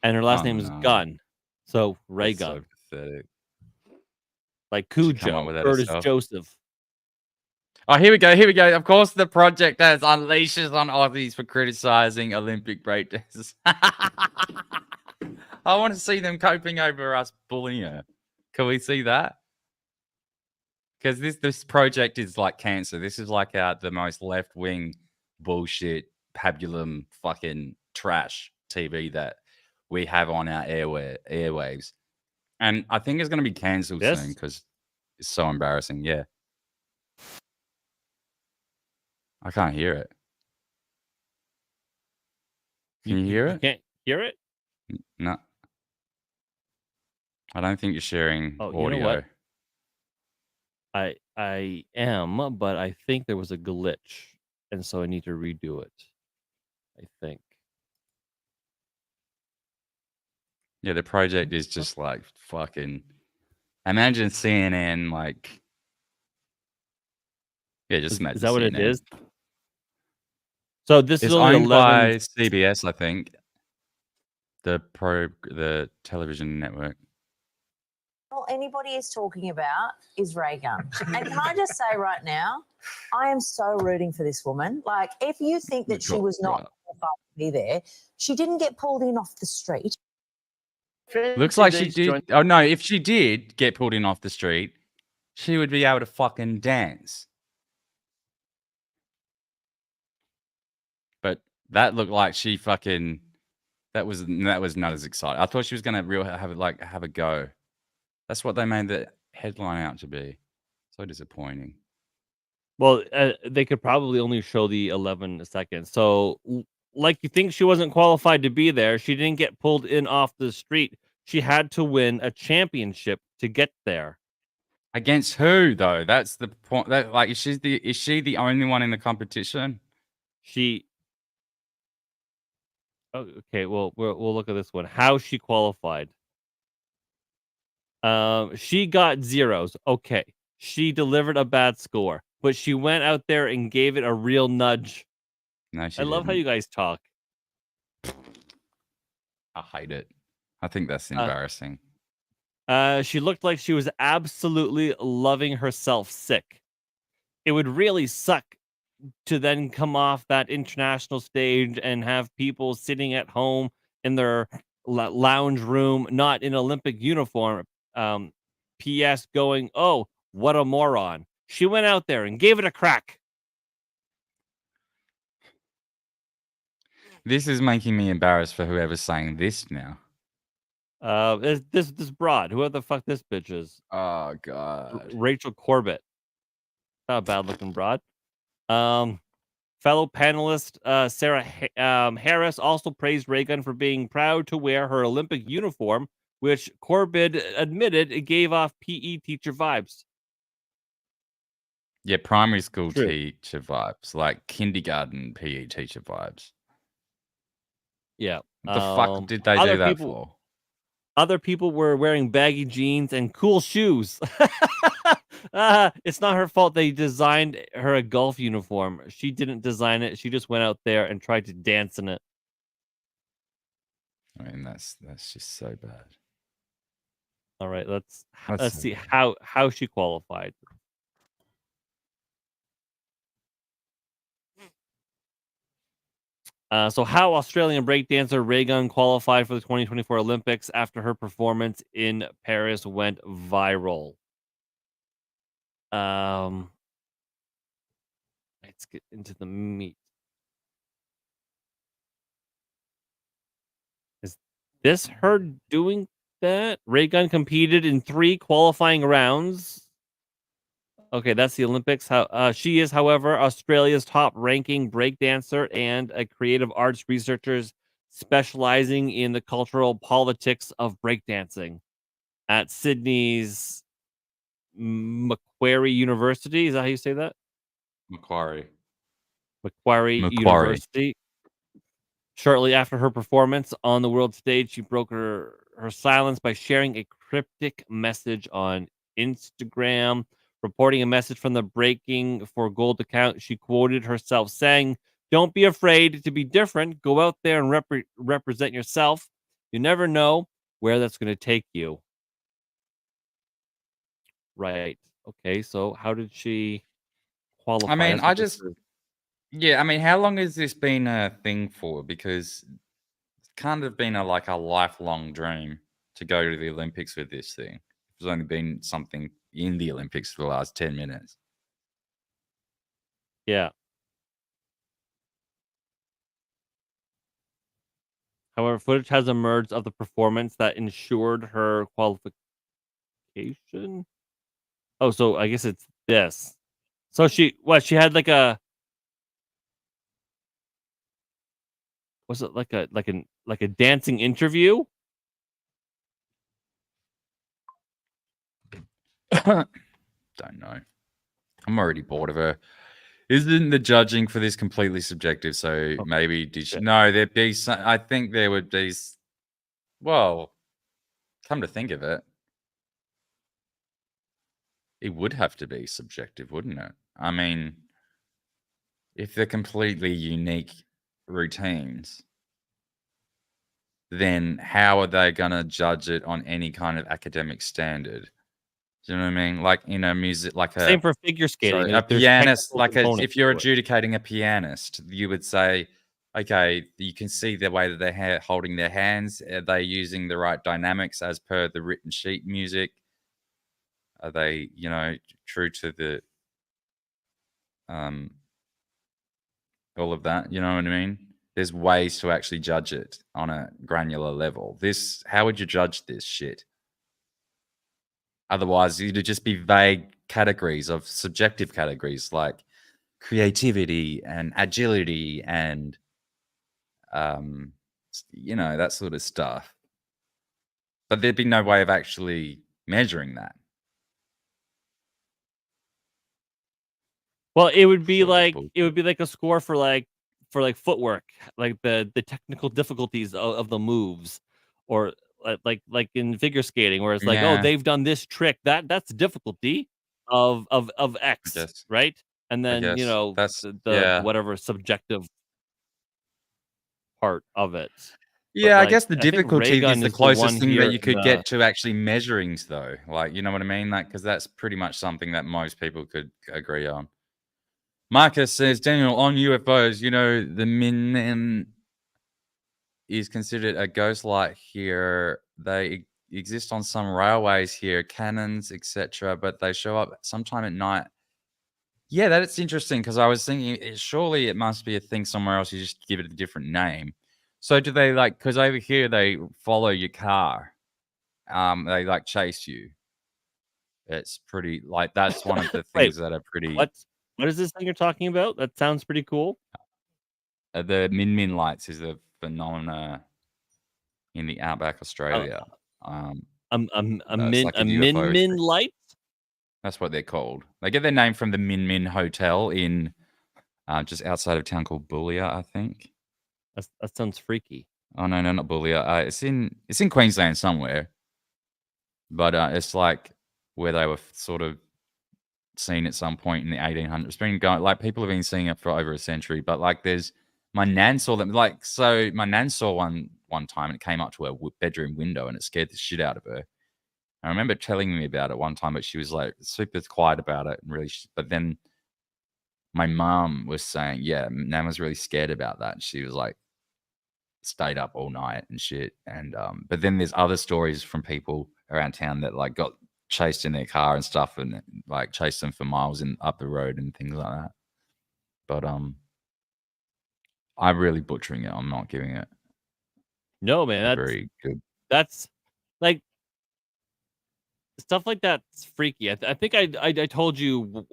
and her last name is Gunn. So Ray Gunn. So pathetic. Like Cujo, Curtis Joseph. Oh, here we go. Of course, the project has unleashes on Aussies for criticizing Olympic breakdancers. I want to see them coping over us bullying her. Can we see that? Because this project is like cancer. This is like the most left-wing bullshit, pabulum fucking trash TV that we have on our airwaves. And I think it's going to be cancelled soon because it's so embarrassing. Yeah. I can't hear it. Can you hear it? Can't hear it? No. I don't think you're sharing audio. You know what? I am, but I think there was a glitch, and so I need to redo it. I think. Yeah, the project is just like fucking. Imagine CNN like. Yeah, just imagine. Is that what CNN. it is? So this is only owned by CBS, I think. The television network. All anybody is talking about is Ray Gunn. And can I just say right now, I am so rooting for this woman. Like, if you think that she was not qualified to be there, she didn't get pulled in off the street. Looks like she did. Oh, no, if she did get pulled in off the street, she would be able to fucking dance. But that looked like she fucking... That was not as exciting. I thought she was going to have a go. That's what they made the headline out to be. So disappointing. Well, they could probably only show the 11 seconds. So, like, you think she wasn't qualified to be there. She didn't get pulled in off the street. She had to win a championship to get there. Against who, though? That's the point. That like, is she the only one in the competition? Oh, okay, well, we'll look at this one. How she qualified. She got zeros. Okay. She delivered a bad score, but she went out there and gave it a real nudge. No, I love how you guys talk. I hate it. I think that's embarrassing. She looked like she was absolutely loving herself sick. It would really suck to then come off that international stage and have people sitting at home in their lounge room, not in Olympic uniform, PS going, oh, what a moron. She went out there and gave it a crack. This is making me embarrassed for whoever's saying this now. This broad, whoever the fuck this bitch is. Oh god. Rachel Corbett. Not a bad looking broad. Fellow panelist Sarah Harris also praised Ray Gunn for being proud to wear her Olympic uniform, which Corbett admitted it gave off PE teacher vibes. Yeah, primary school teacher vibes, like kindergarten PE teacher vibes. Yeah. What the fuck did they do that for? Other people were wearing baggy jeans and cool shoes. It's not her fault they designed her a golf uniform. She didn't design it. She just went out there and tried to dance in it. I mean, that's just so bad. All right, let's see how she qualified. So how Australian breakdancer Raygun qualified for the 2024 Olympics after her performance in Paris went viral. Let's get into the meat. Is this her doing that? Raygun competed in 3 qualifying rounds. Okay, that's the Olympics. She is, however, Australia's top-ranking breakdancer and a creative arts researcher specializing in the cultural politics of breakdancing at Sydney's Macquarie University. Is that how you say that? Macquarie University. Shortly after her performance on the world stage, she broke her silence by sharing a cryptic message on Instagram. Reporting a message from the Breaking for Gold account, she quoted herself saying, "Don't be afraid to be different. Go out there and represent yourself. You never know where that's going to take you." Right. Okay, so how did she qualify? I mean, how long has this been a thing for? Because it's kind of been a lifelong dream to go to the Olympics with this thing. It's only been something in the Olympics for the last 10 minutes. Yeah. However, footage has emerged of the performance that ensured her qualification. Oh, so I guess it's this. So she had like a, was it like a dancing interview? Don't know. I'm already bored of her. Isn't the judging for this completely subjective? So maybe did she? No, there'd be some. I think there would be. Well, come to think of it, it would have to be subjective, wouldn't it? I mean, if they're completely unique routines, then how are they going to judge it on any kind of academic standard? Do you know what I mean? Like in a music, Same for figure skating. A pianist, if you're adjudicating a pianist, you would say, okay, you can see the way that they're holding their hands. Are they using the right dynamics as per the written sheet music? Are they, true to the all of that? You know what I mean? There's ways to actually judge it on a granular level. How would you judge this shit? Otherwise, it'd just be vague categories of subjective categories like creativity and agility and, that sort of stuff. But there'd be no way of actually measuring that. Well, it would be like a score for footwork, like the technical difficulties of the moves, or like in figure skating, where it's like, oh, they've done this trick. That's difficulty of X, right? And then that's the whatever subjective part of it. Yeah, I guess the difficulty is the closest thing that you could get to actually measuring, though. Like, you know what I mean? Like, because that's pretty much something that most people could agree on. Marcus says, Daniel, on UFOs, the Min is considered a ghost light here. They exist on some railways here, cannons, etc., but they show up sometime at night. Yeah, that's interesting, because I was thinking, surely it must be a thing somewhere else. You just give it a different name. So do they because over here they follow your car. They chase you. It's pretty, that's one of the things that are pretty. What is this thing you're talking about? That sounds pretty cool. The Min lights is a phenomena in the outback Australia. A Min light? That's what they're called. They get their name from the Min Hotel in just outside of a town called Boulia, I think. That sounds freaky. Oh no, not Boulia. It's in Queensland somewhere. But it's where they were sort of seen at some point in the 1800s. It's been going, people have been seeing it for over a century. But my nan saw them. My nan saw one time, and it came up to her bedroom window, and it scared the shit out of her. I remember telling me about it one time, but she was like super quiet about it, and really. But then my mom was saying, yeah, Nan was really scared about that. She was like, stayed up all night and shit. And but then there's other stories from people around town that like got chased in their car and stuff, and like chased them for miles in up the road and things like that. But I'm really butchering it. I'm not giving it. No, man, that's very good. That's like stuff like that's freaky. I think I told you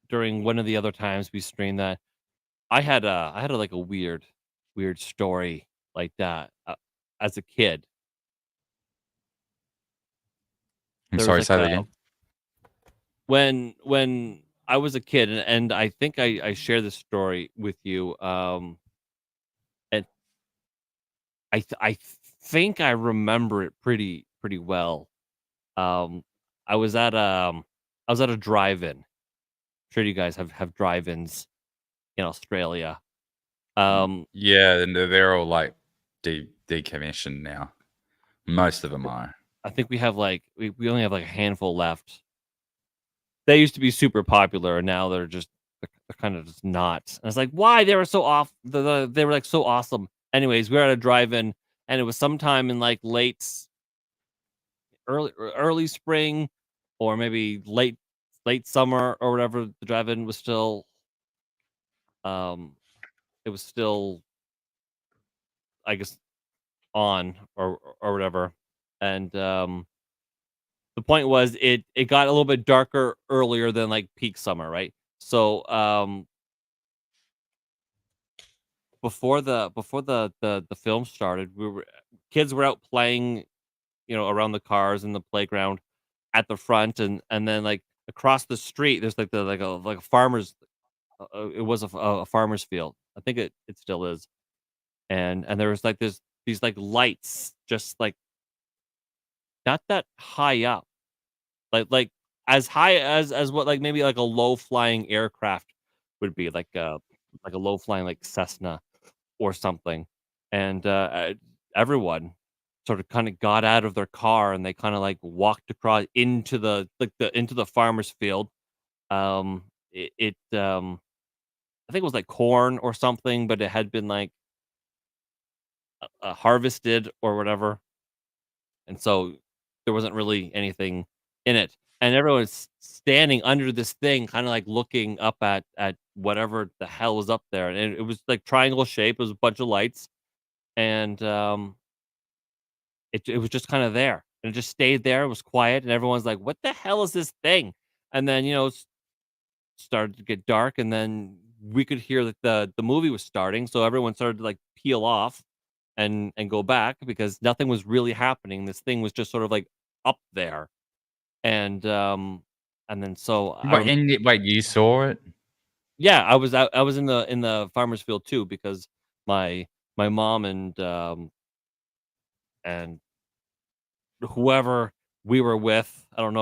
during one of the other times we streamed that I had like a weird story like that as a kid. I'm sorry, say that again. When I was a kid, and I think I shared this story with you. And I think I remember it pretty well. I was at a drive-in. Sure, you guys have drive-ins in Australia. Yeah, and they're all like decommissioned now. Most of them are. I think we have like we only have like a handful left. They used to be super popular, and now they're kind of just not. And it's like, why? They were so off. They were like so awesome. Anyways, we were at a drive-in, and it was sometime in like early spring, or maybe late summer or whatever. The drive-in was still, it was still, I guess, on or whatever. And the point was it got a little bit darker earlier than like peak summer, right? So before the film started, kids were out playing, around the cars in the playground at the front, and then like across the street there's like a farmer's, it was a farmer's field. I think it still is. And there was like these like lights just like not that high up, like as high as what like maybe like a low flying aircraft would be, like a low flying like Cessna or something. And everyone sort of kind of got out of their car, and they kind of like walked across into the farmer's field. I think it was like corn or something, but it had been like harvested or whatever, and so there wasn't really anything in it. And everyone's standing under this thing, kind of like looking up at whatever the hell was up there, and it was like triangle shape. It was a bunch of lights, and it was just kind of there, and it just stayed there. It was quiet, and everyone's like, "What the hell is this thing?" And then started to get dark, and then we could hear that the movie was starting, so everyone started to like peel off and go back because nothing was really happening. This thing was just sort of like up there, and then so wait, you saw it? Yeah, I was out. I was in the farmer's field too, because my mom and whoever we were with, I don't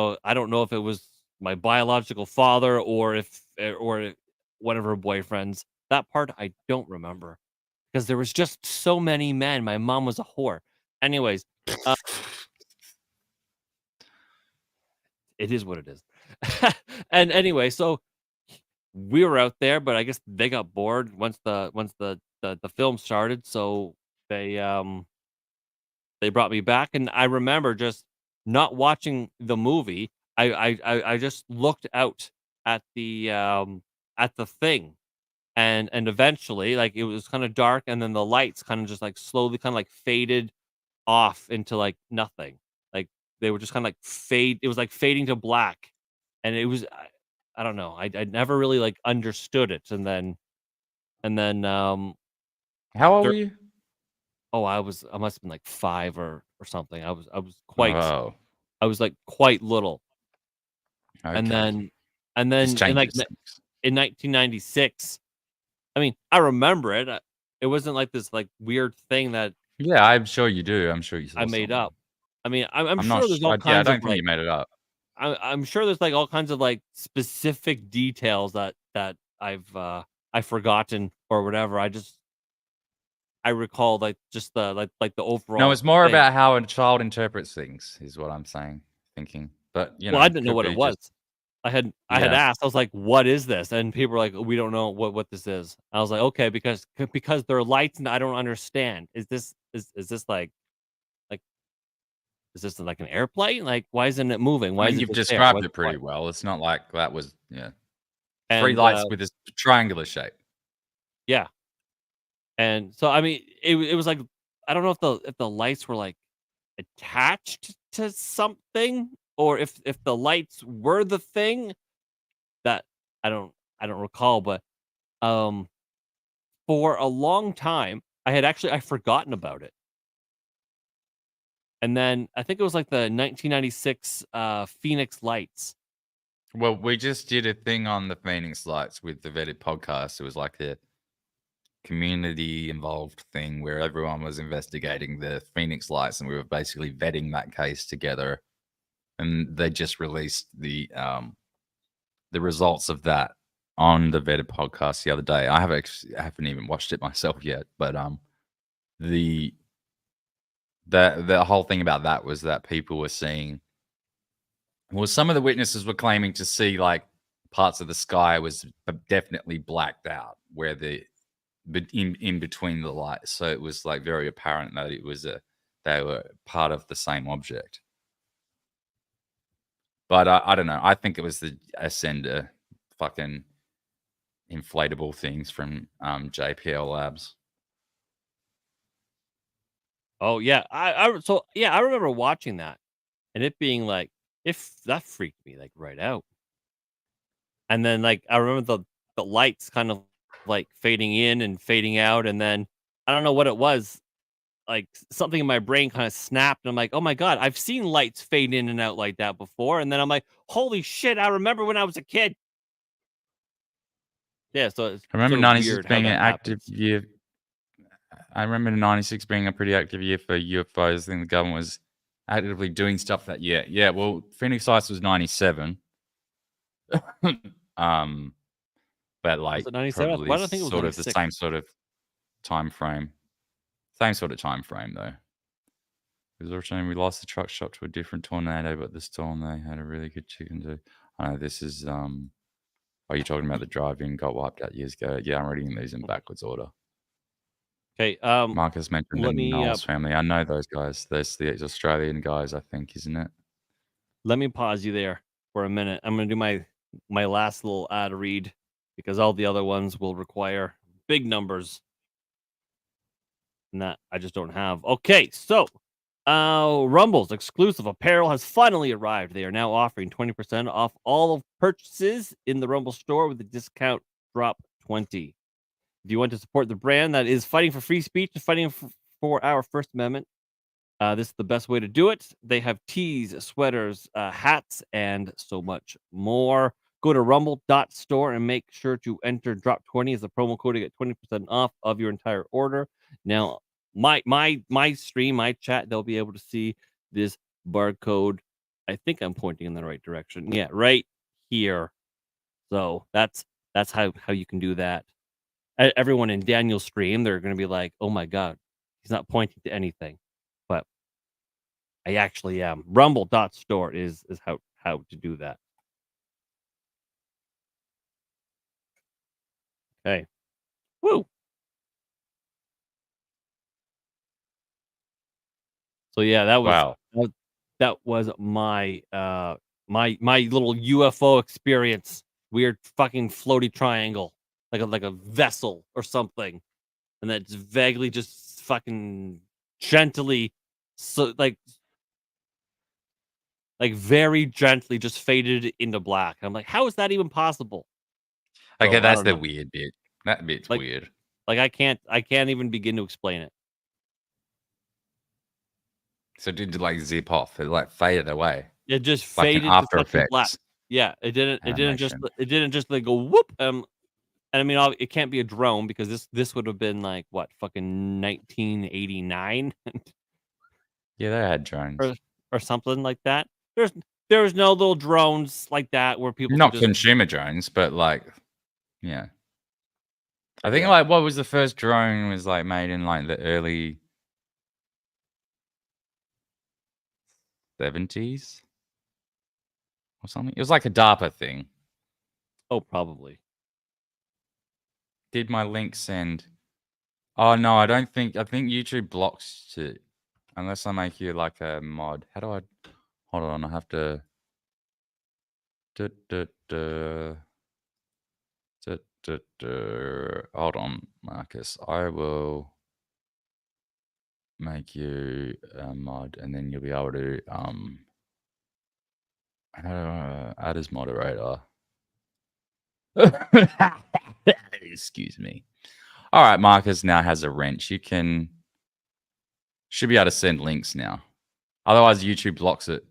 know if it was my biological father or or one of her boyfriends. That part I don't remember, because there was just so many men. My mom was a whore. Anyways, it is what it is. And anyway, so we were out there, but I guess they got bored once the film started, so they brought me back, and I remember just not watching the movie. I just looked out at the thing, and eventually, like, it was kind of dark, and then the lights kind of just like slowly kind of like faded off into like nothing. Like, they were just kind of like fade. It was like fading to black, and it was I don't know. I never really like understood it, and then how old were you? Oh, I must have been like 5 or something. I was quite. Oh. I was like quite little. Okay. And then in 1996, I mean, I remember it. It wasn't like this like weird thing that. Yeah, I'm sure you do. I'm sure you saw I made something. up. I mean, I'm sure there's all kinds I don't of think you made it up. I'm sure there's like all kinds of like specific details that I've forgotten or whatever. I I recall like just the like the overall. No, it's more thing. about how a child interprets things, is what I'm saying, thinking. But Well, I didn't know what it was. I had Yeah. asked. I was like, "What is this?" And people were like, "We don't know what this is." I was like, "Okay, because there are lights and I don't understand. Is this like is this like an airplane? Like, why isn't it moving? Why I is mean, it you've just there? described What's it the point?" pretty well. It's not like that was three And lights with this triangular shape. yeah, and so I mean, it was like I don't know if the lights were like attached to something or if the lights were the thing that I don't recall, but for a long time I forgotten about it. And then I think it was like the 1996 Phoenix Lights. Well, we just did a thing on the Phoenix Lights with the Vetted podcast. It was like a community involved thing where everyone was investigating the Phoenix Lights, and we were basically vetting that case together. And they just released the results of that on the Vetted podcast the other day. I haven't even watched it myself yet, but the whole thing about that was that people were seeing. Well, some of the witnesses were claiming to see like parts of the sky was definitely blacked out, where in between the lights. So it was like very apparent that it was they were part of the same object. But I don't know. I think it was the Ascender fucking inflatable things from JPL Labs. Oh yeah, I remember watching that and it being like that freaked me like right out. And then like I remember the lights kind of like fading in and fading out, and then I don't know what it was. Like something in my brain kind of snapped, and I'm like, "Oh my god, I've seen lights fade in and out like that before." And then I'm like, "Holy shit, I remember when I was a kid." Yeah, so it's I remember sort of 96 weird how being an that active happens. year. I remember 96 being a pretty active year for UFOs. I think the government was actively doing stuff that year. Yeah, well, Phoenix Lights was 97. But like Was it 97? probably Why do I think it was sort of the 96? same sort of time frame. Same sort of time frame though. Because originally we lost the truck shop to a different tornado, but this storm they had a really good chicken do. I know this is are you talking about the drive-in got wiped out years ago? Yeah, I'm reading these in backwards order. Okay, Marcus mentioned the Knowles family. I know those guys. There's the Australian guys, I think, isn't it? let me pause you there for a minute. I'm gonna do my last little ad read because all the other ones will require big numbers. And that I just don't have. Okay, so Rumble's exclusive apparel has finally arrived. They are now offering 20% off all of purchases in the Rumble store with the discount drop 20. If you want to support the brand that is fighting for free speech and fighting for our First Amendment, this is the best way to do it. They have tees, sweaters, hats, and so much more. Go to rumble.store and make sure to enter drop 20 as the promo code to get 20% off of your entire order. Now, my stream, my chat, they'll be able to see this barcode. I think I'm pointing in the right direction. Yeah, right here. So that's how you can do that. Everyone in Daniel's stream, they're going to be like, "Oh my god, he's not pointing to anything," but I actually am. Rumble.store is how to do that. Okay. Woo. So yeah, that was that was my my little UFO experience. Weird fucking floaty triangle, like a vessel or something, and that's vaguely just fucking gently, so like very gently just faded into black. I'm like, how is that even possible? Okay, So, that's the weird bit. That bit's weird. Like I can't even begin to explain it. So did it like zip off? It like faded away. It just like faded After to fucking black. Effects. Yeah, it didn't just like go whoop. And I mean, it can't be a drone because this would have been like what fucking 1989. Yeah, they had drones or something like that. There's no little drones like that where people not can just... consumer drones, but like, yeah. I think like what was the first drone was like made in like the early 70s or something. It was like a DARPA thing. Oh, probably. Did my link send? Oh no, I don't think. I think YouTube blocks it unless I make you like a mod. How do I? Hold on, I have to. Hold on, Marcus. I will make you a mod, and then you'll be able to add as moderator. Excuse me. All right, Marcus now has a wrench. You should be able to send links now. Otherwise, YouTube blocks it.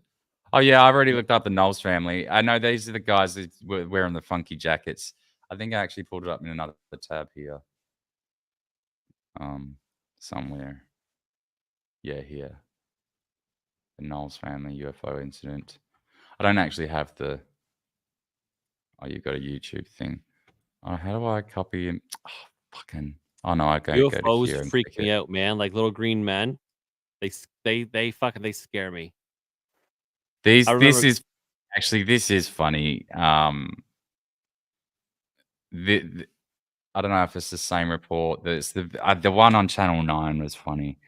Oh yeah, I've already looked up the Knowles family. I know these are the guys that were wearing the funky jackets. I think I actually pulled it up in another tab here. Somewhere. Yeah, here. The Knowles family UFO incident. I don't actually have the. Oh, you got a YouTube thing. Oh, how do I copy him? Oh, fucking. Oh no, I go to here. UFOs freak me out, man. Like little green men. They scare me. This is funny. I don't know if it's the same report. It's the one on Channel 9 was funny.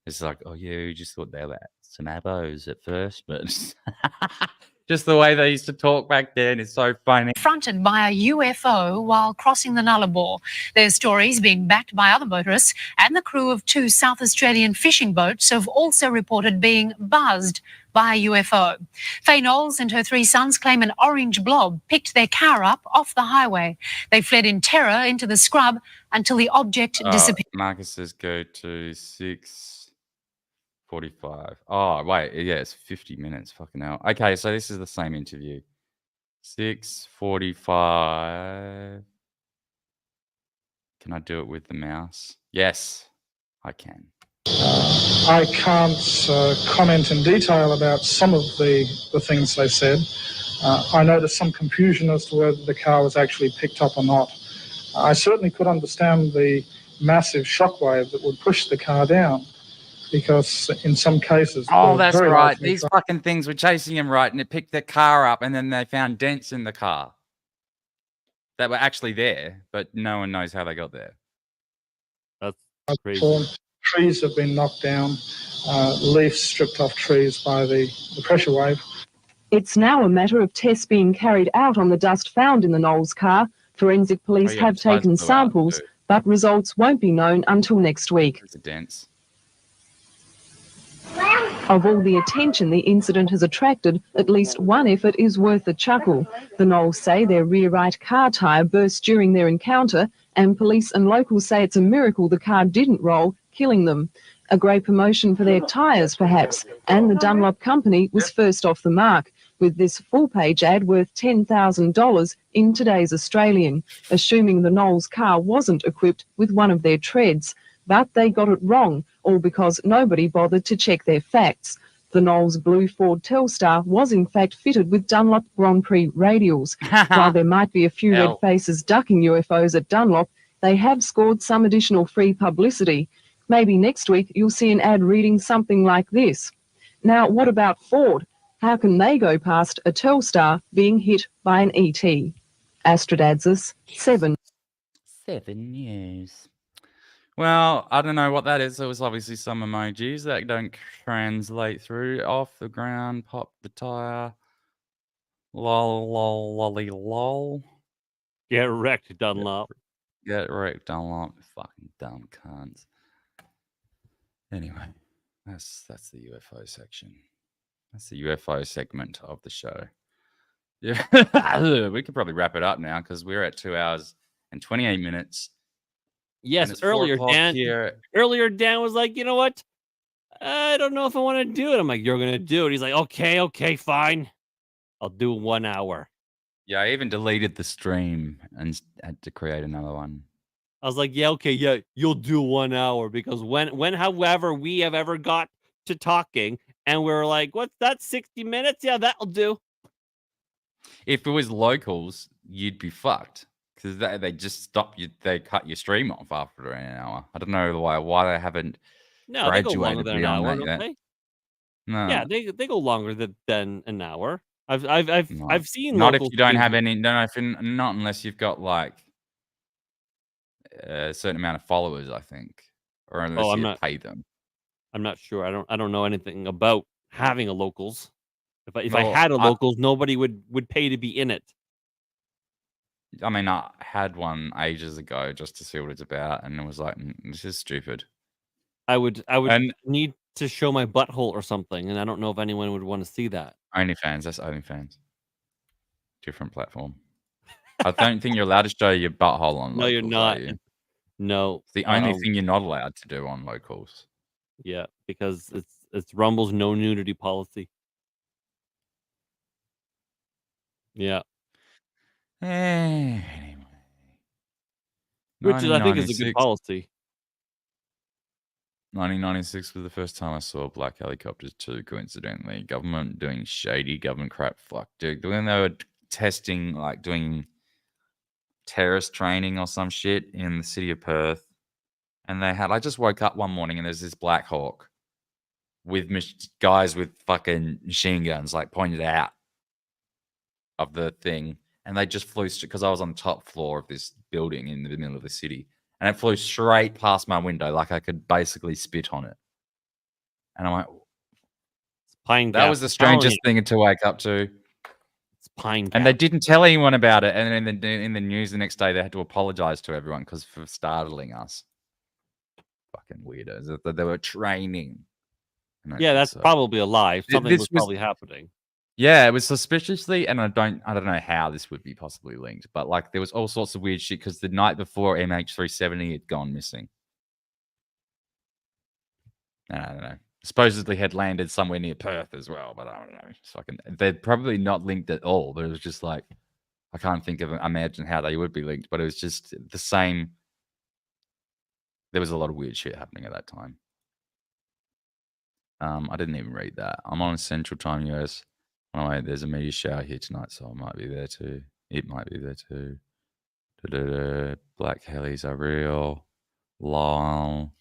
It's like, oh yeah, we just thought they were some abos at first, but just the way they used to talk back then is so funny. Fronted by a UFO while crossing the Nullarbor. Their stories being backed by other motorists, and the crew of 2 South Australian fishing boats have also reported being buzzed by a UFO. Faye Knowles and her 3 sons claim an orange blob picked their car up off the highway. They fled in terror into the scrub until the object disappeared. Marcus says go to 6:45. Oh, wait. Yeah, it's 50 minutes. Fucking hell. Okay, so this is the same interview. 6:45. Can I do it with the mouse? Yes, I can. I can't comment in detail about some of the things they said. I know there's some confusion as to whether the car was actually picked up or not. I certainly could understand the massive shockwave that would push the car down, because in some cases... Oh, that's right. These fucking things were chasing him, right? And it picked the car up, and then they found dents in the car that were actually there, but no one knows how they got there. That's crazy. Trees have been knocked down, leaves stripped off trees by the pressure wave. It's now a matter of tests being carried out on the dust found in the Knowles car. Forensic police have taken samples, but results won't be known until next week. Dents. Of all the attention the incident has attracted, at least one effort is worth a chuckle. The Knowles say their rear right car tyre burst during their encounter, and police and locals say it's a miracle the car didn't roll, killing them. A great promotion for their tyres, perhaps, and the Dunlop company was first off the mark, with this full-page ad worth $10,000 in today's Australian, assuming the Knowles car wasn't equipped with one of their treads. But they got it wrong, all because nobody bothered to check their facts. The Knowles blue Ford Telstar was in fact fitted with Dunlop Grand Prix radials. While there might be a few red faces ducking UFOs at Dunlop, they have scored some additional free publicity. Maybe next week you'll see an ad reading something like this. Now, what about Ford? How can they go past a Telstar being hit by an ET? Astrodadzis, 7. 7 years. Well, I don't know what that is. There was obviously some emojis that don't translate through. Off the ground, pop the tire. Lol, lol, lolly, lol. Get wrecked, Dunlop. Get wrecked, Dunlop. Fucking dumb cunts. Anyway, that's the UFO section. That's the UFO segment of the show. Yeah, we could probably wrap it up now because we're at 2 hours and 28 minutes. Yes, earlier Dan was like, you know what? I don't know if I want to do it. I'm like, you're going to do it. He's like, okay, fine. I'll do 1 hour. Yeah, I even deleted the stream and had to create another one. I was like, yeah, you'll do 1 hour because when however we have ever got to talking and we're like, what's that, 60 minutes? Yeah, that'll do. If it was locals, you'd be fucked. because they just stop you. They cut your stream off after an hour. I don't know why they haven't No, they go longer graduated than an beyond hour, that don't yet. they? No, Yeah, they go longer than an hour. no. I've seen Not if local you don't streams have with- any. No, not unless you've got like a certain amount of followers, I think, or unless I'm you not pay them. I'm not sure. I don't know anything about having a locals. If I Well, had a locals, nobody would pay to be in it. I mean, I had one ages ago just to see what it's about, and it was like, this is stupid. I would And need to show my butthole or something, and I don't know if anyone would want to see that. OnlyFans, that's OnlyFans. Different platform. I don't think you're allowed to show your butthole on No, locals, you're not. are you? No. It's the only thing you're not allowed to do on locals. Yeah, because it's Rumble's no nudity policy. Yeah. Anyway. Which is, I think, is a good 1996 policy. 1996 was the first time I saw black helicopters too, coincidentally. Government doing shady government crap. Fuck, dude. When they were testing, like doing terrorist training or some shit in the city of Perth, and I just woke up one morning and there's this Black Hawk with guys with fucking machine guns, like pointed out of the thing. And they just flew, because I was on the top floor of this building in the middle of the city. And it flew straight past my window, like I could basically spit on it. And I'm like, that was the strangest thing to wake up to. It's Pine Gap. And they didn't tell anyone about it. And then in the news the next day, they had to apologize to everyone for startling us. Fucking weirdos. They were training. Yeah, that's probably a lie. Something was probably happening. Yeah, it was suspiciously, and I don't know how this would be possibly linked, but like there was all sorts of weird shit because the night before MH370 had gone missing. I don't know. Supposedly had landed somewhere near Perth as well, but I don't know. They're probably not linked at all. But it was just like I can't imagine how they would be linked, but it was just the same. There was a lot of weird shit happening at that time. I didn't even read that. I'm on Central Time US. Oh wait, there's a meteor shower here tonight, so I might be there too. It might be there too. Black helis are real. Lol.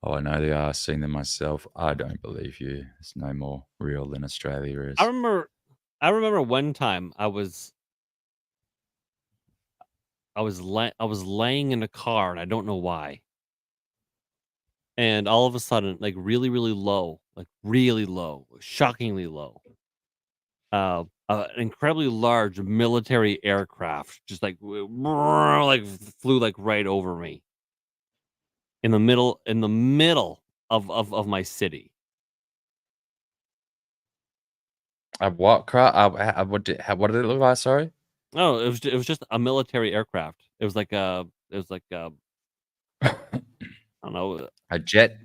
Oh, I know they are. I've seen them myself. I don't believe you. It's no more real than Australia is. I remember one time I was laying in a car and I don't know why. And all of a sudden, like really, really low, shockingly low. An incredibly large military aircraft just like flew like right over me in the middle of my city. What crap? What did it look like? Sorry. No, it was just a military aircraft. It was like I don't know, a jet.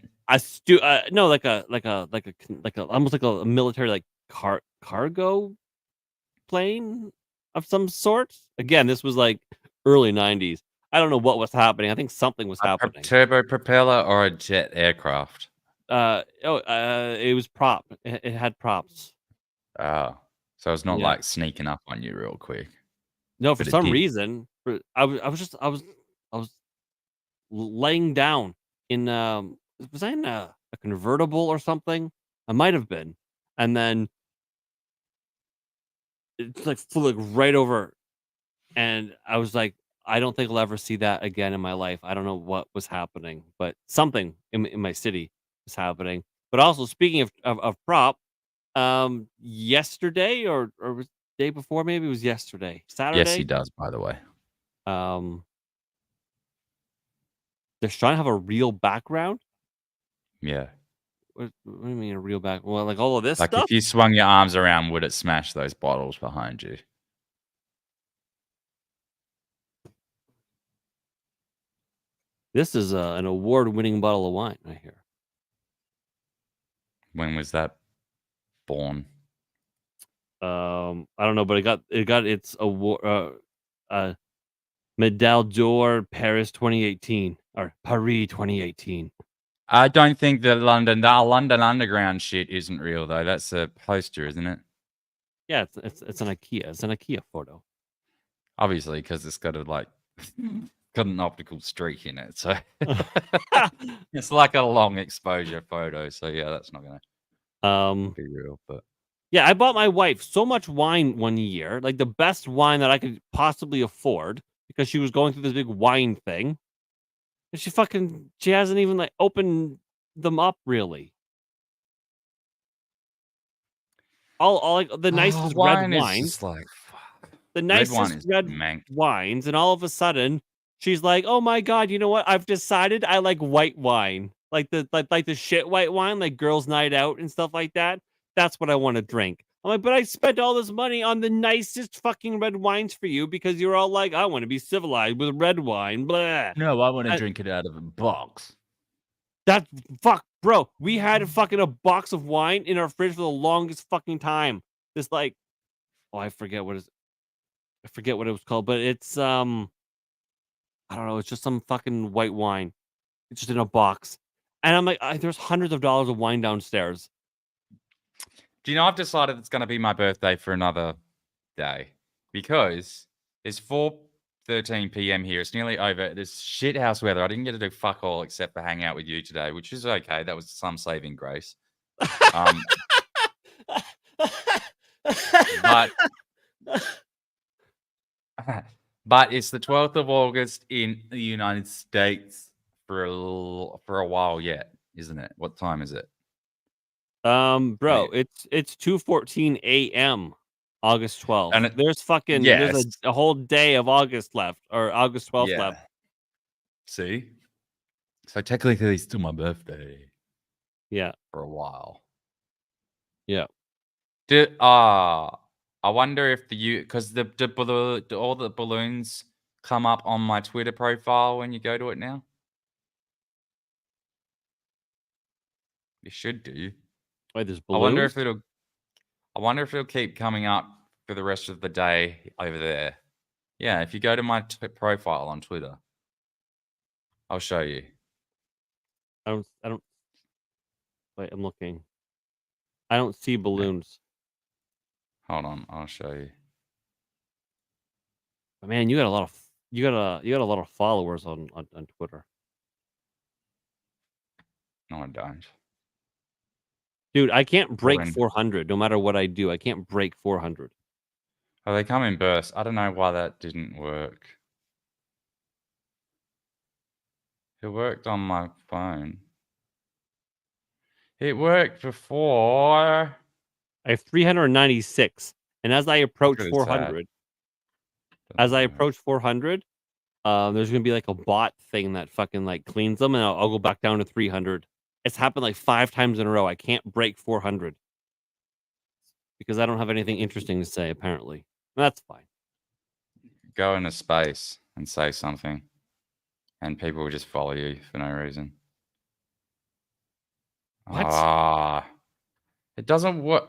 No, like a almost like a military like cargo plane of some sort. Again, this was like early 90s. I don't know what was happening. I think something was happening. Turbo propeller or a jet aircraft? It was prop. It had props. Oh, so it's not like sneaking up on you real quick. No, for some reason, I was laying down in was I in a convertible or something? I might have been, and then it's like flew like right over, and I was like, I don't think I'll ever see that again in my life. I don't know what was happening, but something in my city was happening. But also, speaking of prop, yesterday or was the day before, maybe it was yesterday, Saturday. Yes, he does. By the way, does Sean have a real background? Yeah. What do you mean a real back? Well, like all of this like stuff. If you swung your arms around, would it smash those bottles behind you? This is an award-winning bottle of wine right here. When was that born? I don't know, but it got its award, Médaille d'Or Paris 2018 or Paris 2018. I don't think the London Underground shit isn't real though. That's a poster, isn't it? Yeah, it's an IKEA. It's an IKEA photo. Obviously, because it's got got an optical streak in it, so it's like a long exposure photo. So yeah, that's not gonna be real. But yeah, I bought my wife so much wine one year, like the best wine that I could possibly afford, because she was going through this big wine thing. And she hasn't even like opened them up really. All like the nicest red wines. The nicest red wines, and all of a sudden she's like, "Oh my god, you know what? I've decided I like white wine, like the shit white wine, like girls' night out and stuff like that. That's what I want to drink." I'm like, "But I spent all this money on the nicest fucking red wines for you because you're all like, I want to be civilized with red wine." Blah. No, I want to drink it out of a box. That fuck, bro. We had a box of wine in our fridge for the longest fucking time. This like, oh, I forget what it was called, but it's I don't know. It's just some fucking white wine. It's just in a box, and I'm like, there's hundreds of dollars of wine downstairs. Do you know I've decided it's going to be my birthday for another day because it's 4:13 p.m. here. It's nearly over. This shit house weather. I didn't get to do fuck all except for hang out with you today, which is okay. That was some saving grace. But it's the 12th of August in the United States for a while yet, isn't it? What time is it? Bro, it's 2:14 a.m. August 12th. And there's a whole day of August left, or August 12th left. See? So technically it's still my Yeah. For a while. Yeah. I wonder if because all the balloons come up on my Twitter profile when you go to it now. You should do. Wait, there's I balloons? wonder if it'll keep coming up for the rest of the day over there. Yeah, if you go to my profile on Twitter, I'll show you. I don't. Wait, I'm looking. I don't see balloons. Hold on, I'll show you. But man, you got a lot of followers on Twitter. No, I don't. Dude, I can't break 400 no matter what I do. I can't break 400. Oh, they come in bursts. I don't know why that didn't work. It worked on my phone. It worked before. I have 396, and as I approach 400, there's gonna be like a bot thing that fucking like cleans them, and I'll go back down to 300. It's happened like 5 times in a row. I can't break 400 because I don't have anything interesting to say. Apparently, that's fine. Go into space and say something, and people will just follow you for no reason. What? It doesn't work.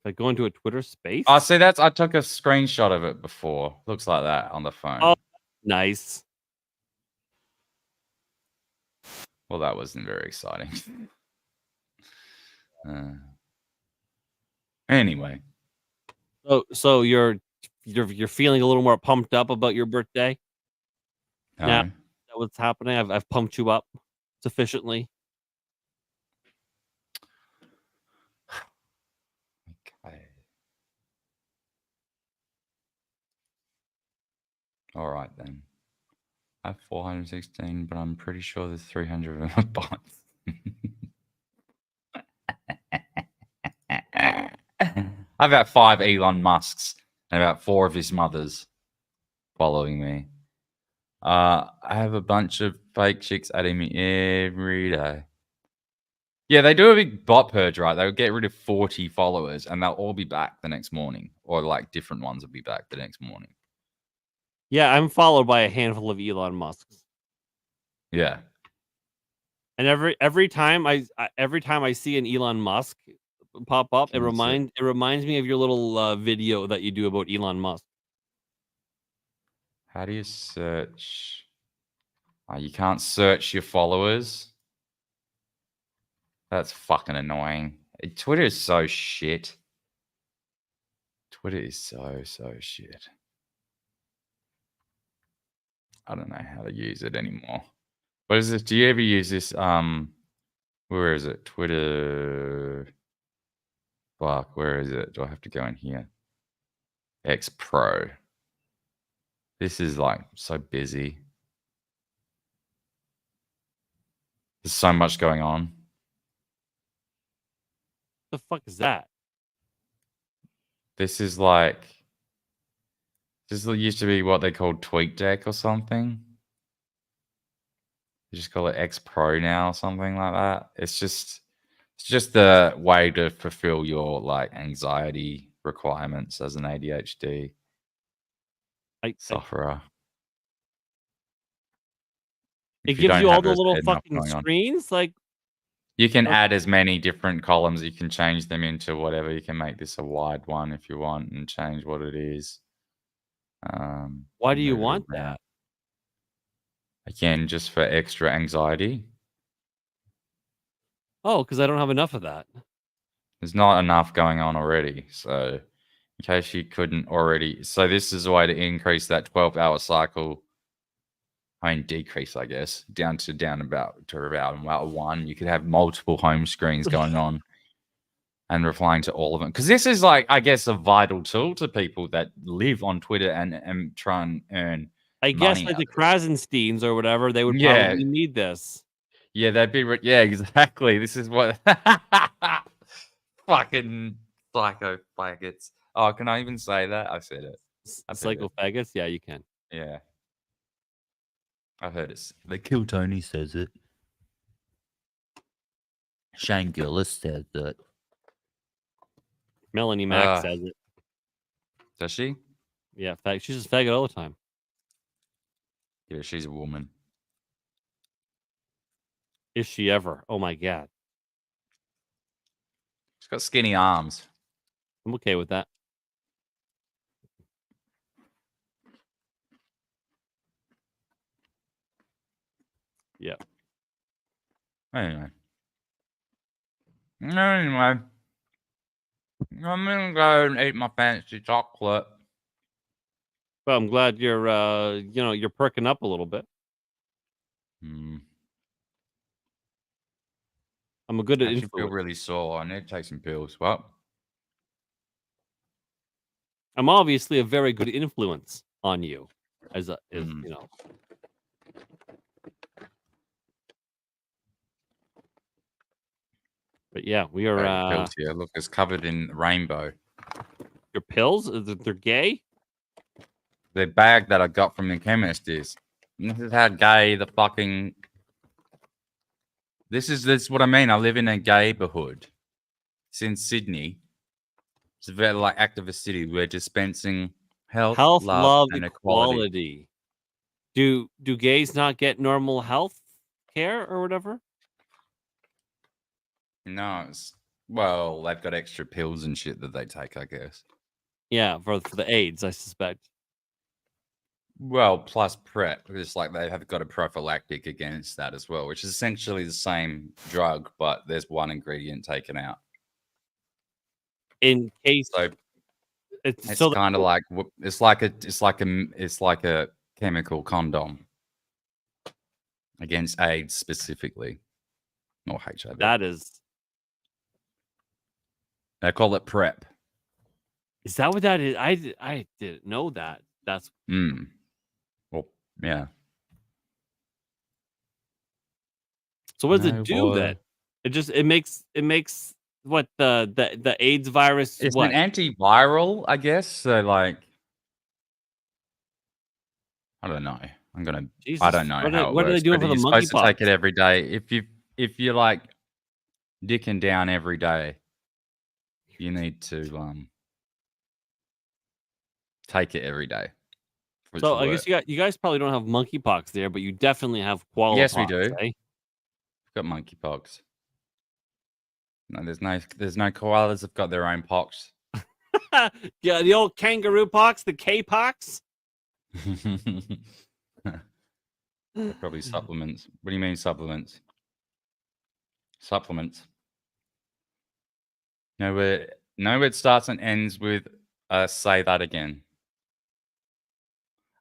Like go into a Twitter space? Oh, see, I took a screenshot of it before. Looks like that on the phone. Oh, nice. Well, that wasn't very exciting. Anyway. So you're feeling a little more pumped up about your birthday? No. Now, is that what's happening? I've pumped you up sufficiently. All right, then. I have 416, but I'm pretty sure there's 300 of them are bots. I've got 5 Elon Musks and about 4 of his mothers following me. I have a bunch of fake chicks adding me every day. Yeah, they do a big bot purge, right? They'll get rid of 40 followers and they'll all be back the next morning. Or like different ones will be back the next morning. Yeah, I'm followed by a handful of Elon Musks. Yeah. And every time I see an Elon Musk pop up, it reminds me of your little video that you do about Elon Musk. How do you search? Oh, you can't search your followers. That's fucking annoying. Twitter is so shit. Twitter is so shit. I don't know how to use it anymore. What is this? Do you ever use this? Where is it? Twitter. Fuck, where is it? Do I have to go in here? X Pro. This is like so busy. There's so much going on. The fuck is that? This is like, this used to be what they called TweetDeck or something. You just call it X Pro now or something like that. It's just the way to fulfill your like anxiety requirements as an ADHD sufferer. It gives you all the little fucking screens. Like, you can add as many different columns. You can change them into whatever. You can make this a wide one if you want and change what it is. Why do you want that? Again, just for extra anxiety. Oh, because I don't have enough of that. There's not enough going on already. So, in case you couldn't already. So, this is a way to increase that 12-hour cycle. I mean, decrease, I guess, down about one. You could have multiple home screens going on and replying to all of them. Because this is like, I guess, a vital tool to people that live on Twitter and try and earn. I guess like the Krasensteins or whatever, they would probably need this. Yeah, they'd be. Yeah, exactly. This is what fucking psycho faggots. Oh, can I even say that? I said it. Psycho faggots? Yeah, you can. Yeah. I heard it. The Kill Tony says it. Shane Gillis says it. Melanie Mack says it. Does she? Yeah, she's just faggot all the time. Yeah, she's a woman. Is she ever? Oh my god. She's got skinny arms. I'm okay with that. Yeah. Anyway, I'm gonna go and eat my fancy chocolate. Well, I'm glad you're, you're perking up a little bit. I'm a good I influence. feel really sore. I need to take some pills. Well, I'm obviously a very good influence on you, as you know. But yeah, we are. Pills here. Look, it's covered in rainbow. Your pills? They're gay? The bag that I got from the chemist is. This is how gay the fucking. This is what I mean. I live in a gayborhood. It's in Sydney. It's a very like activist city. We're dispensing health, love, and equality. Do gays not get normal health care or whatever? No, well, they've got extra pills and shit that they take, I guess. Yeah, for the AIDS, I suspect. Well, plus PrEP. It's like they have got a prophylactic against that as well, which is essentially the same drug, but there's one ingredient taken out. In case, so it's kind of like it's like a chemical condom against AIDS specifically, or HIV. That is. They call it PrEP. Is that what that is? I didn't know that. That's. Well, yeah. So what does it do then? It makes what the AIDS virus. It's what? an antiviral, I guess. So like, I don't know. I don't know how it works. What are they doing for the monkeypox? You're supposed to take it every day. If you're like dicking down every day, you need to take it every day. So I guess you guys probably don't have monkeypox there, but you definitely have koala. Yes, we do. Eh? We've got monkeypox. No, there's no koalas have got their own pox. Yeah, the old kangaroo pox, the K-pox. Probably supplements. What do you mean supplements? Supplements. No, it starts and ends with say that again.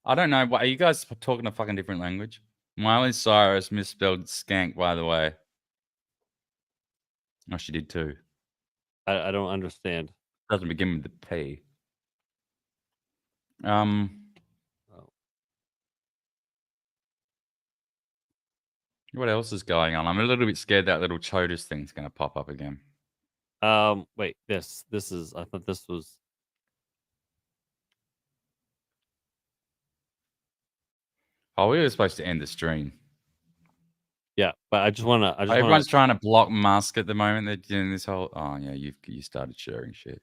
I don't know. Are you guys talking a fucking different language? Miley Cyrus misspelled skank, by the way. Oh, she did too. I don't understand. Doesn't begin with the P. What else is going on? I'm a little bit scared that little CHOTUS thing's going to pop up again. Wait, this is, I thought this was. Oh, we were supposed to end the stream. Yeah, but I just want to. Everyone's trying to block Musk at the moment. They're doing this whole. Oh yeah, you started sharing shit.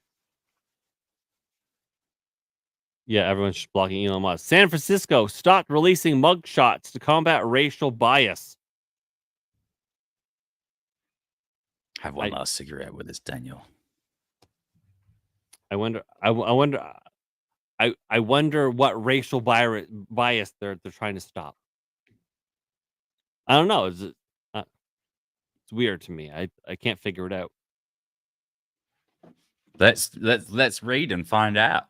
Yeah, everyone's just blocking Elon Musk. San Francisco stopped releasing mugshots to combat racial bias. Have one last cigarette with us, Daniel. I wonder what racial bias they're trying to stop. I don't know. It's weird to me. I can't figure it out. Let's read and find out.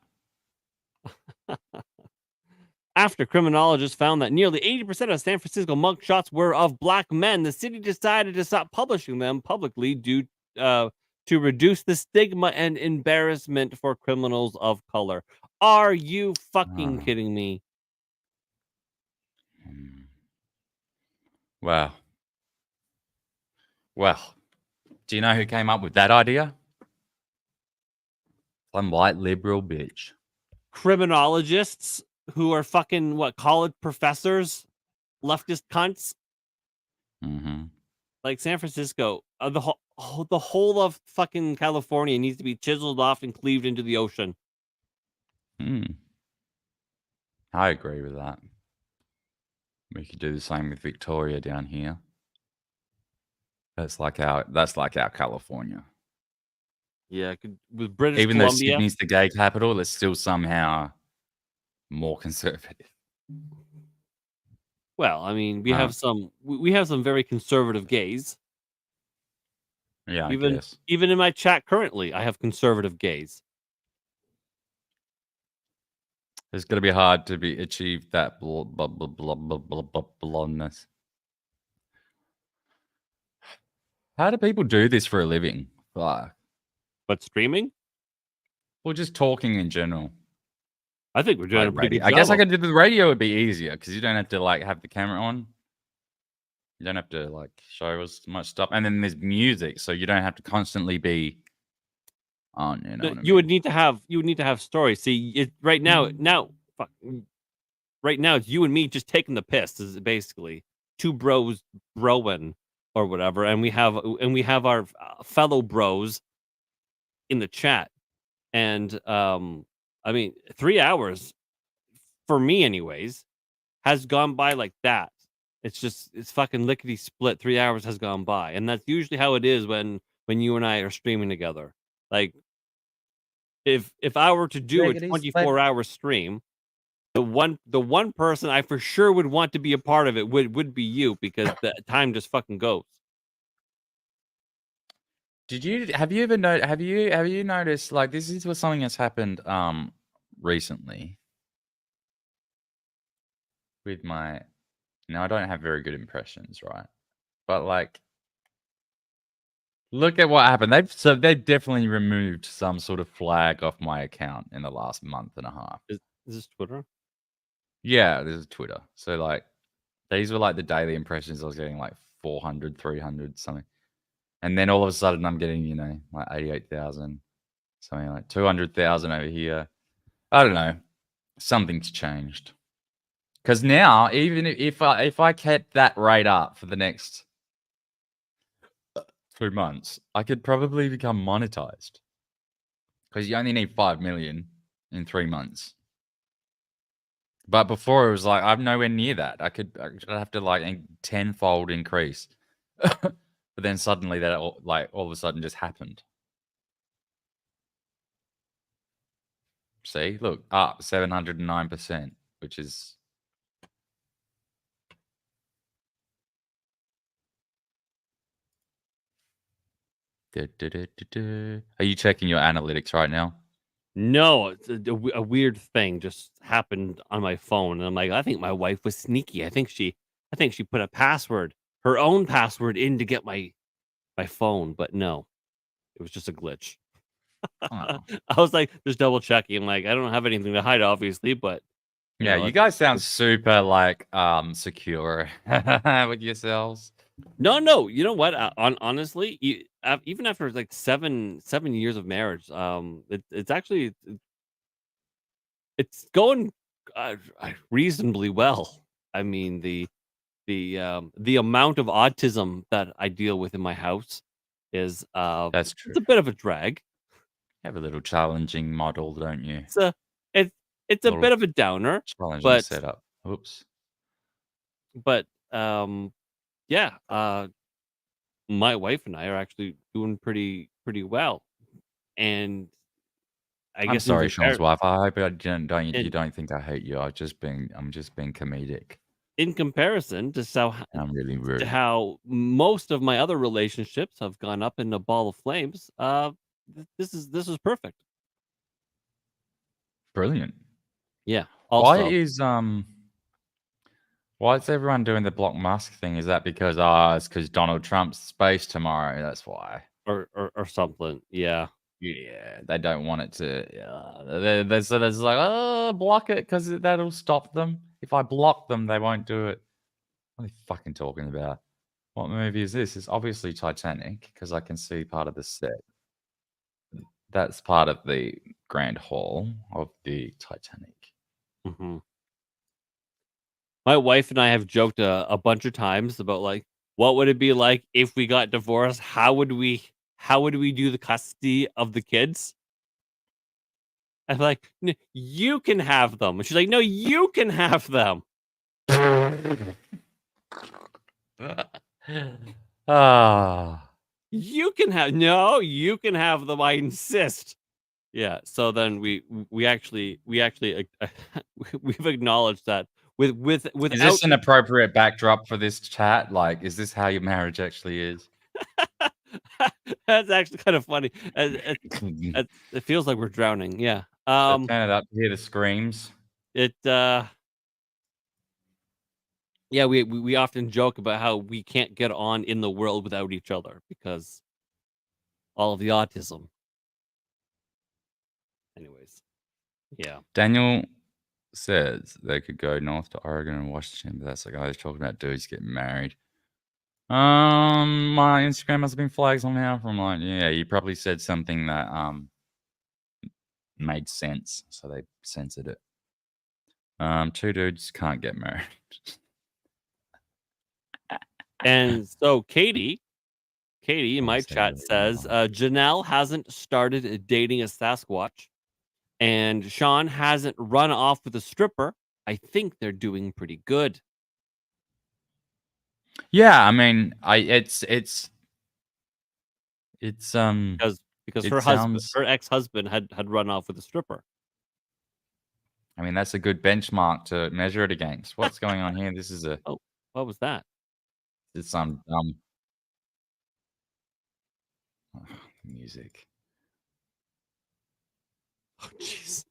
After criminologists found that nearly 80% of San Francisco mugshots were of black men, the city decided to stop publishing them publicly due to reduce the stigma and embarrassment for criminals of color. Are you fucking kidding me? Wow. Well, do you know who came up with that idea? Some white liberal bitch. Criminologists who are fucking college professors, leftist cunts. Mm-hmm. Like San Francisco, the whole of fucking California needs to be chiseled off and cleaved into the ocean. I agree with that. We could do the same with Victoria down here. That's like our California. Yeah, with British Even Columbia, though Sydney's the gay capital, it's still somehow more conservative. Well, I mean, we have some very conservative gays. Yeah, I even guess. Even in my chat currently, I have conservative gays. It's going to be hard to achieve that blondness. How do people do this for a living? Fuck. But streaming? Or just talking in general? I think we're doing a pretty good I job. guess I could do the radio would be easier because you don't have to have the camera on. You don't have to show us much stuff, and then there's music, so you don't have to constantly be on. You know, what I mean? would need to have stories. See, right now, right now it's you and me just taking the piss. Is basically two bros broing or whatever, and we have our fellow bros in the chat, and I mean, 3 hours for me, anyways, has gone by like that. It's fucking lickety split. 3 hours has gone by, and that's usually how it is when you and I are streaming together. Like, if I were to do a 24-hour stream, the one person I for sure would want to be a part of it would be you, because the time just fucking goes. Have you noticed this is something that's happened recently with my. Now, I don't have very good impressions, right? But look at what happened. They've definitely removed some sort of flag off my account in the last month and a half. Is this Twitter? Yeah, this is Twitter. So these were the daily impressions I was getting 400, 300 something. And then all of a sudden I'm getting, 88,000, something 200,000 over here. I don't know. Something's changed. Because now, even if I kept that rate up for the next 2 months, I could probably become monetized. Because you only need 5 million in 3 months. But before it was I'm nowhere near that. I'd have to a tenfold increase. But then suddenly that all of a sudden just happened. See, look, up 709%, which is. Are you checking your analytics right now? No, it's a weird thing just happened on my phone, and I'm like, I think my wife was sneaky. I think she put a password, her own password, in to get my phone, but no, it was just a glitch. Oh. I was like, just double checking. I'm like, I don't have anything to hide, obviously, but Yeah, you guys sound super like secure with yourselves. No. You know what? Honestly, even after like 7 years of marriage, it's actually it's going reasonably well. I mean, the amount of autism that I deal with in my house is That's true. it's a bit of a drag. You have a little challenging model, don't you? It's a bit of a downer, Challenging but setup. Oops. but yeah, my wife and I are actually doing pretty well, and I I'm guess sorry, Sean's wife. I hope you in don't think I hate you. I'm just being comedic. in comparison to I'm really rude. how most of my other relationships have gone up in a ball of flames, this is perfect. Brilliant. Yeah. Why Also, is everyone doing the block Musk thing? Is that because it's because Donald Trump's space tomorrow? That's why. or something. Yeah. Yeah, they don't want it to. They so it's like, oh, block it because that'll stop them. If I block them, they won't do it. What are you fucking talking about? What movie is this? It's obviously Titanic because I can see part of the set. That's part of the grand hall of the Titanic. hmm My wife and I have joked a bunch of times about like, what would it be like if we got divorced? How would we do the custody of the kids? I'm like, you can have them. And she's like, no, you can have them. You can have you can have them. I insist. Yeah. So then we actually we've acknowledged that without. Is this an appropriate backdrop for this chat? Like, is this how your marriage actually is? That's actually kind of funny. It feels like we're drowning. Yeah. Turn it up. Hear the screams. Yeah, we often joke about how we can't get on in the world without each other because all of the autism. Anyways, yeah. Daniel says they could go north to Oregon and Washington, but that's like I was talking about dudes getting married. My Instagram must have been flagged somehow from like, yeah, you probably said something that made sense, so they censored it. Two dudes can't get married. And so Katie in my chat says Janelle hasn't started dating a Sasquatch, and Sean hasn't run off with a stripper. I think they're doing pretty good. Yeah, I mean, it's because her ex-husband had run off with a stripper. I mean, that's a good benchmark to measure it against. What's going on here? This is a what was that? It's some music. Oh jeez.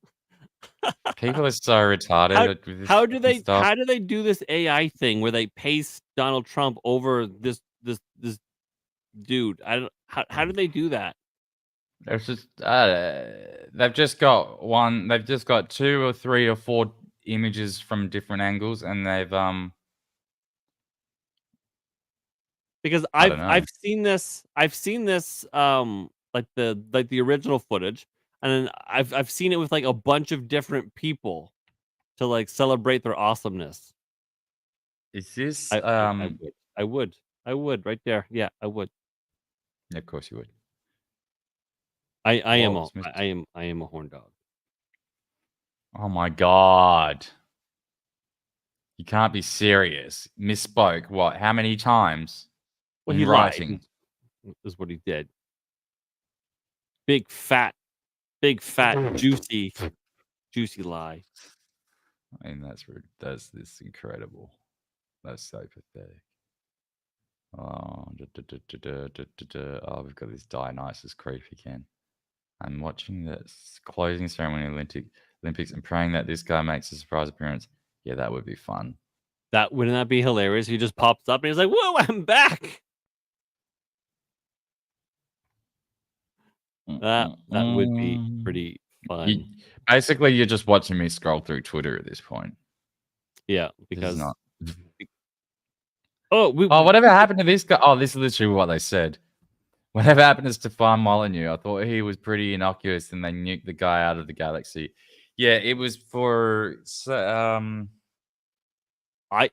People are so retarded. How do they do this AI thing where they paste Donald Trump over this dude? How do they do that? There's just they've just got one. They've just got 2 or 3 or 4 images from different angles, and they've because I've seen this like the original footage, and then I've seen it with like a bunch of different people to like celebrate their awesomeness. Is this I would right there. Yeah, I would. Yeah, of course you would. I am a horn dog. Oh my god. You can't be serious. Misspoke. What? How many times? Well, he lied. Is what he did. Big fat, juicy lie. I mean, that's rude. That's incredible. That's so pathetic. Oh, we've got this Dionysus creep again. I'm watching the closing ceremony of Olympics and praying that this guy makes a surprise appearance. Yeah, that would be fun. Wouldn't that be hilarious? He just pops up and he's like, "Whoa, I'm back." That would be pretty fun. Basically, you're just watching me scroll through Twitter at this point. Yeah, because not. Oh, whatever happened to this guy? Oh, this is literally what they said. Whatever happened to Stefan Molyneux? I thought he was pretty innocuous, and they nuked the guy out of the galaxy. Yeah, it was for I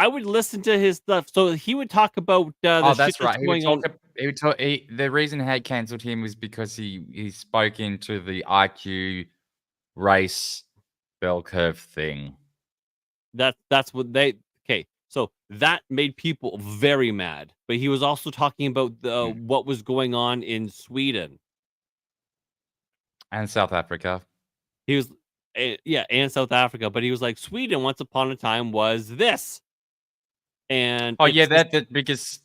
would listen to his stuff. So he would talk about the that's shit right. that's going on. The reason he had cancelled him was because he spoke into the IQ race bell curve thing. That's what they so that made people very mad. But he was also talking about what was going on in Sweden and South Africa. He was and South Africa, but he was like, Sweden once upon a time was this. And because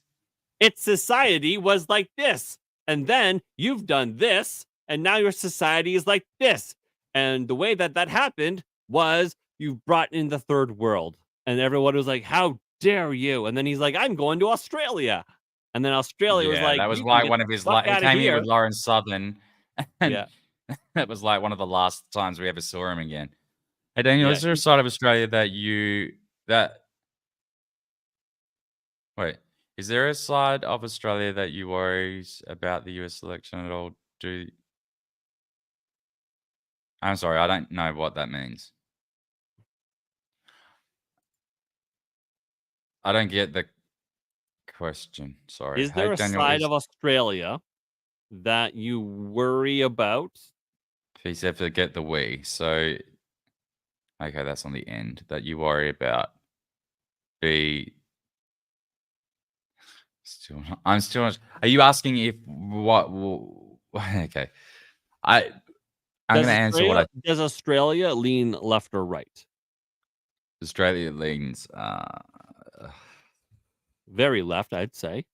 its society was like this. And then you've done this, and now your society is like this. And the way that happened was you brought in the third world. And everyone was like, how dare you? And then he's like, I'm going to Australia. And then Australia was like, that was like one of his. He came here with Lauren Southern. And that was like one of the last times we ever saw him again. Hey, Daniel, is there a side of Australia Wait, is there a side of Australia that you worries about the US election at all? I'm sorry, I don't know what that means. I don't get the question. Sorry. Is there a side of Australia that you worry about? He said forget the we. So, okay, that's on the end. That you worry about. I'm still not. Are you asking if what? Okay. I'm going to answer what does Australia lean left or right? Australia leans very left, I'd say.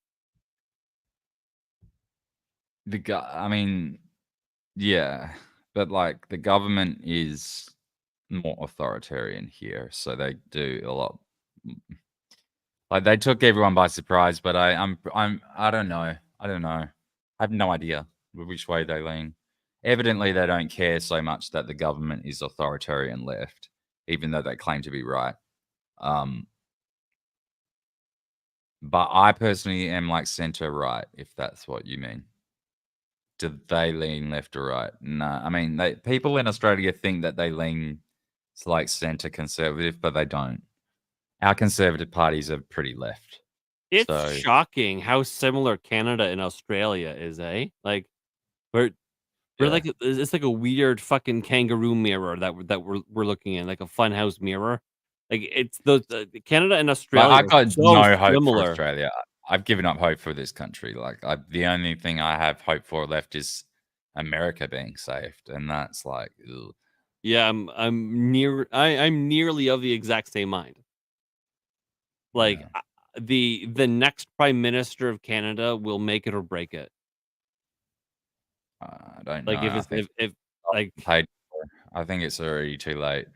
I mean, yeah, but like the government is more authoritarian here, so they do a lot. Like they took everyone by surprise, but I don't know. I have no idea which way they lean. Evidently, they don't care so much that the government is authoritarian left, even though they claim to be right. But I personally am like center right, if that's what you mean. Do they lean left or right? No, I mean, people in Australia think that they lean to like center conservative, but they don't. Our conservative parties are pretty left. It's shocking how similar Canada and Australia is, eh? Like we're like it's like a weird fucking kangaroo mirror that we're looking in, like a funhouse mirror. Like it's the Canada and Australia. I've got no hope for Australia. I've given up hope for this country. Like the only thing I have hope for left is America being saved, and that's like, ugh. Yeah, I'm nearly of the exact same mind. Like the next prime minister of Canada will make it or break it. I don't like know. If like paid for. I think it's already too late.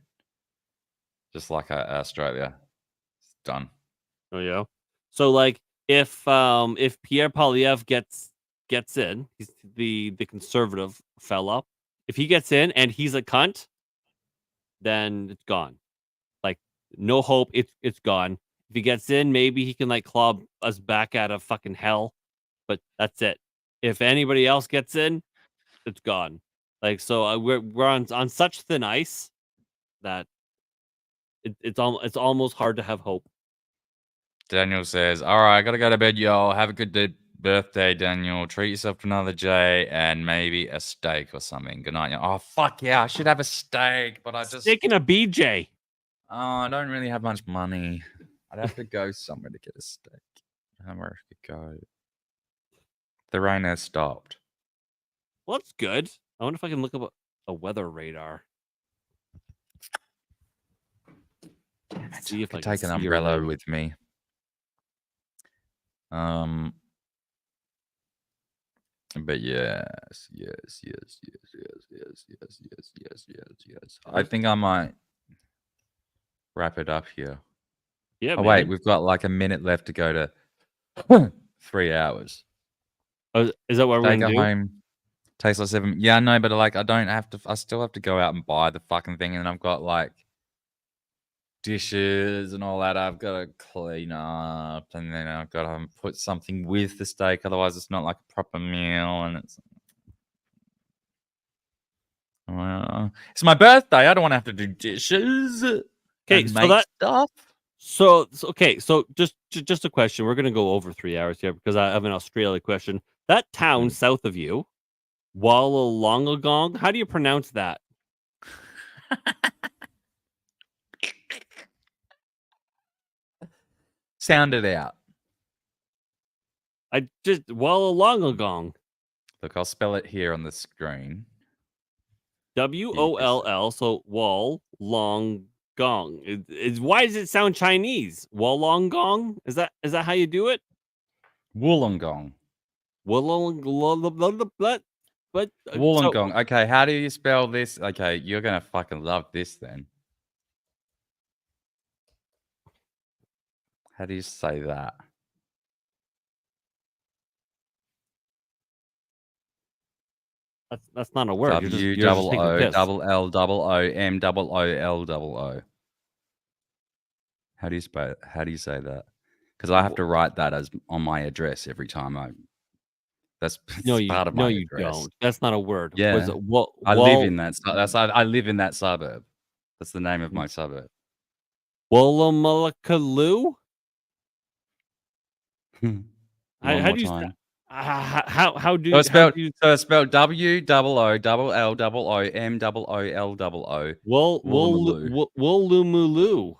Just like Australia, it's done. Oh yeah. So like if Pierre Poilievre gets in, he's the conservative fella. If he gets in and he's a cunt, then it's gone. Like no hope. It's gone. If he gets in, maybe he can like claw us back out of fucking hell, but that's it. If anybody else gets in, it's gone. Like so, we're on such thin ice that it's almost hard to have hope. Daniel says, "All right, I gotta go to bed, y'all. Have a good birthday, Daniel. Treat yourself to another J and maybe a steak or something. Good night, y'all." Oh fuck yeah, I should have a steak, but I just steak and a BJ. Oh, I don't really have much money. I'd have to go somewhere to get a steak. I don't know where I could go. The rain has stopped. Well, that's good. I wonder if I can look up a weather radar. See if I can take an umbrella with me. But yes. I think I might wrap it up here. Yeah, Oh, man. wait, we've got like a minute left to go to 3 hours. Oh, is that what we're Take gonna it do? home. Takes like 7. Yeah, no, but like I don't have to. I still have to go out and buy the fucking thing, and I've got like dishes and all that I've got to clean up, and then I've got to put something with the steak, otherwise it's not like a proper meal. And it's my birthday. I don't want to have to do dishes. Okay, and so make that stuff. so okay, so just a question. We're gonna go over 3 hours here because I have an Australia question. That town south of you, Wollongong. How do you pronounce that? Sound it out. I just Wollongong. Look, I'll spell it here on the screen. WOLL. So Wollongong. Why does it sound Chinese? Wollongong. Is that how you do it? Wollongong. Wollongong. But Wollongong. Okay, how do you spell this? Okay, you're gonna fucking love this then. How do you say that? That's not a word. W You're just taking a O piss. double L double O M double O L double O. How do you spell it? How do you say that? Because I have to write that as on my address every time that's part of my address. Don't. That's not a word. Yeah. Was it, I live in that. I live in that suburb. That's the name of my suburb. Wollomalakaloo? How do you how do so it's spelled so it's spelled W double O double L double O M double O L double O. Woolloomooloo.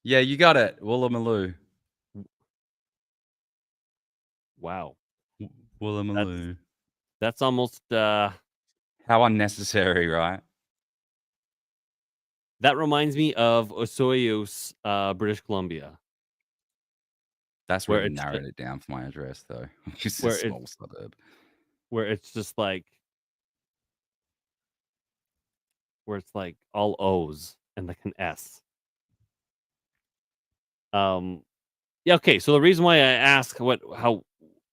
Yeah, you got it. Woolloomooloo. Wow. Woolloomooloo. That's almost how unnecessary, right? That reminds me of Osoyoos, British Columbia. That's where it narrowed it down for my address, though. It's a small suburb. Where it's just like all O's and like an S. Yeah, okay. So the reason why I ask how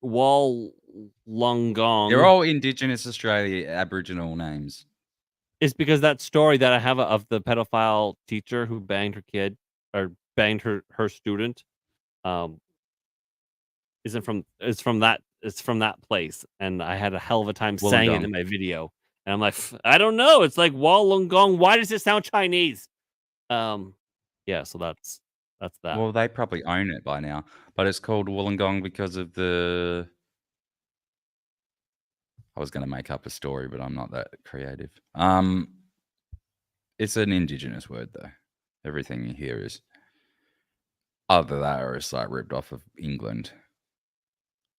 Wollongong, they're all Indigenous Australia Aboriginal names. Is because that story that I have of the pedophile teacher who banged her kid or banged her student, it's from that place, and I had a hell of a time saying it in my video, and I'm like, I don't know, it's like Wollongong. Why does it sound Chinese? Yeah, so that's that. Well, they probably own it by now, but it's called Wollongong because of the. I was going to make up a story, but I'm not that creative. It's an Indigenous word, though. Everything you hear is other than that, or it's like ripped off of England.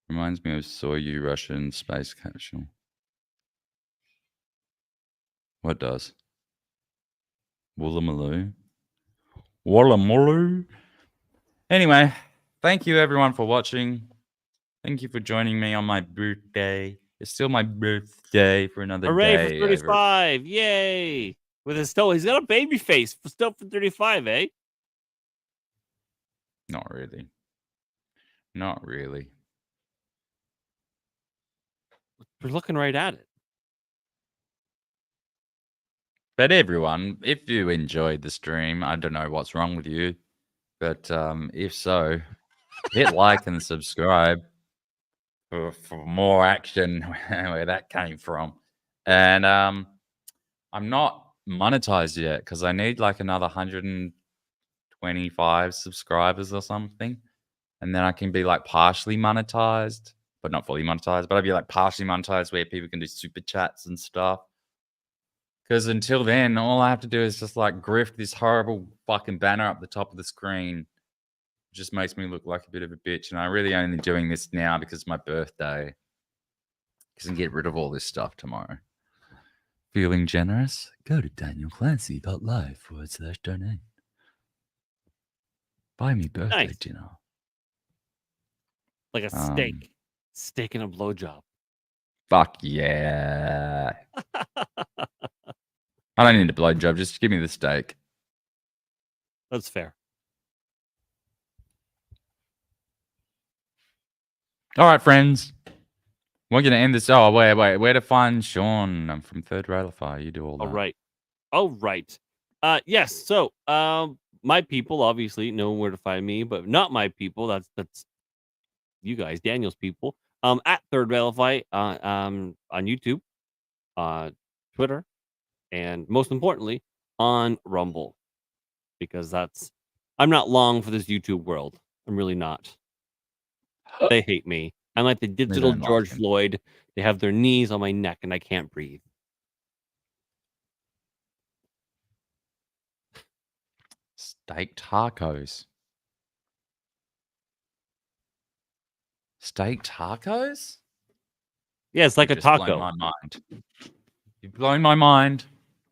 Reminds me of Soyuz Russian space capsule. What does? Woolloomooloo. Woolloomooloo. Anyway, thank you everyone for watching. Thank you for joining me on my birthday. It's still my birthday for another Hooray day. For 35. Yay. With his still, he's got a baby face still for 35, eh? Not really. Not really. We're looking right at it. But everyone, if you enjoyed the stream, I don't know what's wrong with you, but if so, hit like and subscribe for more action where that came from. And I'm not monetized yet because I need like another 125 subscribers or something, and then I can be like partially monetized, but not fully monetized. But I'd be like partially monetized where people can do super chats and stuff. Because until then, all I have to do is just like grift this horrible fucking banner up the top of the screen. It just makes me look like a bit of a bitch. And I'm really only doing this now because it's my birthday. Because I can get rid of all this stuff tomorrow. Feeling generous? Go to danielclancy.live/donate. Buy me birthday dinner. Like a steak. Steak and a blowjob. Fuck yeah. I don't need a blowjob. Just give me the steak. That's fair. All right, friends. We're going to end this. Oh, wait. Where to find Sean? I'm from Third Railify. You do all that. All right. Yes. So, my people obviously know where to find me, but not my people. That's you guys, Daniel's people. At Third Railify, on YouTube, Twitter, and most importantly, on Rumble, because I'm not long for this YouTube world. I'm really not. They hate me. I'm like the digital George Floyd. They have their knees on my neck, and I can't breathe. Steak tacos. Steak tacos? Yeah, it's like a taco. Blown my mind. You've blown my mind.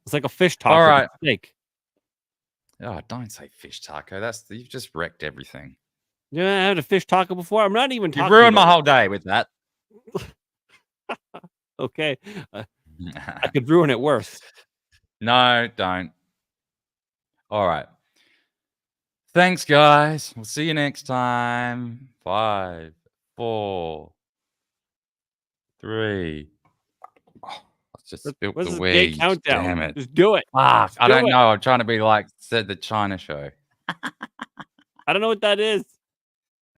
It's like a fish taco. All right. Steak. Oh, don't say fish taco. You've just wrecked everything. Yeah, I had a fish taco before. I'm not even talking. You ruined my whole day with that. Okay. I could ruin it worse. No, don't. All right. Thanks, guys. We'll see you next time. 5, 4, 3. Oh, let's just spill the weed. Countdown. Damn it. Just do it. Fuck. I don't know. I'm trying to be like the China show. I don't know what that is.